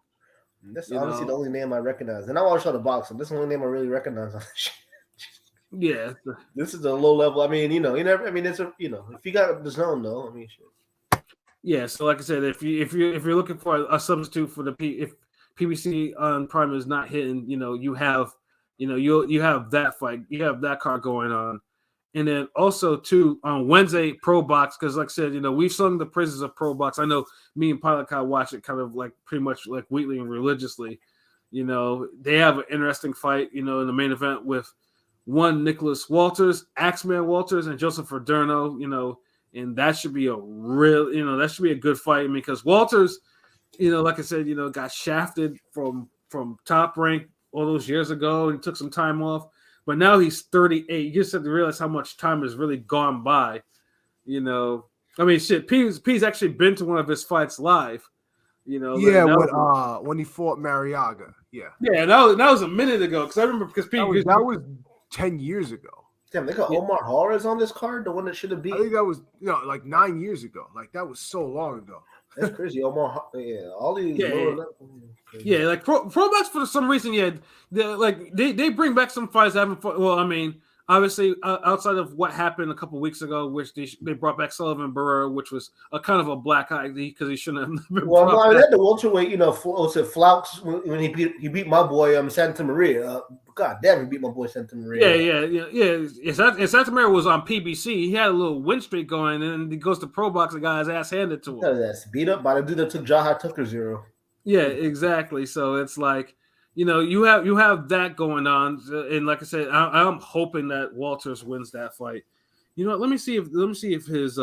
S5: That's honestly the only name I recognize, and I watch all the boxing. This is the only name I really recognize on this shit.
S1: Yeah,
S5: this is a low level. I mean, it's a if you got the zone though, I mean, shit.
S1: Yeah, so like I said, if you're looking for a substitute for if PBC on Prime is not hitting, you have that fight, you have that card going on, and then also too on Wednesday Pro Box, because like I said, we've sung the praises of Pro Box. I know me and Pilot Kyle watch it kind of like pretty much like weekly and religiously. They have an interesting fight, in the main event with one Nicholas Walters, Axeman Walters, and Joseph Verderno, and that should be a real, that should be a good fight because Walters, like I said, got shafted from Top Rank all those years ago and took some time off, but now he's 38. You just have to realize how much time has really gone by. I mean, shit, P's actually been to one of his fights live.
S3: When he fought Mariaga. Yeah,
S1: that was a minute ago because I remember because P
S3: that was 10 years ago.
S5: Damn, they got Omar Juarez on this card, the one that should have beat.
S3: I think that was like 9 years ago. Like that was so long ago.
S5: That's crazy. Omar, all these.
S1: Like Pro Box for some reason, they bring back some fights that haven't fought. Well, I mean, obviously outside of what happened a couple weeks ago, which they brought back Sullivan Barrera, which was a kind of a black eye because he shouldn't have been.
S5: Well, no, I mean, at the welterweight, Flaux when he beat my boy Santa Maria. God damn, he beat my boy Santa Maria.
S1: Yeah. Santa Maria was on PBC. He had a little win streak going, and then he goes to Pro Box and got his ass handed to him.
S5: That's beat up by the dude that took Jaha Tucker 0.
S1: Yeah, exactly. So it's like, you have that going on, and like I said, I'm hoping that Walters wins that fight. Let me see if his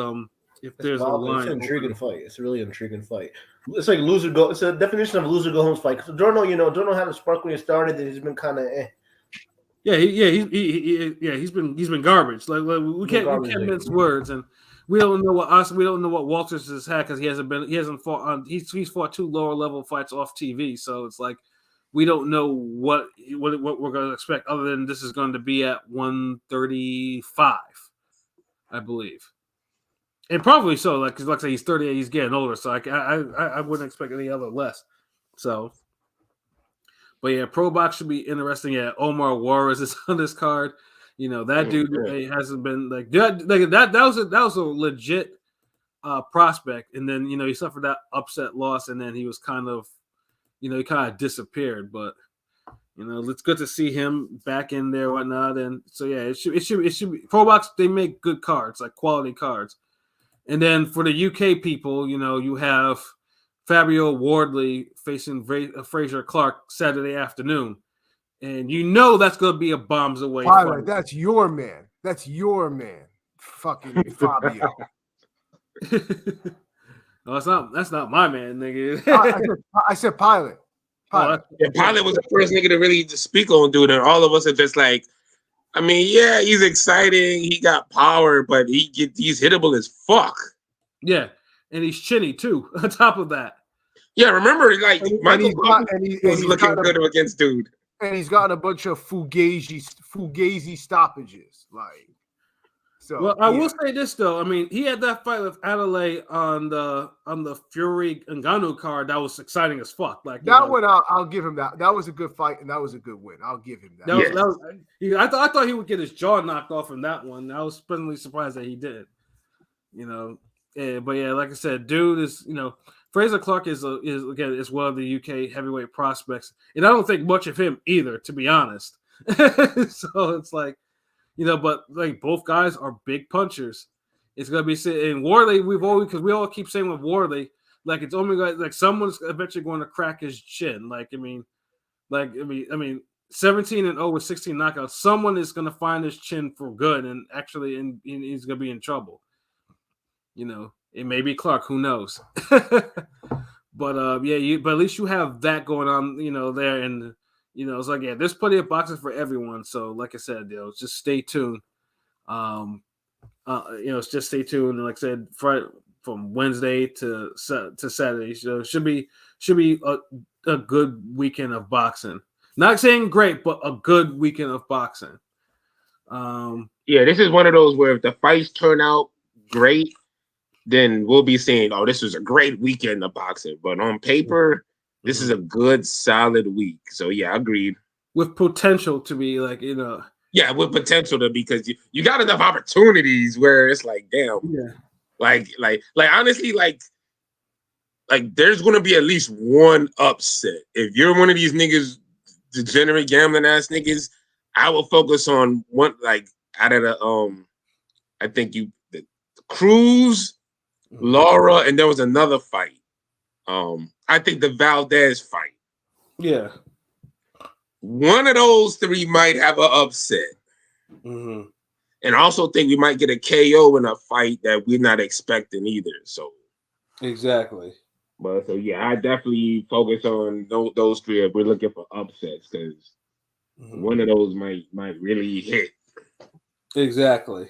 S1: if there's a line.
S5: It's an intriguing fight. It's a really intriguing fight. It's like loser go. It's a definition of a loser go home fight. Because Dorno had a spark when he started, and he's been kind of
S1: he's been garbage. Like we can't mince words, and we don't know what Walters has had because he hasn't fought on. He's fought 2 lower level fights off TV, so it's like we don't know what we're going to expect other than this is going to be at 135, I believe, and probably so. Like I say, he's 38, he's getting older, so I wouldn't expect any other less. So. But yeah, Pro Box should be interesting. Yeah, Omar Juarez is on this card. That dude hasn't been like that. That was a legit prospect, and then he suffered that upset loss, and then he was kind of, he kind of disappeared. But it's good to see him back in there, whatnot. And so yeah, it should be Pro Box. They make good cards, like quality cards. And then for the UK people, you have Fabio Wardley facing Fraser Clark Saturday afternoon. And that's going to be a bombs away fight.
S3: That's your man. Fucking Fabio.
S1: No, that's not my man, nigga.
S3: I said Pilot.
S2: Pilot was the first nigga to really speak on dude, and all of us are just like, I mean, yeah, he's exciting. He got power, but he's hittable as fuck.
S1: Yeah. And he's chinny too. On top of that,
S2: yeah. Remember, like Michael was looking good against dude,
S3: and he's got a bunch of fugazi stoppages. Like, so.
S1: Well, I will say this though. I mean, he had that fight with Adelaide on the Fury Ngannou card. That was exciting as fuck. Like
S3: that one, I'll give him that. That was a good fight, and that was a good win. I'll give him that.
S1: I thought he would get his jaw knocked off in that one. I was pleasantly surprised that he did. Yeah, but yeah, like I said, dude is Fraser Clark is one of the UK heavyweight prospects, and I don't think much of him either, to be honest. So it's like, but like both guys are big punchers. It's gonna be in Warley. Because we all keep saying with Warley, like it's only like someone's eventually going to crack his chin. Like I mean, 17-0 with 16 knockouts. Someone is gonna find his chin for good, and actually, and he's gonna be in trouble. It may be Clark. Who knows? But but at least you have that going on. There, and it's like there's plenty of boxing for everyone. So like I said, just stay tuned. Just stay tuned. And like I said, from Wednesday to Saturday, so should be a good weekend of boxing. Not saying great, but a good weekend of boxing.
S2: This is one of those where if the fights turn out great, then we'll be saying, "Oh, this was a great weekend of boxing." But on paper, this is a good, solid week. So yeah, agreed.
S1: With potential to be like
S2: Yeah, with potential to, because you got enough opportunities where it's like, damn.
S1: Yeah.
S2: Like honestly, like there's gonna be at least one upset. If you're one of these niggas, degenerate gambling ass niggas, I will focus on one, like out of the I think the Cruz, Laura, and there was another fight. I think the Valdez fight.
S1: Yeah.
S2: One of those three might have an upset.
S1: Mm-hmm.
S2: And I also think we might get a KO in a fight that we're not expecting either. So
S1: exactly.
S2: But so yeah, I definitely focus on those three if we're looking for upsets, because one of those might really hit.
S1: Exactly.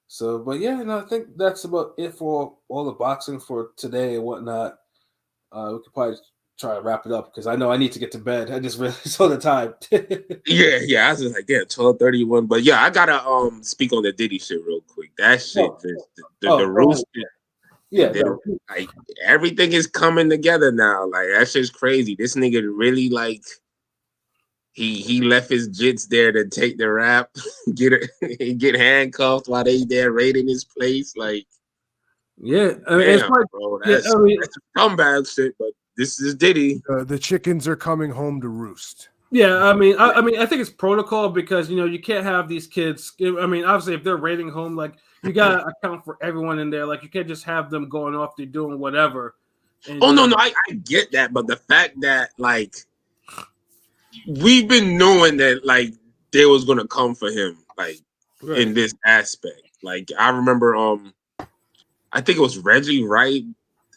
S1: So, but yeah, no, I think that's about it for all the boxing for today and whatnot. We could probably try to wrap it up because I know I need to get to bed. I just really saw the time.
S2: yeah. I was just like, 12:31. But yeah, I gotta speak on the Diddy shit real quick. That shit, the roost.
S1: Yeah,
S2: like everything is coming together now. Like that shit's crazy. This nigga really like he left his jits there to take the rap, get handcuffed while they there raiding his place. Like,
S1: yeah, I mean, it's like,
S2: bro, that's scumbag shit. But this is Diddy.
S3: The chickens are coming home to roost.
S1: Yeah, I mean, I think it's protocol because you can't have these kids. I mean, obviously, if they're raiding home, like you gotta account for everyone in there. Like you can't just have them going off, they're doing whatever. And,
S2: no, I get that, but the fact that like we've been knowing that like they was gonna come for him, like in this aspect. Like I remember, I think it was Reggie, right?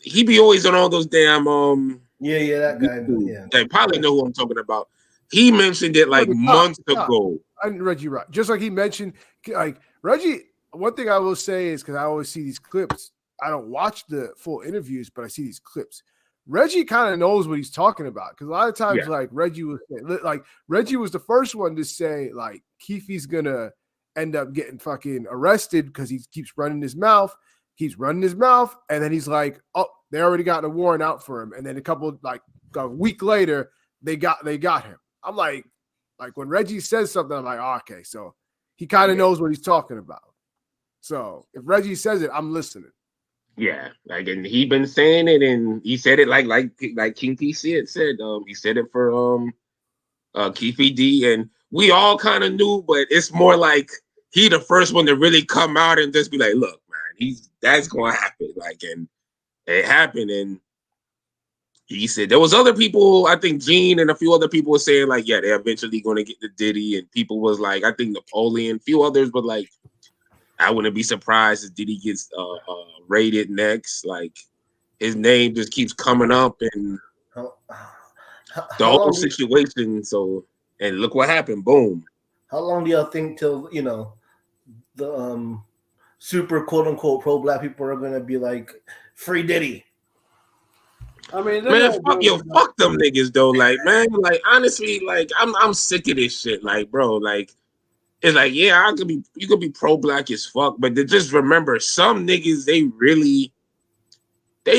S2: He be always on all those damn
S5: that guy. Yeah,
S2: they probably know who I'm talking about. He mentioned it like months ago.
S3: And Reggie, right? Just like he mentioned, like Reggie. One thing I will say is because I always see these clips. I don't watch the full interviews, but I see these clips. Reggie kind of knows what he's talking about because a lot of times, like Reggie was the first one to say like Keefe's gonna end up getting fucking arrested because he keeps running his mouth, and then he's like, oh, they already got a warrant out for him, and then a week later they got him. I'm like when Reggie says something, I'm like, oh, okay, so he kind of knows what he's talking about. So if Reggie says it, I'm listening.
S2: Yeah, like, and he been saying it, and he said it like King P said. He said it for Keefe D, and we all kind of knew, but it's more like he the first one to really come out and just be like, look, man, that's gonna happen. Like, and it happened, and he said there was other people. I think Gene and a few other people were saying like, yeah, they're eventually going to get the Diddy, and people was like, I think Napoleon, a few others, but like, I wouldn't be surprised if Diddy gets raided next. Like his name just keeps coming up, and the whole situation. So, and look what happened. Boom.
S5: How long do y'all think till the super quote unquote pro black people are gonna be like free Diddy?
S1: I mean,
S2: man, fuck them niggas though. Like, man, like honestly, like I'm sick of this shit. Like, bro, like it's like, yeah, you could be pro black as fuck, but just remember, some niggas they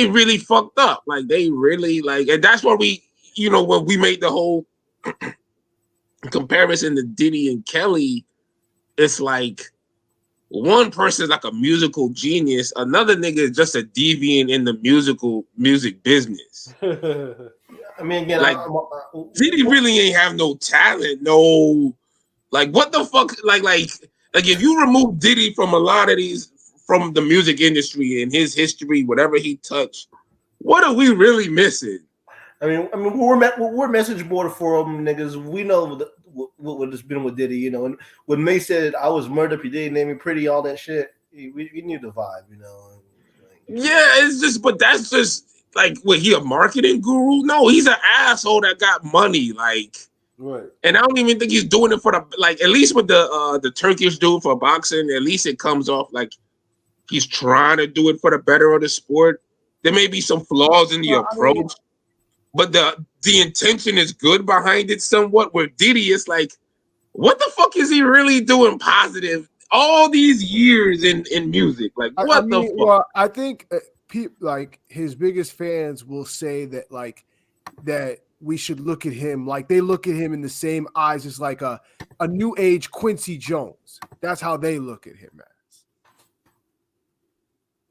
S2: really fucked up. Like they really like, and that's why we, when we made the whole comparison to Diddy and Kelly, it's like one person is like a musical genius, another nigga is just a deviant in the music business.
S5: I mean, again,
S2: like Diddy really ain't have no talent, no Like what the fuck? Like if you remove Diddy from a lot of these from the music industry and his history, whatever he touched, what are we really missing?
S5: I mean, we're message board for them niggas. We know what has been with Diddy, you know. And when May said I was murdered, he didn't name me pretty, all that shit. We knew the vibe, you know.
S2: Yeah, it's just, but that's just like, what, he a marketing guru? No, he's an asshole that got money, like.
S1: Right.
S2: And I don't even think he's doing it for the, like, at least with the Turkish dude for boxing, at least it comes off like he's trying to do it for the better of the sport. There may be some flaws in the approach, but the intention is good behind it somewhat. With Diddy, it's like, what the fuck is he really doing positive all these years in music? Like, what the fuck?
S3: Well, I think like his biggest fans will say that, like, that we should look at him like they look at him in the same eyes as like a new age Quincy Jones. That's how they look at him as.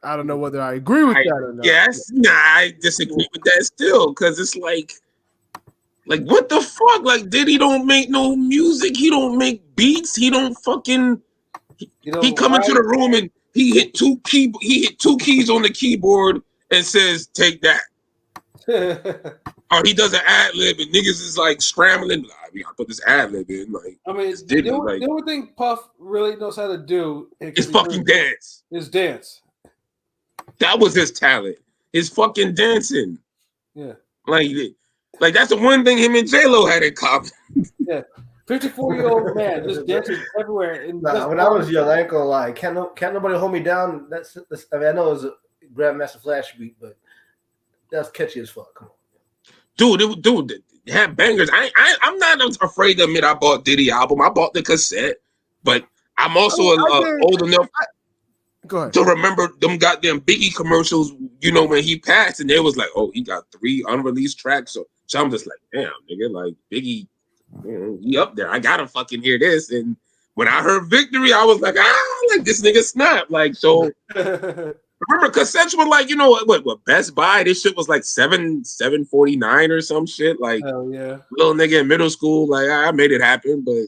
S3: I don't know whether I agree with that or not.
S2: Yes, I disagree with that still, because it's like what the fuck? Like, Diddy don't make no music. He don't make beats. He don't fucking. He come into the room and he hit two keys on the keyboard and says, "Take that." Or he does an ad lib and niggas is like scrambling. I mean, I put this ad lib in. Like,
S1: I mean,
S2: Diddy,
S1: the only thing Puff really knows how to do
S2: is fucking dance.
S1: Is dance.
S2: That was his talent. His fucking dancing.
S1: Yeah.
S2: Like that's the one thing him and J-Lo had in common.
S1: Yeah. 54-year-old man just dancing everywhere. And
S5: when I was young, I ain't gonna lie. Can't nobody hold me down. That's I mean, I know it was a Grandmaster Flash beat, but that's catchy as fuck. Come on.
S2: Dude, they had bangers. I'm not afraid to admit I bought Diddy album. I bought the cassette, but I'm also old enough to remember them goddamn Biggie commercials, you know, when he passed, and they was like, oh, he got 3 unreleased tracks. So I'm just like, damn, nigga, like Biggie, you know, he up there. I gotta fucking hear this. And when I heard Victory, I was like, like this nigga snap. Like, so remember cassettes were like, you know what Best Buy, this shit was like $7.49 or some shit. Like,
S1: hell yeah.
S2: Little nigga in middle school, like I made it happen, but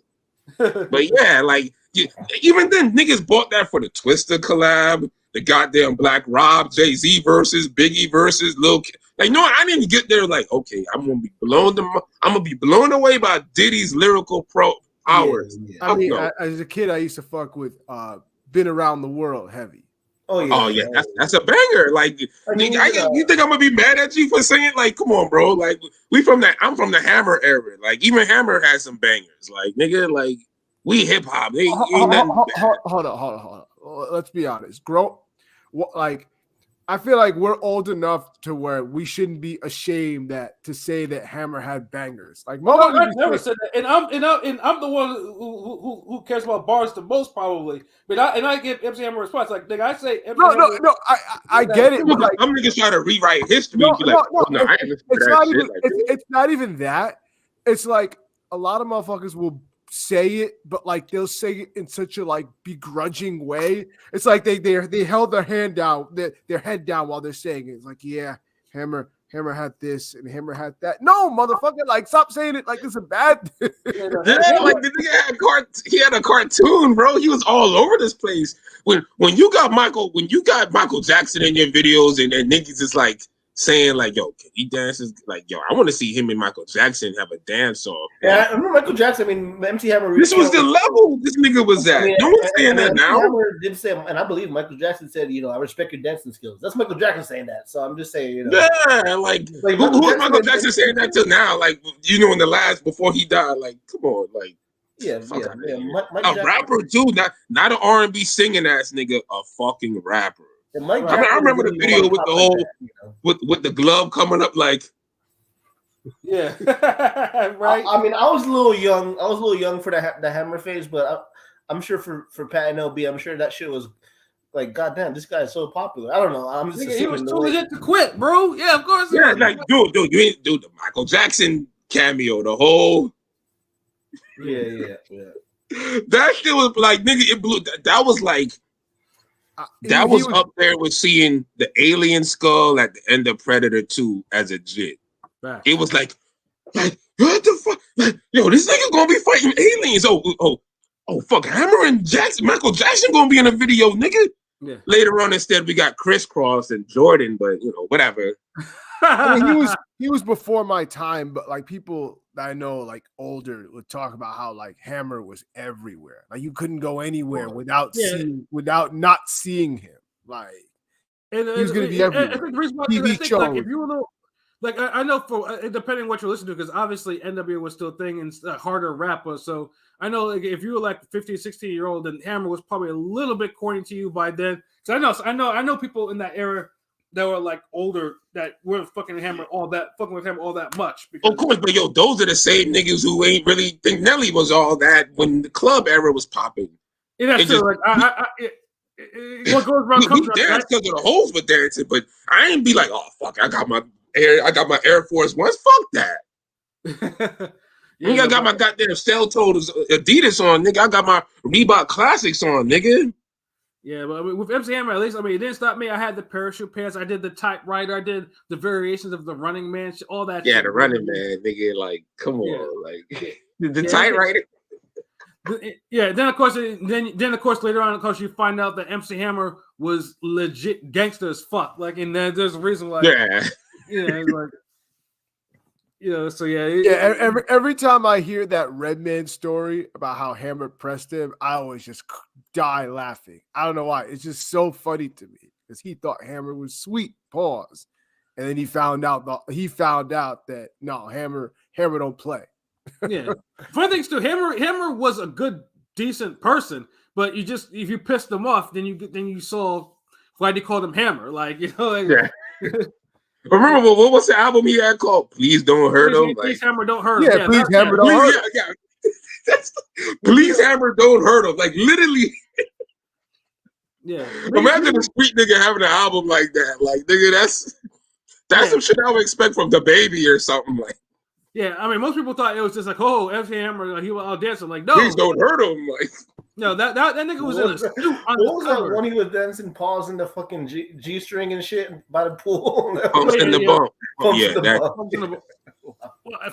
S2: yeah, like even then niggas bought that for the Twister collab, the goddamn Black Rob, Jay-Z versus Biggie versus Lil Kim. Like, no, I didn't get there like, okay, I'm gonna be blown away by Diddy's lyrical powers.
S3: Yeah. I mean, as a kid, I used to fuck with Been Around the World heavy.
S2: Oh yeah, that's a banger. Like, you think I'm gonna be mad at you for singing? Like, come on, bro. Like, I'm from the Hammer era. Like, even Hammer has some bangers. Like, nigga, like we hip hop.
S3: Hold on. Let's be honest. Like, I feel like we're old enough to where we shouldn't be ashamed to say that Hammer had bangers. Like,
S1: I never said that, and I'm the one who cares about bars the most probably. But I give MC Hammer a response like, nigga, I say MC Hammer.
S3: No. I get it.
S2: But like, I'm niggas trying to rewrite history.
S3: It's not even that. It's like a lot of motherfuckers will say it, but like they'll say it in such a like begrudging way. It's like they held their hand down, their head down while they're saying it. It's like, yeah, Hammer had this and Hammer had that. No, motherfucker, like stop saying it like it's a bad.
S2: Yeah, like the nigga he had a cartoon, bro. He was all over this place. When you got Michael Jackson in your videos and niggas is like saying like, yo, can he dance? Like, yo, I want to see him and Michael Jackson have a dance off.
S5: Yeah, I remember Michael Jackson. I mean, MC Hammer.
S2: This was the level this nigga was at. No one's saying that now.
S5: Hammer did say, and I believe Michael Jackson said, you know, I respect your dancing skills. That's Michael Jackson saying that. So I'm just saying, you know.
S2: Yeah, like who's Michael Jackson saying that till now? Like, you know, in the last before he died. Like, come on, like.
S5: Yeah.
S2: A rapper too, not an R&B singing ass nigga, a fucking rapper. I remember the video with the whole with the glove coming up, like,
S1: yeah, right.
S5: I mean, I was a little young for the Hammer phase, but I'm sure for Pat and LB, I'm sure that shit was like, goddamn, this guy is so popular. I don't know. I'm just
S1: he was too legit to quit, bro. Yeah, of course.
S2: Yeah, like, dude, you ain't do the Michael Jackson cameo, the whole.
S5: Yeah.
S2: That shit was like, nigga, it blew. That was like. That was up there with seeing the alien skull at the end of Predator 2 as a jit. It was like, Like, what the fuck? Like, yo, this nigga gonna be fighting aliens. Oh, fuck. Hammer and Michael Jackson gonna be in a video, nigga.
S1: Yeah.
S2: Later on, instead, we got Crisscross and Jordan, but whatever.
S3: I mean, he was before my time, but like people that I know, like older, would talk about how like Hammer was everywhere. Like you couldn't go anywhere without not seeing him. Like he was going to be everywhere.
S1: I think the reason why
S3: TV
S1: I think,
S3: show.
S1: like, if you were like, I know for depending on what you're listening to, because obviously NWA was still a thing and harder rapper. So I know like, if you were like 15, 16-year-old, then Hammer was probably a little bit corny to you by then. Because I know people in that era that were like older that weren't fucking with Hammer all that much. Because,
S2: Of course, but yo, those are the same niggas who ain't really think Nelly was all that when the club era was popping.
S1: Yeah, that's true. Like what goes around
S2: we
S1: comes around.
S2: dance because of the hoes were dancing, but I ain't be like, oh fuck, I got my Air Force Ones. Fuck that. Nigga, I got my goddamn Cell-Toed Adidas on, nigga. I got my Reebok Classics on, nigga.
S1: Yeah, but I mean, with MC Hammer, at least, I mean, it didn't stop me. I had the parachute pants. I did the typewriter. I did the variations of the Running Man, all that.
S2: Yeah,
S1: shit.
S2: the Running Man, nigga. Like, come on, like the typewriter.
S1: Yeah, then of course, later on, of course, you find out that MC Hammer was legit gangster as fuck. Like, and then there's a reason why. Like. So
S3: every time I hear that Redman story about how Hammer pressed him, I always just die laughing. I don't know why. It's just so funny to me because he thought Hammer was sweet. Pause, and then he found out that no, Hammer don't play.
S1: Yeah, funny things too. Hammer was a good, decent person, but if you pissed him off, then you saw why they called him Hammer. Like
S2: Remember what was the album he had called? Please Don't Hurt Him.
S1: Please Hammer Don't Hurt Him.
S3: Yeah, please Hammer Don't Hurt Him.
S2: Please Hammer Don't Hurt Him. Like literally.
S1: Yeah.
S2: Imagine a street nigga having an album like that. Like nigga, that's some shit I would expect from the Baby or something like.
S1: Yeah, I mean, most people thought it was just like, oh, MC Hammer, like, he was out dancing. Like, no,
S2: please don't hurt him. Like,
S1: no, that nigga was in a suit.
S5: What was that when he was dancing, pausing the fucking G string and shit by the pool?
S2: Pumps in the bump.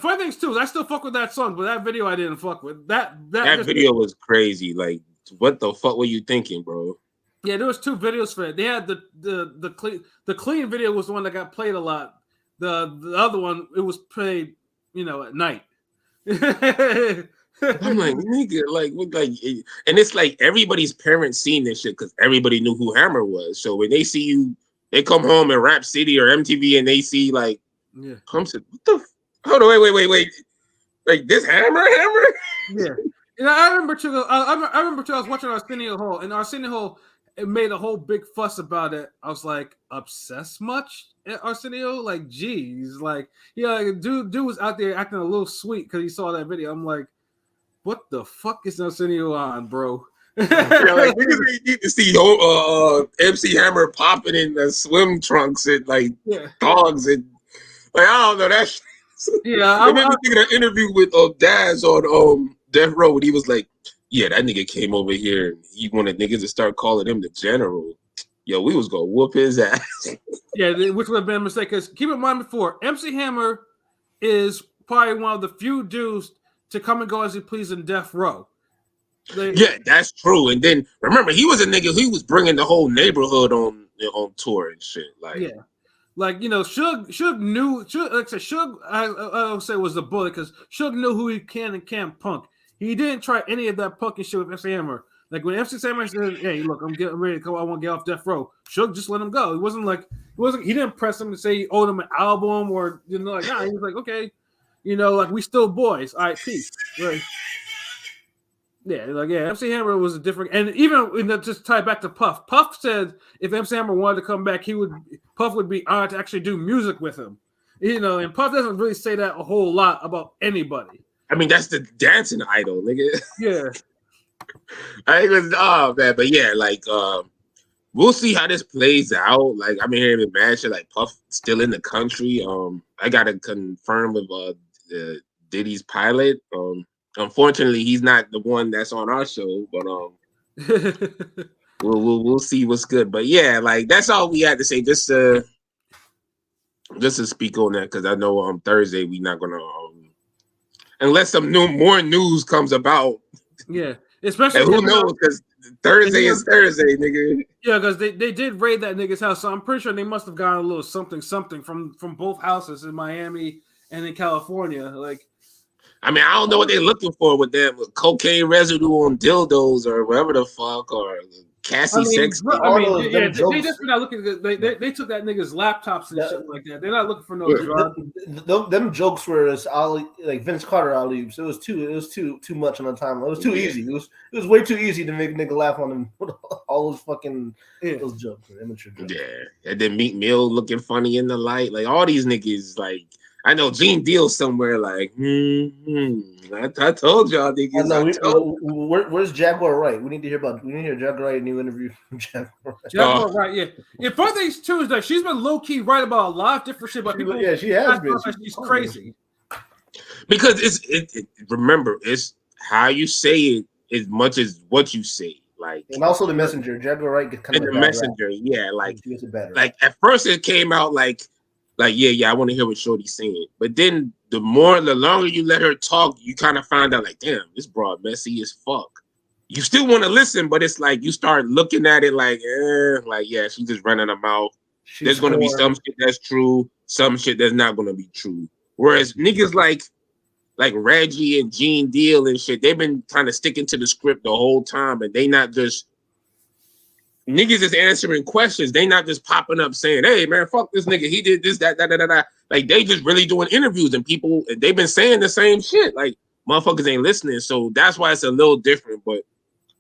S1: Funny things too is I still fuck with that song, but that video I didn't fuck with. That
S2: video was crazy. Like, what the fuck were you thinking, bro?
S1: Yeah, there was two videos for it. They had the clean video was the one that got played a lot. The other one, it was played, at night.
S2: I'm like, nigga, like, and it's like everybody's parents seen this shit because everybody knew who Hammer was. So when they see you, they come home in Rap City or MTV and they see like, Pumps it. What the? Hold on, wait. Like this Hammer?
S1: Yeah. I remember too. I remember too. I was watching Arsenio Hall, and Arsenio Hall made a whole big fuss about it. I was like, obsessed much, Arsenio? Like, geez, like, dude was out there acting a little sweet because he saw that video. I'm like, what the fuck is Arsenio on, bro?
S2: Like niggas need to see MC Hammer popping in the swim trunks and like dogs and like I don't know that. I made me think of that interview with Daz on Death Row. He was like, yeah, that nigga came over here and he wanted niggas to start calling him the general. Yo, we was gonna whoop his ass. Yeah,
S1: which would have been a mistake. Because keep in mind before, MC Hammer is probably one of the few dudes to come and go as he please in Death Row.
S2: Yeah, that's true. And then remember, he was a nigga. He was bringing the whole neighborhood on tour and shit. Like,
S1: yeah, like Suge knew. Like I said, Suge, I don't say was the bully because Suge knew who he can and can't punk. He didn't try any of that punking shit with MC Hammer. Like when MC Hammer said, "Hey, look, I'm getting ready to go. I want to get off Death Row." Suge just let him go. He wasn't like he didn't press him to say he owed him an album or like nah. He was like, okay, like we still boys. All right, peace. Right. Yeah, MC Hammer was a different, and even just tie back to Puff. Puff said if MC Hammer wanted to come back, Puff would be honored to actually do music with him. And Puff doesn't really say that a whole lot about anybody.
S2: I mean, that's the dancing idol, nigga.
S1: Yeah.
S2: Man, but yeah, like we'll see how this plays out. Like I'm hearing the mad shit, like Puff still in the country. I gotta confirm with Diddy's pilot. Unfortunately, he's not the one that's on our show, but we'll see what's good. But yeah, like that's all we had to say. Just to speak on that because I know on Thursday we're not gonna unless some more news comes about.
S1: Yeah, especially
S2: And who knows? Because Thursday is Thursday, nigga.
S1: Yeah, because they did raid that nigga's house, so I'm pretty sure they must have gotten a little something from both houses in Miami and in California. Like,
S2: I mean, I don't know what they're looking for with them cocaine residue on dildos or whatever the fuck or Cassie sex.
S1: They just not looking. They took that nigga's laptops and shit like that. They're not looking for no drug.
S5: Them jokes were as like Vince Carter alley-oops. It was too much on the time. It was too easy. It was way too easy to make a nigga laugh on them with all those fucking those jokes, immature jokes. Yeah,
S2: and then Meek Mill looking funny in the light. Like all these niggas, like I know Gene Deal somewhere. Like, I told y'all niggas.
S5: Where's Jaguar Wright? We need to hear Jaguar Wright new interview from Jaguar Wright.
S1: Jaguar Wright, yeah. Yeah, funny thing too is that she's been low key right about a lot of different shit, but people,
S5: she has been.
S1: She's crazy.
S2: Because remember, it's how you say it as much as what you say. Like,
S5: and also the messenger, Jaguar Wright gets kind of
S2: the messenger, yeah. Like at first it came out like yeah, I want to hear what Shorty's saying. But then the longer you let her talk, you kind of find out like, damn, this broad messy as fuck. You still want to listen, but it's like you start looking at it like yeah, she's just running her mouth. There's gonna be some shit that's true, some shit that's not gonna be true. Whereas niggas like Reggie and Gene Deal and shit, they've been kind of sticking to the script the whole time, and they not just niggas is answering questions. They not just popping up saying, "Hey man, fuck this nigga. He did this, that." Like they just really doing interviews, and people they've been saying the same shit. Like motherfuckers ain't listening, so that's why it's a little different. But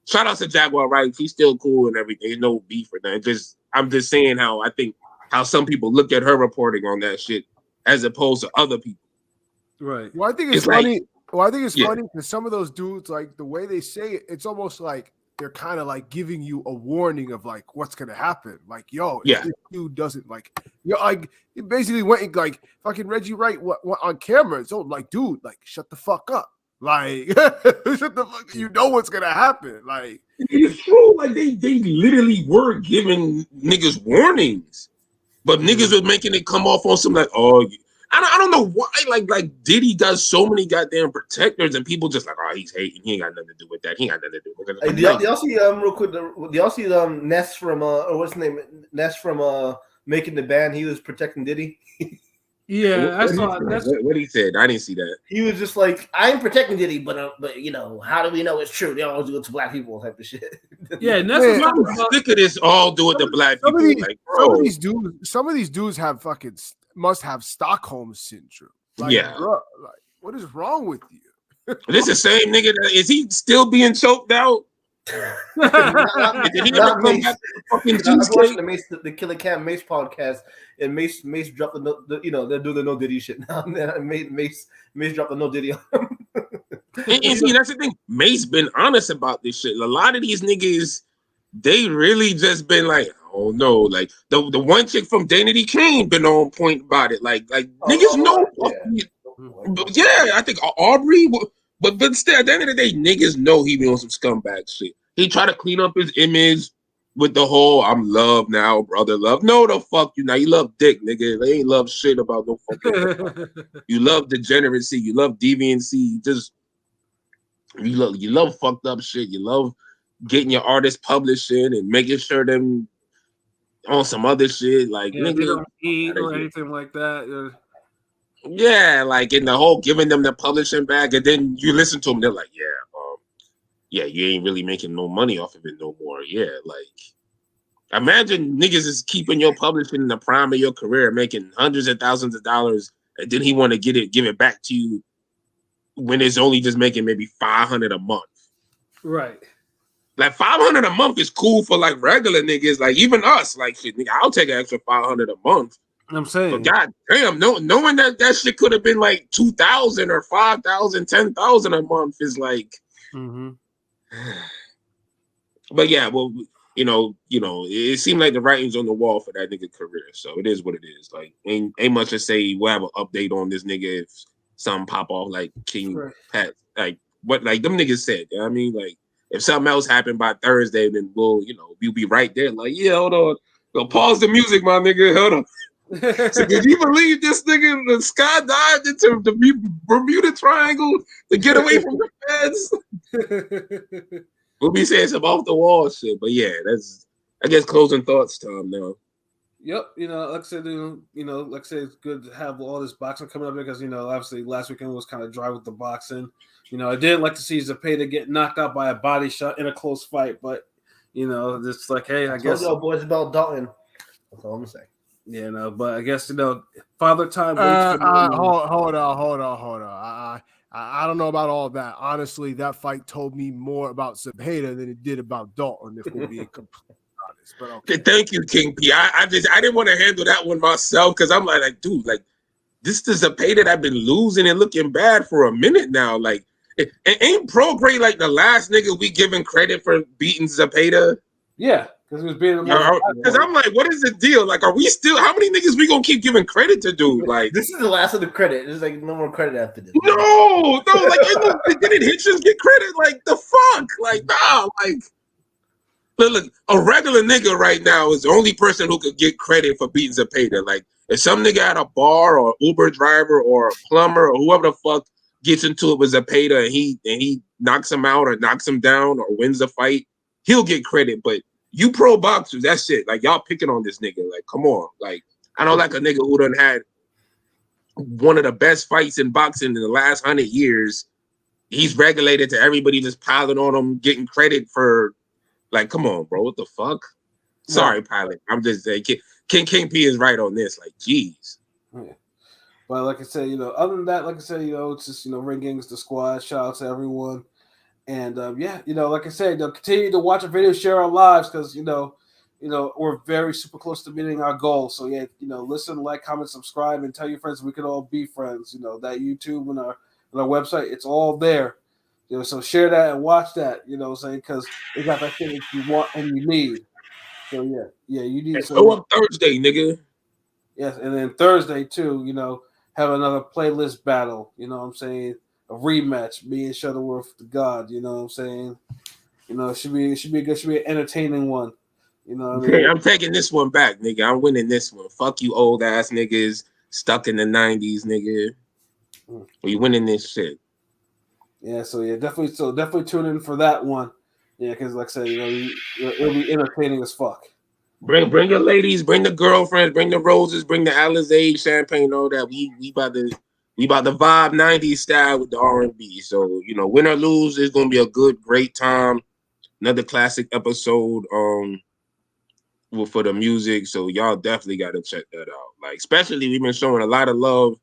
S2: shout out to Jaguar Wright. He's still cool and everything. There's no beef or nothing. I'm just saying how some people look at her reporting on that shit as opposed to other people.
S1: Right.
S3: Well, I think it's funny. I think it's funny because some of those dudes, like the way they say it, it's almost like they're kind of like giving you a warning of like what's gonna happen. Like, yo, if this dude doesn't like, like he basically went and like fucking Reggie Wright on camera. So like, dude, like shut the fuck up. Like, shut the fuck. You know what's gonna happen. Like,
S2: it's true. Like they literally were giving niggas warnings, but niggas were making it come off on some like, oh. I don't know why, like Diddy does so many goddamn protectors, and people just like, oh, he's hating. He ain't got nothing to do with that. He ain't got nothing to do with that.
S5: Hey, y'all see real quick? Y'all see Ness from or what's his name? Ness from Making the Band. He was protecting Diddy.
S1: Yeah, I saw that.
S2: What he said, I didn't see that.
S5: He was just like, I ain't protecting Diddy, but you know, how do we know it's true? They always do it to black people type of shit.
S1: Yeah, Ness was
S2: sick of this. All do it to black people.
S3: Some of these dudes have fucking. Must have Stockholm syndrome. Like, bro, like, what is wrong with you?
S2: This the same nigga. Is he still being choked out?
S5: Did he ever come back to the fucking the Killer Cam Mace podcast, and Mace dropped they're doing the no Diddy shit now. And Mace dropped the no Diddy on him.
S2: and see, that's the thing. Mace been honest about this shit. A lot of these niggas, they really just been like, oh no, like the one chick from Danity Kane been on point about it. Like niggas know. Yeah, I think Aubrey, but still at the end of the day, niggas know he be on some scumbag shit. He try to clean up his image with the whole I'm love now, brother love. No, the fuck you now. You love dick, nigga. They ain't love shit about no fucking. You love degeneracy. You love deviancy. You love fucked up shit. You love getting your artists publishing and making sure them on some other shit, like nigga,
S1: they don't eat or anything like that.
S2: Yeah, like in the whole giving them the publishing back, and then you listen to them, they're like, yeah, you ain't really making no money off of it no more. Yeah, like imagine niggas is keeping your publishing in the prime of your career, making hundreds of thousands of dollars, and then he want to give it back to you when it's only just making maybe $500 a month.
S1: Right.
S2: Like $500 a month is cool for like regular niggas, like even us. Like shit, nigga, I'll take an extra $500 a month.
S1: I'm saying,
S2: but god damn, knowing that shit could have been like $2,000 or $5,000, $10,000 a month is like.
S1: Mm-hmm.
S2: But yeah, well, you know, it seemed like the writing's on the wall for that nigga career, so it is what it is. Like, ain't much to say. We'll have an update on this nigga if something pop off like King Pat, like what, like them niggas said. You know what I mean, like. If something else happened by Thursday, then we'll be right there. Like, yeah, hold on. Go pause the music, my nigga. Hold on. So did you believe this nigga the skydived into the Bermuda Triangle to get away from the feds? We'll be saying some off the wall shit, but yeah, that's I guess closing thoughts time now.
S1: Yep, like I said, like I said, it's good to have all this boxing coming up because obviously last weekend was kind of dry with the boxing. I didn't like to see Zepeda get knocked out by a body shot in a close fight, but just like, hey, I guess
S5: y'all boys about Dalton. That's all I'm saying.
S1: Yeah, but I guess Father Time waits for
S3: hold on. I don't know about all that. Honestly, that fight told me more about Zepeda than it did about Dalton. If we're being completely honest, but okay.
S2: Thank you, King P. I didn't want to handle that one myself because I'm like, dude, like this is Zepeda that I've been losing and looking bad for a minute now. Like, it ain't Prograde like the last nigga we giving credit for beating Zepeda.
S1: Yeah, because he was being
S2: because I'm like, what is the deal? Like, are we still? How many niggas we gonna keep giving credit to, dude? Like,
S5: this is the last of the credit. There's like no more credit after this.
S2: No, like, didn't Hitchens get credit? Like, the fuck? Like, nah, like, look, a regular nigga right now is the only person who could get credit for beating Zepeda. Like, if some nigga at a bar or Uber driver or a plumber or whoever the fuck gets into it with Zepeda and he knocks him out or knocks him down or wins a fight, he'll get credit. But you pro boxers, that's it. Like, y'all picking on this nigga. Like, come on. Like, I know like a nigga who done had one of the best fights in boxing in the last 100 years. He's regulated to everybody just piling on him, getting credit for, like, come on, bro. What the fuck? Sorry, Pilot. I'm just saying, King P is right on this. Like, geez.
S1: Yeah. But like I said, other than that, like I said, it's just, Ring Gang's the squad. Shout out to everyone. And like I said, continue to watch our videos, share our lives because we're very super close to meeting our goal. So yeah, listen, like, comment, subscribe, and tell your friends we can all be friends. That YouTube and our website, it's all there. So share that and watch that. What I'm saying, because they got that shit that you want and you need. So yeah, you need.
S2: And show up Thursday, nigga.
S1: Yes, and then Thursday too. Have another playlist battle. You know what I'm saying? A rematch, me and Shuttleworth the God. You know what I'm saying? It should be good. Should be an entertaining one. You know what I mean?
S2: I'm taking this one back, nigga. I'm winning this one. Fuck you, old ass niggas stuck in the 90s, nigga. We winning this shit.
S1: Yeah, so yeah, definitely tune in for that one. Yeah, because like I said, it'll be entertaining as fuck.
S2: Bring your ladies, bring the girlfriends, bring the roses, bring the Alizé champagne, all that. We about to vibe 90s style with the R&B. So win or lose, it's gonna be a great time. Another classic episode. For the music, so y'all definitely got to check that out. Like, especially we've been showing a lot of love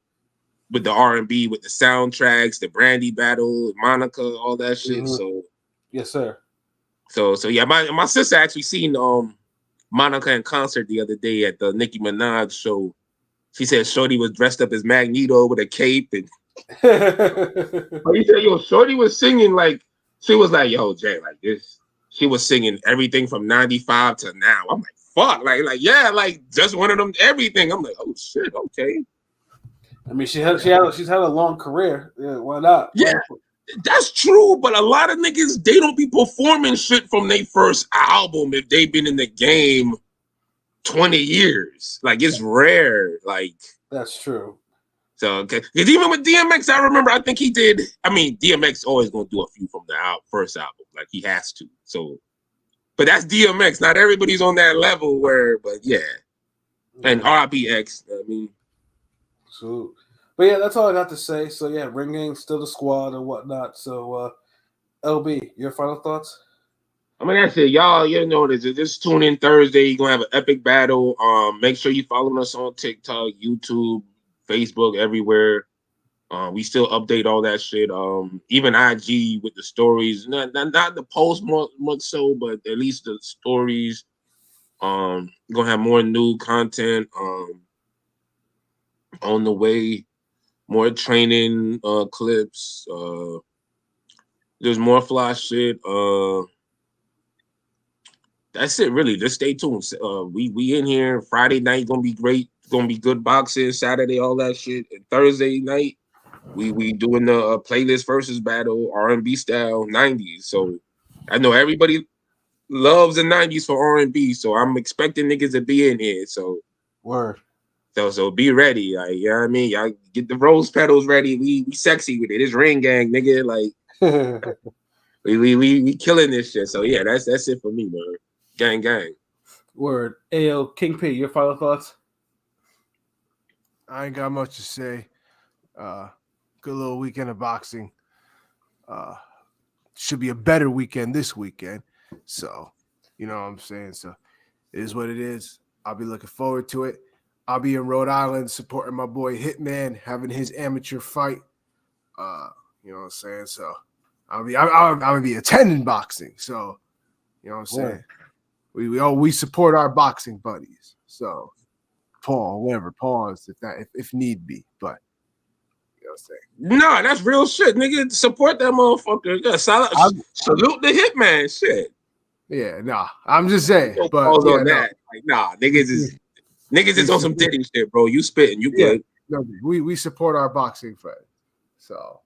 S2: with the R&B, with the soundtracks, the Brandy battle, Monica, all that shit.
S1: Mm-hmm.
S2: So
S1: yes, sir.
S2: So yeah, my sister actually seen Monica in concert the other day at the Nicki Minaj show. She said Shorty was dressed up as Magneto with a cape, and but he said, yo, Shorty was singing like she was like, yo, Jay, like this. She was singing everything from 95 to now. I'm like, fuck, like yeah, like just one of them everything. I'm like, oh shit, okay.
S1: I mean, she's had a long career. Yeah, why not?
S2: Yeah, that's true. But a lot of niggas, they don't be performing shit from their first album if they've been in the game 20 years. Like, it's rare. Like,
S1: that's true.
S2: So, okay, because even with DMX, I remember, I think he did. I mean, DMX always gonna do a few from the first album, like he has to. So, but that's DMX. Not everybody's on that level. But yeah, and RBX. I mean,
S1: so, but yeah, that's all I got to say. So yeah, Ring Gang still the squad and whatnot. So, LB, your final thoughts?
S2: I mean, that's it, y'all. Just tune in Thursday. You're gonna have an epic battle. Make sure you follow us on TikTok, YouTube, Facebook, everywhere. We still update all that shit. Even IG with the stories, not the post much so, but at least the stories. Gonna have more new content on the way, more training clips. There's more fly shit. That's it, really. Just stay tuned. We in here. Friday night gonna be great. Gonna be good boxing. Saturday, all that shit. And Thursday night, we doing the playlist versus battle, R&B style, 90s. So I know everybody loves the 90s for R&B. So I'm expecting niggas to be in here. So
S1: word.
S2: So be ready. Like, you know what I mean? Y'all get the rose petals ready. We sexy with it. It's ring gang, nigga. Like we killing this shit. So yeah, that's it for me, man. Gang.
S1: Word. Ayo, King P, your final thoughts?
S3: I ain't got much to say. Good little weekend of boxing. Should be a better weekend this weekend. So, you know what I'm saying? So it is what it is. I'll be looking forward to it. I'll be in Rhode Island supporting my boy Hitman, having his amateur fight. You know what I'm saying? So I'm gonna be attending boxing. So, you know what I'm saying? We support our boxing buddies. So pause if need be. But you know what I'm saying?
S2: No, that's real shit, nigga. Support that motherfucker. Yeah, salute the Hitman. Shit.
S3: Yeah, nah. I'm just saying.
S2: No
S3: But
S2: pause
S3: yeah,
S2: on that. Like, nah, niggas is on some Diddy shit, bro. You spitting, you good.
S3: No, we support our boxing friends. So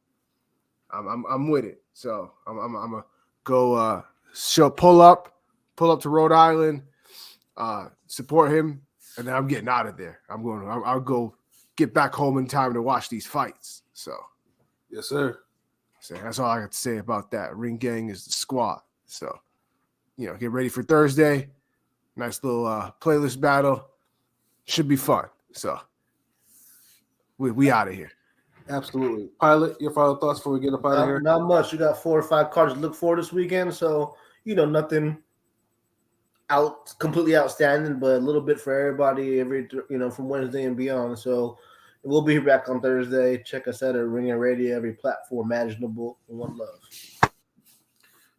S3: I'm with it. So I'm gonna go pull up to Rhode Island, support him, and then I'm getting out of there. I'll go get back home in time to watch these fights. So
S1: Yes, sir.
S3: so that's all I got to say about that. Ring Gang is the squad. So, you know, get ready for Thursday. Nice little playlist battle. Should be fun. So we out of here.
S1: Absolutely. Pilot, your final thoughts before we get up out of here?
S5: Not much. You got 4 or 5 cards to look for this weekend, so you know nothing completely outstanding, but a little bit for everybody from Wednesday and beyond. So we'll be back on Thursday. Check us out at Ringer Radio, every platform imaginable. One love.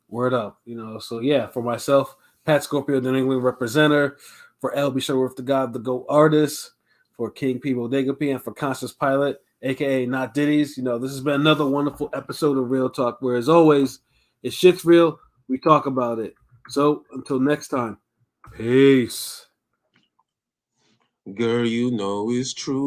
S1: Word up. So yeah, for myself, Pat Scorpio, the New England representative. For LB Shuttleworth, the God, the GOAT artist. For King P, Bodega P, and for Conscious Pilot, a.k.a. Not Diddy's. This has been another wonderful episode of Real Talk, where as always, if shit's real, we talk about it. So until next time, peace.
S2: Girl, you know it's true.